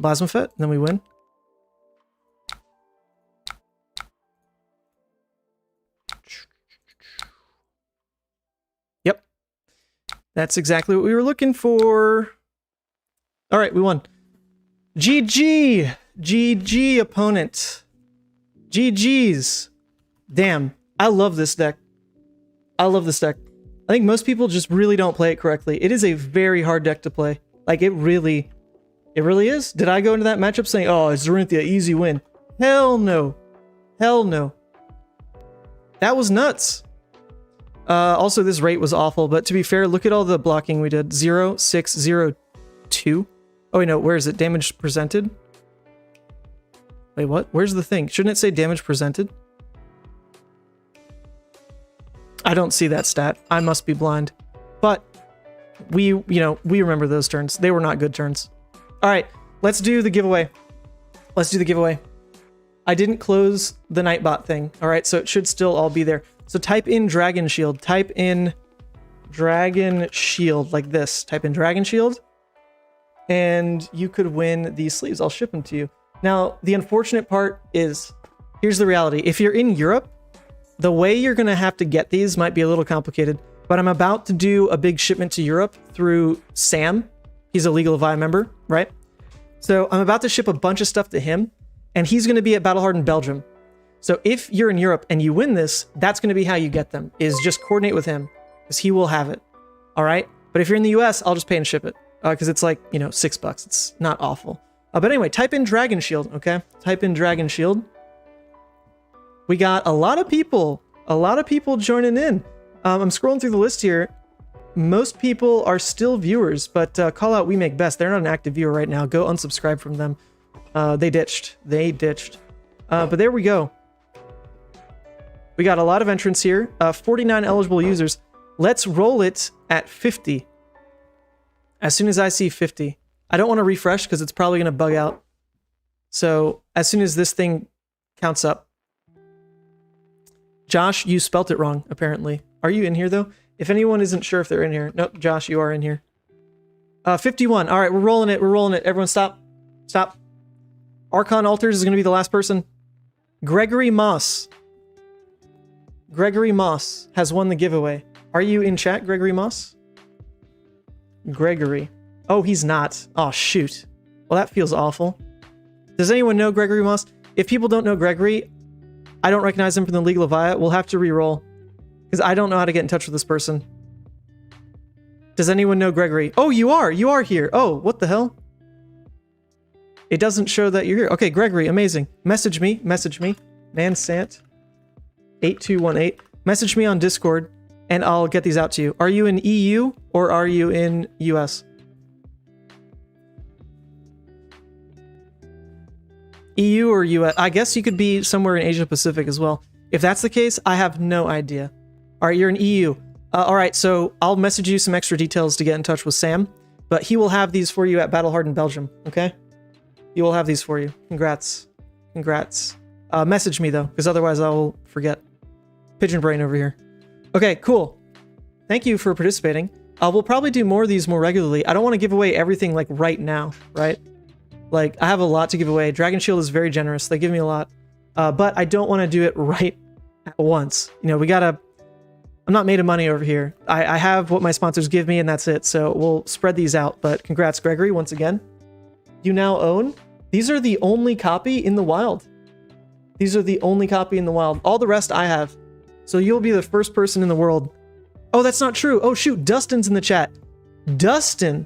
Plasma Fet, and then we win. That's exactly what we were looking for. All right, we won. GG! GG, opponent. GG's. Damn, I love this deck. I love this deck. I think most people just really don't play it correctly. It is a very hard deck to play. Like, it really is. Did I go into that matchup saying, oh, it's Dorinthea, easy win? Hell no. Hell no. That was nuts. Also, this rate was awful, but to be fair, look at all the blocking we did. 0, 6, 0, 2. Oh, wait, no, where is it? Damage presented? Wait, what? Where's the thing? Shouldn't it say damage presented? I don't see that stat. I must be blind. But we remember those turns. They were not good turns. All right, let's do the giveaway. Let's do the giveaway. I didn't close the Nightbot thing. All right, so it should still all be there. So type in Dragon Shield. Type in Dragon Shield like this. Type in Dragon Shield. And you could win these sleeves. I'll ship them to you. Now, the unfortunate part is, here's the reality. If you're in Europe, the way you're going to have to get these might be a little complicated. But I'm about to do a big shipment to Europe through Sam. He's a Legal Levia member, right? So I'm about to ship a bunch of stuff to him. And he's going to be at Battlehardened Belgium. So if you're in Europe and you win this, that's going to be how you get them, is just coordinate with him, because he will have it. All right? But if you're in the US, I'll just pay and ship it because it's like, you know, $6. It's not awful. But anyway, type in Dragon Shield, okay? Type in Dragon Shield. We got a lot of people joining in. I'm scrolling through the list here. Most people are still viewers, but call out We Make Best. They're not an active viewer right now. Go unsubscribe from them. They ditched. But there we go. We got a lot of entrants here. 49 eligible users. Let's roll it at 50. As soon as I see 50. I don't want to refresh because it's probably going to bug out. So as soon as this thing counts up. Josh, you spelt it wrong, apparently. Are you in here, though? If anyone isn't sure if they're in here. Nope, Josh, you are in here. 51. All right, we're rolling it. Everyone stop. Stop. Archon Altars is going to be the last person. Gregory Moss. Gregory Moss has won the giveaway. Are you in chat, Gregory Moss? Gregory. Oh, he's not. Oh, shoot. Well, that feels awful. Does anyone know Gregory Moss? If people don't know Gregory, I don't recognize him from the League of Levia. We'll have to re-roll. Because I don't know how to get in touch with this person. Does anyone know Gregory? Oh, you are! You are here! Oh, what the hell? It doesn't show that you're here. Okay, Gregory, amazing. Message me. Man Sant 8218. Message me on Discord, and I'll get these out to you. Are you in EU, or are you in US? EU or US? I guess you could be somewhere in Asia Pacific as well. If that's the case, I have no idea. All right, you're in EU. All right, so I'll message you some extra details to get in touch with Sam, but he will have these for you at Battlehardened Belgium, okay? He will have these for you. Congrats. Message me, though, because otherwise I will forget. Pigeon brain over here. Okay, cool. Thank you for participating. We'll probably do more of these more regularly. I don't want to give away everything, like, right now, right? Like, I have a lot to give away. Dragon Shield is very generous. They give me a lot. But I don't want to do it right at once. You know, we gotta... I'm not made of money over here. I have what my sponsors give me, and that's it. So we'll spread these out. But congrats, Gregory, once again. You now own... These are the only copy in the wild. All the rest I have. So you'll be the first person in the world. Oh, that's not true. Oh, shoot. Dustin's in the chat. Dustin,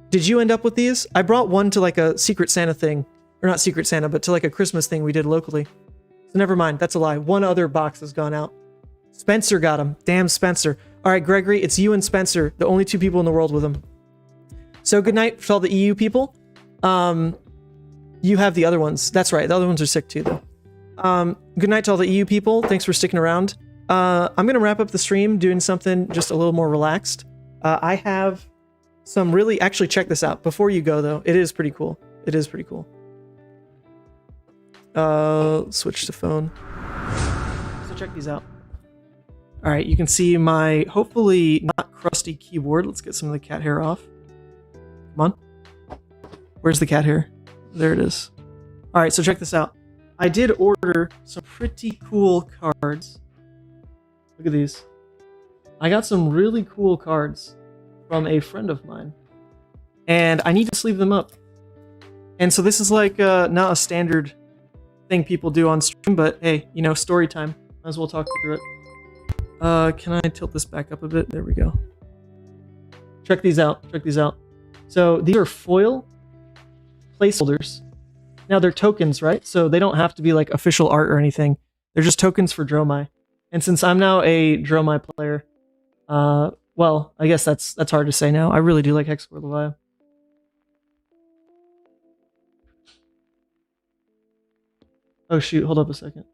did you end up with these? I brought one to like a Secret Santa thing. Or not Secret Santa, but to like a Christmas thing we did locally. So never mind. That's a lie. One other box has gone out. Spencer got him. Damn Spencer. All right, Gregory, it's you and Spencer, the only two people in the world with him. So good night for all the EU people. You have the other ones. That's right. The other ones are sick too, though. Good night to all the EU people. Thanks for sticking around. I'm going to wrap up the stream doing something just a little more relaxed. I have some really... Actually, check this out. Before you go, though, it is pretty cool. Switch to phone. So check these out. All right, you can see my hopefully not crusty keyboard. Let's get some of the cat hair off. Come on. Where's the cat hair? There it is. All right, so check this out. I did order some pretty cool cards. Look at these. I got some really cool cards from a friend of mine. And I need to sleeve them up. And so this is like not a standard thing people do on stream, but hey, you know, story time. Might as well talk through it. Can I tilt this back up a bit? There we go. Check these out. So these are foil placeholders. Now they're tokens, right? So they don't have to be like official art or anything. They're just tokens for Dromai. And since I'm now a Dromai player, well, I guess that's hard to say now. I really do like Hexagore Levia. Oh shoot, hold up a second.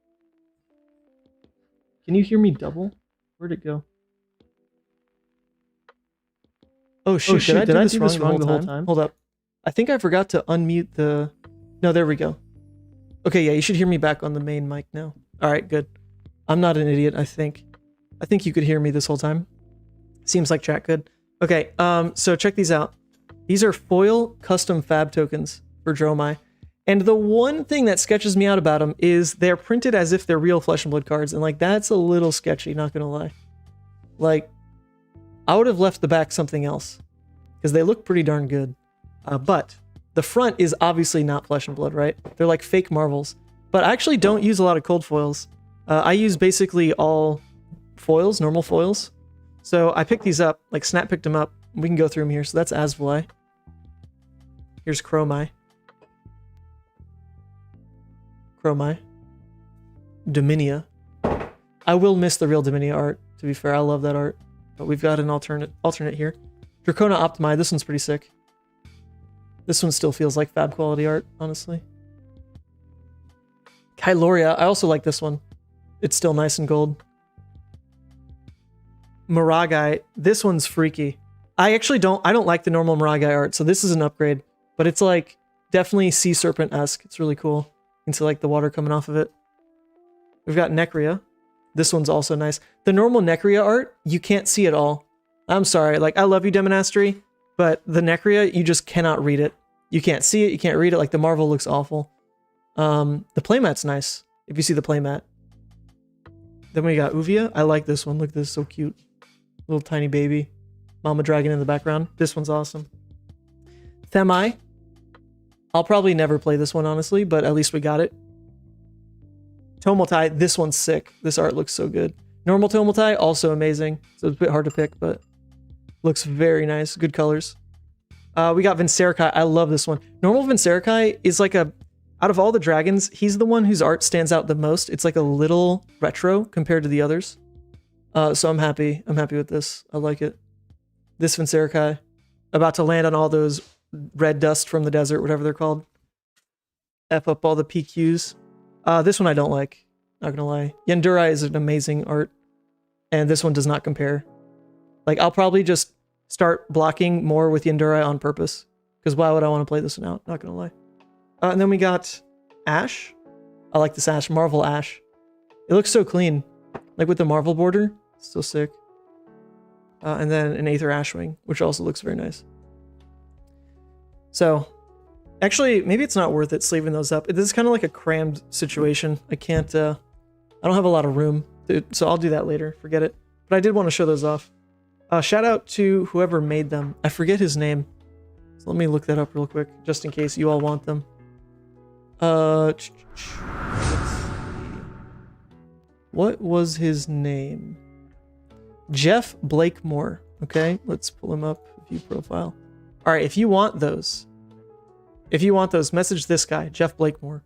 Can you hear me double? Where'd it go? Oh shoot, did I do this wrong the whole time? Hold up. I think I forgot to unmute the... No, there we go. Okay, yeah, you should hear me back on the main mic now. Alright, good. I'm not an idiot, I think. I think you could hear me this whole time. Seems like chat could. Okay, so check these out. These are foil custom fab tokens for Dromai. And the one thing that sketches me out about them is they're printed as if they're real Flesh and Blood cards, and like that's a little sketchy, not gonna lie. Like, I would have left the back something else, because they look pretty darn good. But the front is obviously not Flesh and Blood, right? They're like fake marvels. But I actually don't use a lot of cold foils. I use basically all foils, normal foils. So I picked these up, like Snap picked them up, We can go through them here. So that's Asvali. Here's Chromai. Dominia. I will miss the real Dominia art, to be fair. I love that art. But we've got an alternate here. Dracona Optimi. This one's pretty sick. This one still feels like fab quality art, honestly. Kyloria. I also like this one. It's still nice and gold. Miragai. This one's freaky. I don't like the normal Miragai art, so this is an upgrade. But it's like definitely Sea Serpent-esque. It's really cool. You can see like the water coming off of it. We've got Necria. This one's also nice. The normal Necria art, you can't see at all. I'm sorry, like I love you, Demonastery, but the Necria, you just cannot read it. You can't see it, you can't read it, like the Marvel looks awful. The playmat's nice, if you see the playmat. Then we got Uvia. I like this one. Look at this, so cute. Little tiny baby. Mama dragon in the background. This one's awesome. Themai. I'll probably never play this one, honestly, but at least we got it. Tomotai. This one's sick. This art looks so good. Normal Tomotai, also amazing. So it's a bit hard to pick, but looks very nice. Good colors. We got Viserai. I love this one. Normal Viserai is like a... Out of all the dragons, he's the one whose art stands out the most. It's like a little retro compared to the others. So I'm happy. I'm happy with this. I like it. This Viserai. About to land on all those red dust from the desert, whatever they're called. F up all the PQs. This one I don't like. Not gonna lie. Yandere is an amazing art. And this one does not compare. Like, I'll probably just start blocking more with Yandere on purpose. Because why would I want to play this one out? Not gonna lie. And then we got Ash. I like this Ash. Marvel Ash. It looks so clean. Like with the Marvel border. Still sick. And then an Aether Ashwing, which also looks very nice. So, actually, maybe it's not worth it sleeving those up. This is kind of like a crammed situation. I can't, I don't have a lot of room, so I'll do that later. Forget it. But I did want to show those off. Shout out to whoever made them. I forget his name. So let me look that up real quick, just in case you all want them. Let's see. What was his name? Jeff Blakemore. Okay, let's pull him up. View profile. All right, if you want those, message this guy, Jeff Blakemore.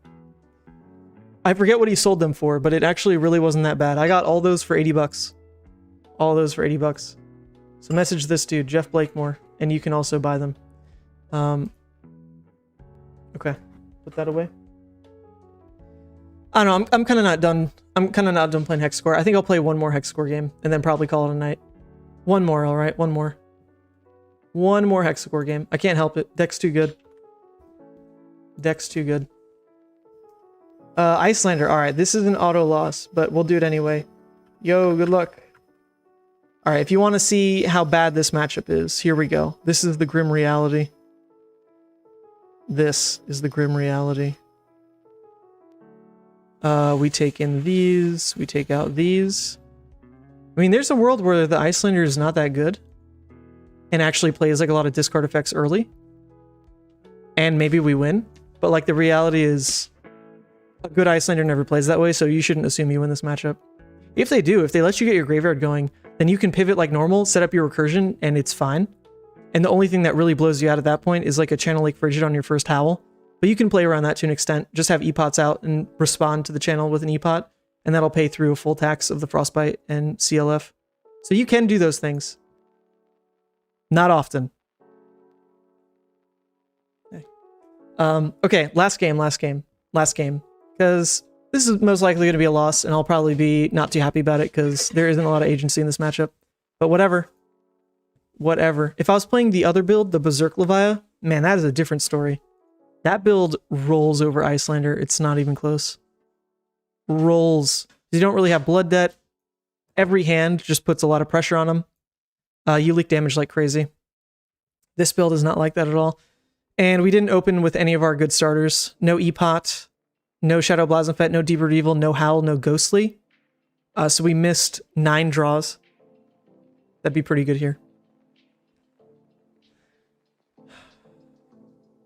I forget what he sold them for, but it actually really wasn't that bad. I got all those for 80 bucks. All those for 80 bucks. So message this dude, Jeff Blakemore, and you can also buy them. Okay, put that away. I don't know, I'm kind of not done. I'm kind of not done playing Hexagore. I think I'll play one more Hexagore game and then probably call it a night. One more, all right, one more. One more Hexagore game. I can't help it. Deck's too good. Deck's too good. Iyslander. All right, this is an auto loss, but we'll do it anyway. Yo, good luck. All right, if you want to see how bad this matchup is, here we go. This is the grim reality. This is the grim reality. We take in these. We take out these. I mean, there's a world where the Iyslander is not that good and actually plays like a lot of discard effects early. And maybe we win. But like the reality is a good Iyslander never plays that way, so you shouldn't assume you win this matchup. If they do, if they let you get your graveyard going, then you can pivot like normal, set up your recursion, and it's fine. And the only thing that really blows you out at that point is like a Channel Lake Frigid on your first Howl. But you can play around that to an extent. Just have epots out and respond to the channel with an epot, and that'll pay through a full tax of the Frostbite and CLF. So you can do those things. Not often. Okay, last game. Because this is most likely going to be a loss, and I'll probably be not too happy about it because there isn't a lot of agency in this matchup. But whatever. Whatever. If I was playing the other build, the Berserk Levia, man, that is a different story. That build rolls over Iyslander. It's not even close. Rolls. You don't really have blood debt. Every hand just puts a lot of pressure on them. You leak damage like crazy. This build is not like that at all. And we didn't open with any of our good starters. No Epot, no Shadow Blasphemfet, no Deeper Evil, no Howl, no Ghostly. So we missed 9 draws. That'd be pretty good here.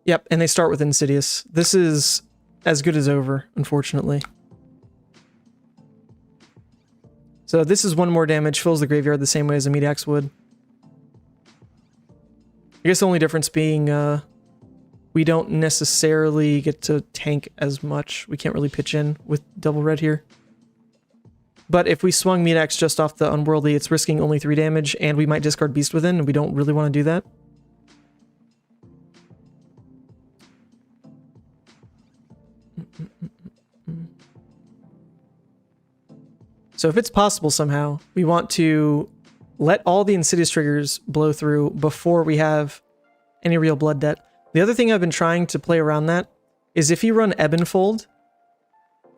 Yep, and they start with Insidious. This is as good as over, unfortunately. So this is 1 more damage, fills the graveyard the same way as a Meat Axe would. I guess the only difference being we don't necessarily get to tank as much. We can't really pitch in with double red here. But if we swung Meat Axe just off the Unworldly, it's risking only 3 damage, and we might discard Beast Within, and we don't really want to do that. So if it's possible somehow, we want to let all the Insidious triggers blow through before we have any real blood debt. The other thing I've been trying to play around that is if you run Ebb and Fold,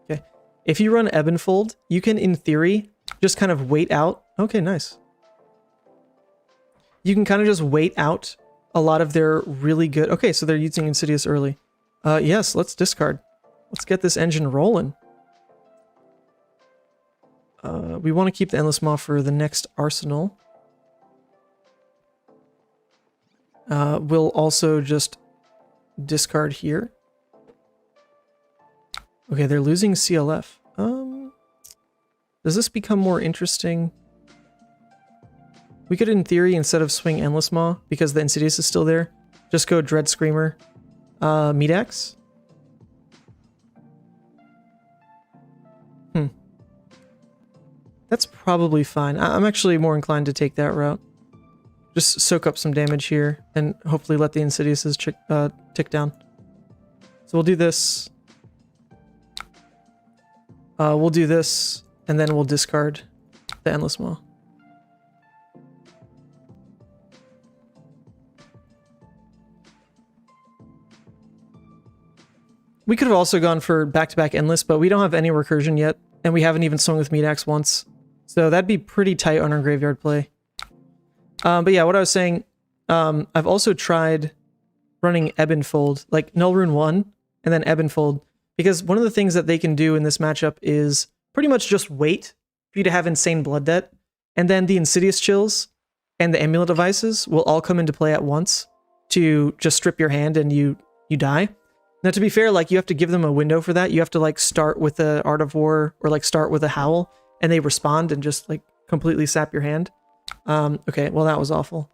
okay, if you run Ebb and Fold, you can, in theory, just kind of wait out. Okay, nice. You can kind of just wait out a lot of their really good... Okay, so they're using Insidious early. Yes, let's discard. Let's get this engine rolling. We want to keep the Endless Maw for the next arsenal. We'll also just discard here. Okay, they're losing CLF. Does this become more interesting? We could, in theory, instead of swing Endless Maw, because the Insidious is still there, just go Dread Screamer, Meat Axe. That's probably fine. I'm actually more inclined to take that route. Just soak up some damage here, and hopefully let the Insidiouses tick down. So we'll do this. We'll do this, and then we'll discard the Endless Maw. We could have also gone for back-to-back Endless, but we don't have any recursion yet, and we haven't even swung with Meat Axe once. So that'd be pretty tight on our graveyard play. But yeah, what I was saying, I've also tried running Ebb and Fold, like Null Rune 1, and then Ebb and Fold, because one of the things that they can do in this matchup is pretty much just wait for you to have insane blood debt, and then the Insidious Chills and the Amulet Devices will all come into play at once to just strip your hand and you die. Now, to be fair, like, you have to give them a window for that. You have to, like, start with the Art of War, or, like, start with a Howl, and they respond and just, like, completely sap your hand. Okay, well, that was awful.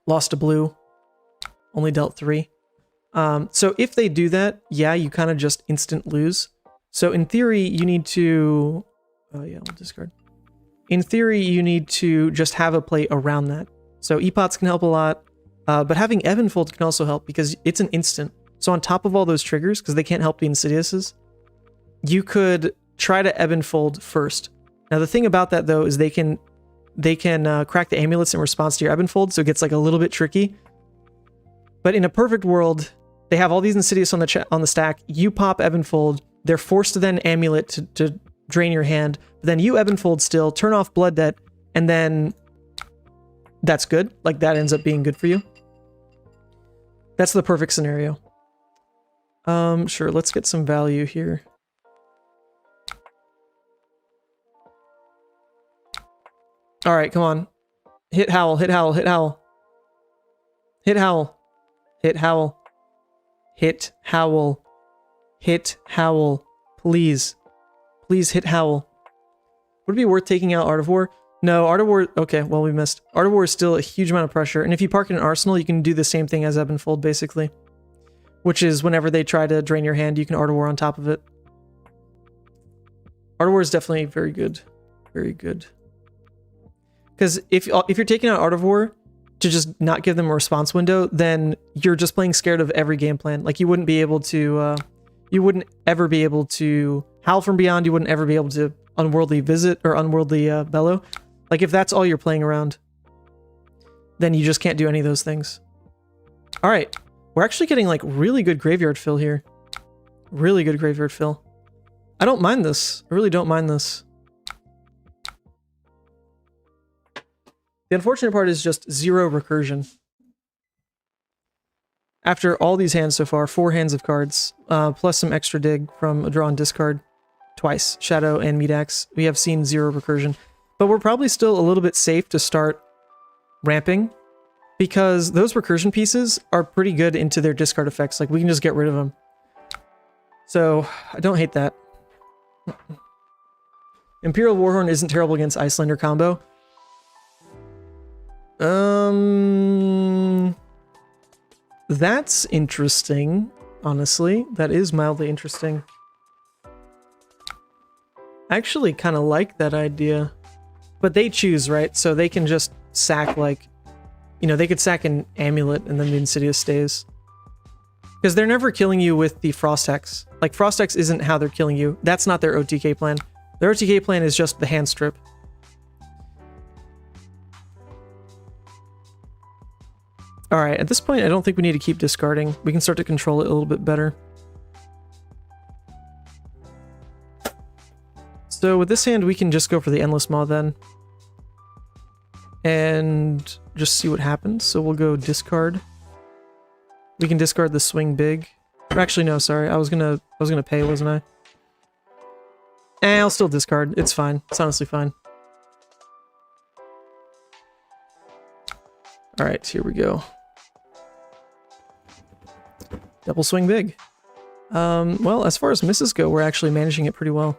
Lost a blue. Only dealt 3. So if they do that, yeah, you kind of just instant lose. So in theory, you need to... Oh, yeah, we'll discard. In theory, you need to just have a play around that. So Epots can help a lot, but having Ebb and Fold can also help because it's an instant. So on top of all those triggers, because they can't help the Insidiouses, you could try to Ebb and Fold first. Now the thing about that though is they can crack the amulets in response to your Ebb and Fold, so it gets like a little bit tricky. But in a perfect world, they have all these Insidious on the stack. You pop Ebb and Fold. They're forced to then amulet to drain your hand. But then you Ebb and Fold still, turn off Blood Debt, and then that's good. Like that ends up being good for you. That's the perfect scenario. Sure, let's get some value here. All right, come on. Hit Howl, hit Howl, hit Howl. Hit Howl. Hit Howl. Hit Howl. Hit Howl. Please. Please hit Howl. Would it be worth taking out Art of War? No, Art of War... Okay, well, we missed. Art of War is still a huge amount of pressure, and if you park in an arsenal, you can do the same thing as Ebb and Fold, basically. Which is whenever they try to drain your hand, you can Art of War on top of it. Art of War is definitely very good. Very good. Because if you're taking out Art of War to just not give them a response window, then you're just playing scared of every game plan. Like, you wouldn't be able to... you wouldn't ever be able to Howl from Beyond. You wouldn't ever be able to Unworldly Visit or Unworldly Bellow. Like, if that's all you're playing around, then you just can't do any of those things. All right. We're actually getting, like, really good graveyard fill here. Really good graveyard fill. I don't mind this. I really don't mind this. The unfortunate part is just 0 recursion. After all these hands so far, 4 hands of cards, plus some extra dig from a draw and discard twice, Shadow and Meat Axe, we have seen 0 recursion. But we're probably still a little bit safe to start ramping, because those recursion pieces are pretty good into their discard effects. Like, we can just get rid of them. So, I don't hate that. Imperial Warhorn isn't terrible against Iyslander combo. That's interesting, honestly. That is mildly interesting. I actually kind of like that idea. But they choose, right? So they can just sack, like... You know, they could sack an amulet and then the Insidious stays. Because they're never killing you with the Frost Hex. Like, Frost Hex isn't how they're killing you. That's not their OTK plan. Their OTK plan is just the hand strip. Alright, at this point, I don't think we need to keep discarding. We can start to control it a little bit better. So with this hand, we can just go for the Endless Maw then. And just see what happens. So we'll go discard. We can discard the Swing Big. Or actually, no, sorry. I was gonna pay, wasn't I? I'll still discard. It's fine. It's honestly fine. Alright, here we go. Double Swing Big. Well, as far as misses go, we're actually managing it pretty well.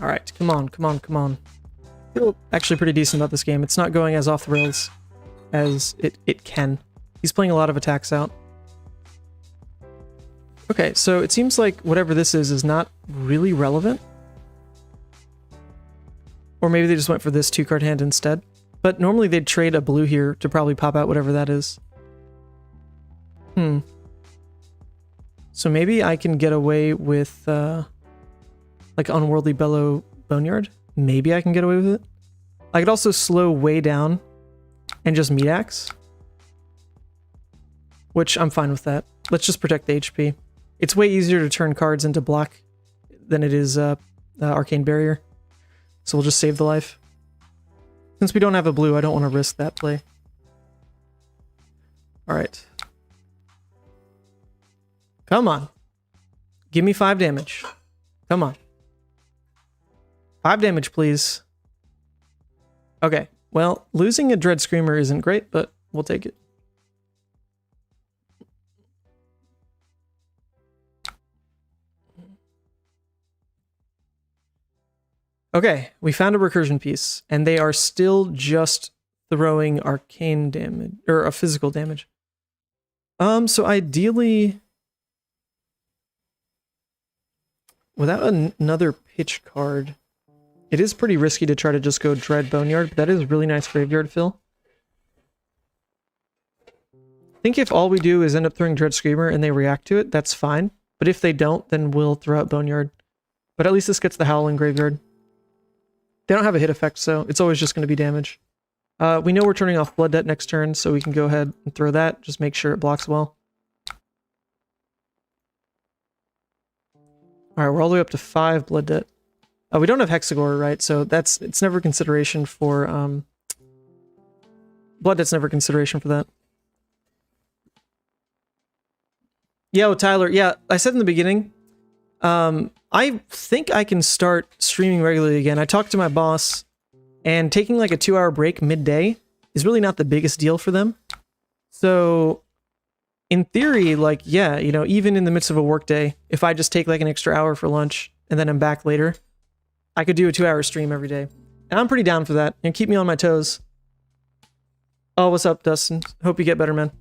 Alright, come on, come on, come on. I feel actually pretty decent about this game. It's not going as off the rails as it can. He's playing a lot of attacks out. Okay, so it seems like whatever this is not really relevant. Or maybe they just went for this 2-card hand instead. But normally they'd trade a blue here to probably pop out whatever that is. So maybe I can get away with, like, Unworldly Bellow Boneyard? Maybe I can get away with it. I could also slow way down and just Meat Axe. Which, I'm fine with that. Let's just protect the HP. It's way easier to turn cards into block than it is Arcane Barrier. So we'll just save the life. Since we don't have a blue, I don't want to risk that play. Alright. Come on. Give me 5 damage. Come on. 5 damage, please. Okay. Well, losing a Dread Screamer isn't great, but we'll take it. Okay, we found a recursion piece, and they are still just throwing arcane damage, or a physical damage. So ideally, without another pitch card, it is pretty risky to try to just go Dread Boneyard, but that is really nice graveyard fill. I think if all we do is end up throwing Dread Screamer and they react to it, that's fine. But if they don't, then we'll throw out Boneyard. But at least this gets the Howl in graveyard. They don't have a hit effect, so it's always just going to be damage. We know we're turning off Blood Debt next turn, so we can go ahead and throw that. Just make sure it blocks well. Alright, we're all the way up to 5 Blood Debt. We don't have Hexagore, right? So it's never consideration for... Blood Debt's never consideration for that. Yo, Tyler, yeah, I said in the beginning, I think I can start streaming regularly again. I talked to my boss, and taking like a 2-hour break midday is really not the biggest deal for them. So, in theory, like, yeah, you know, even in the midst of a workday, if I just take like an extra hour for lunch, and then I'm back later, I could do a 2-hour stream every day. And I'm pretty down for that. And keep me on my toes. Oh, what's up, Dustin? Hope you get better, man.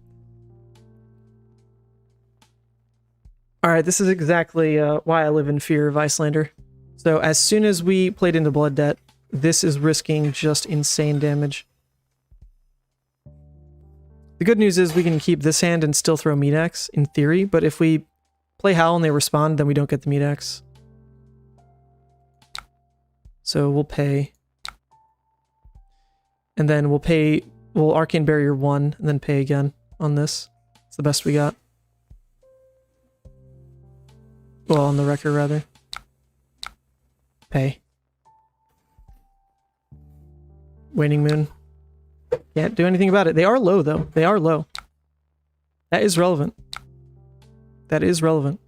Alright, this is exactly why I live in fear of Iyslander. So as soon as we played into Blood Debt, this is risking just insane damage. The good news is we can keep this hand and still throw Meat Axe, in theory, but if we play Howl and they respond, then we don't get the Meat Axe. So we'll pay. And then we'll Arcane Barrier 1, and then pay again on this. It's the best we got. Well, on the Wrecker, rather. Pay. Waning Moon. Can't do anything about it. They are low, though. They are low. That is relevant. That is relevant.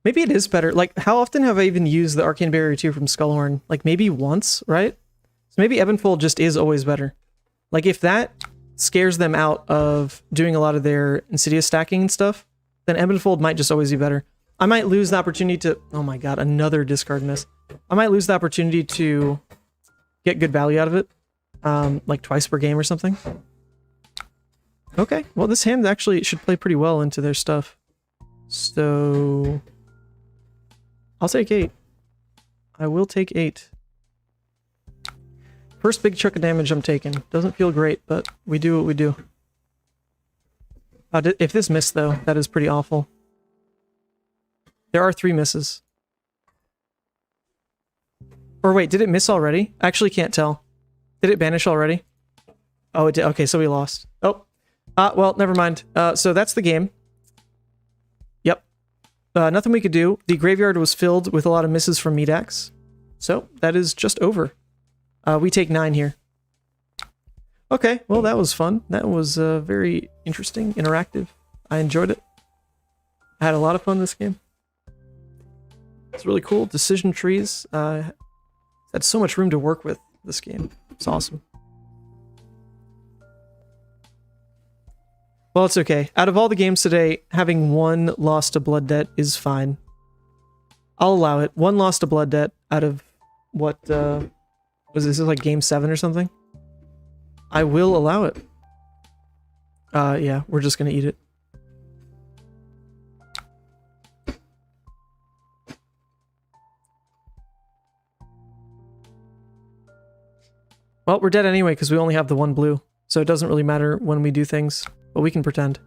Maybe it is better. Like, how often have I even used the Arcane Barrier 2 from Skullhorn? Like, maybe once, right? So maybe Ebonfold just is always better. Like, if that scares them out of doing a lot of their Insidious stacking and stuff, then Ebonfold might just always be better. I might lose the opportunity to... Oh my god, another discard miss. I might lose the opportunity to get good value out of it. like twice per game or something. Okay, well this hand actually should play pretty well into their stuff. So I'll take 8. I will take 8. First big chunk of damage I'm taking. Doesn't feel great, but we do what we do. If this missed though, that is pretty awful. There are 3 misses. Or wait, did it miss already? I actually can't tell. Did it banish already? Oh, it did. Okay, so we lost. Oh. Well, never mind. So that's the game. Yep. Nothing we could do. The graveyard was filled with a lot of misses from Medax. So, that is just over. We take 9 here. Okay, well that was fun. That was very interesting, interactive. I enjoyed it. I had a lot of fun this game. It's really cool. Decision trees. Had so much room to work with this game. It's awesome. Well, it's okay. Out of all the games today, having 1 loss to Blood Debt is fine. I'll allow it. 1 loss to Blood Debt out of what, was this like game 7 or something? I will allow it. Yeah, we're just gonna eat it. Well, we're dead anyway because we only have the 1 blue, so it doesn't really matter when we do things, but we can pretend.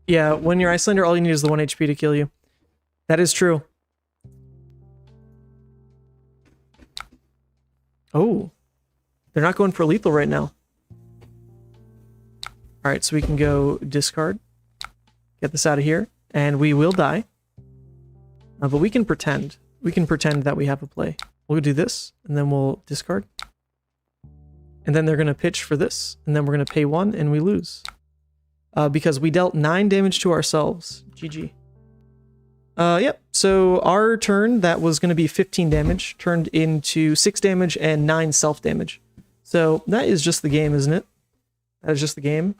Yeah, when you're Iyslander, all you need is the 1 HP to kill you. That is true. Oh. They're not going for lethal right now. Alright, so we can go discard. Get this out of here. And we will die. But we can pretend. We can pretend that we have a play. We'll do this, and then we'll discard. And then they're going to pitch for this. And then we're going to pay 1, and we lose. Because we dealt 9 damage to ourselves. GG. Yep. So our turn, that was going to be 15 damage, turned into 6 damage and 9 self-damage. So that is just the game, isn't it? That is just the game.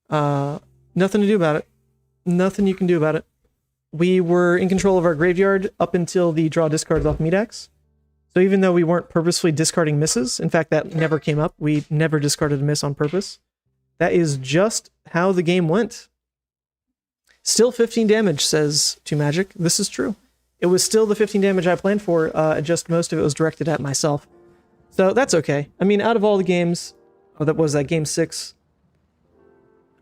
Nothing to do about it. Nothing you can do about it. We were in control of our graveyard up until the draw discards off Medax. So even though we weren't purposefully discarding misses, in fact, that never came up. We never discarded a miss on purpose. That is just how the game went. Still 15 damage, says 2Magic. This is true. It was still the 15 damage I planned for, just most of it was directed at myself. So that's okay. I mean, out of all the games, oh, that was that game 6.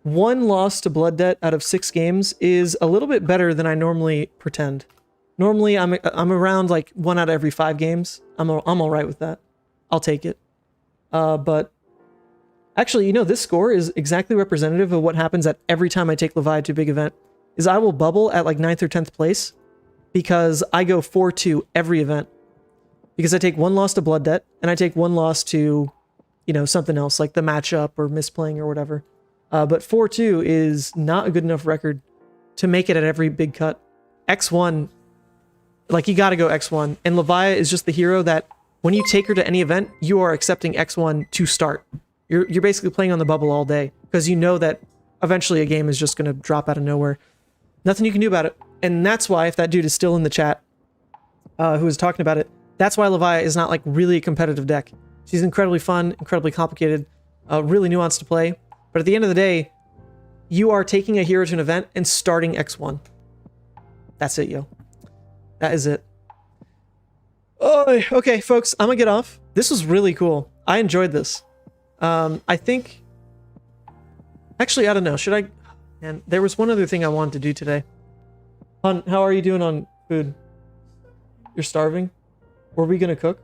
1 loss to Blood Debt out of 6 games is a little bit better than I normally pretend. Normally, I'm around like 1 out of every 5 games. I'm all right with that. I'll take it. But actually, you know, this score is exactly representative of what happens at every time I take Levia to a big event. Is I will bubble at like 9th or 10th place because I go 4-2 every event. Because I take 1 loss to Blood Debt and I take 1 loss to, you know, something else like the matchup or misplaying or whatever. But 4-2 is not a good enough record to make it at every big cut. X1, like you gotta go X1. And Levia is just the hero that when you take her to any event, you are accepting X1 to start. You're basically playing on the bubble all day because you know that eventually a game is just going to drop out of nowhere. Nothing you can do about it. And that's why, if that dude is still in the chat who was talking about it, that's why Levia is not like really a competitive deck. She's incredibly fun, incredibly complicated, really nuanced to play. But at the end of the day, you are taking a hero to an event and starting X1. That's it, yo. That is it. Oh, okay, folks, I'm gonna get off. This was really cool. I enjoyed this. I think... Actually, I don't know. Should I... Man, there was one other thing I wanted to do today. Hon, how are you doing on food? You're starving? Were we gonna cook?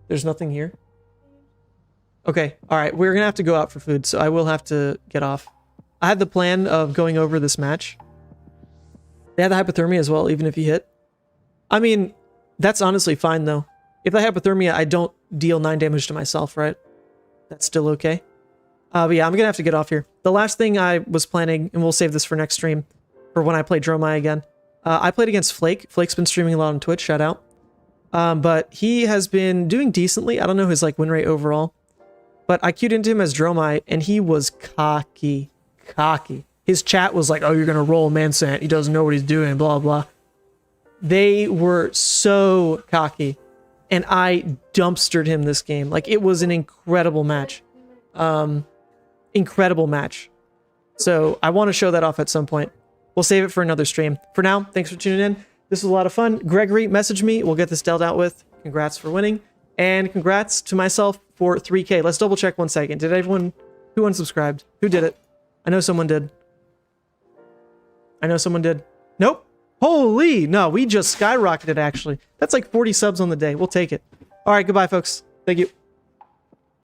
There's nothing here? Okay, alright. We're gonna have to go out for food, so I will have to get off. I had the plan of going over this match. They had the hypothermia as well, even if he hit. I mean, that's honestly fine, though. If I have hypothermia, I don't deal 9 damage to myself, right? That's still okay. But yeah, I'm gonna have to get off here. The last thing I was planning, and we'll save this for next stream, for when I play Dromai again. I played against Flake. Flake's been streaming a lot on Twitch, shout out. But he has been doing decently. I don't know his like win rate overall. But I queued into him as Dromai, and he was cocky. Cocky. his chat was like, oh, you're going to roll Man Sant. He doesn't know what he's doing, blah, blah. They were so cocky. And I dumpstered him this game. Like, it was an incredible match. Incredible match. So I want to show that off at some point. We'll save it for another stream. For now, thanks for tuning in. This was a lot of fun. Gregory, message me. We'll get this dealt out with. Congrats for winning. And congrats to myself for 3K. Let's double check 1 second. Did everyone... Who unsubscribed? Who did it? I know someone did. I know someone did. Nope. Holy! No, we just skyrocketed, actually. That's like 40 subs on the day. We'll take it. All right, goodbye, folks. Thank you.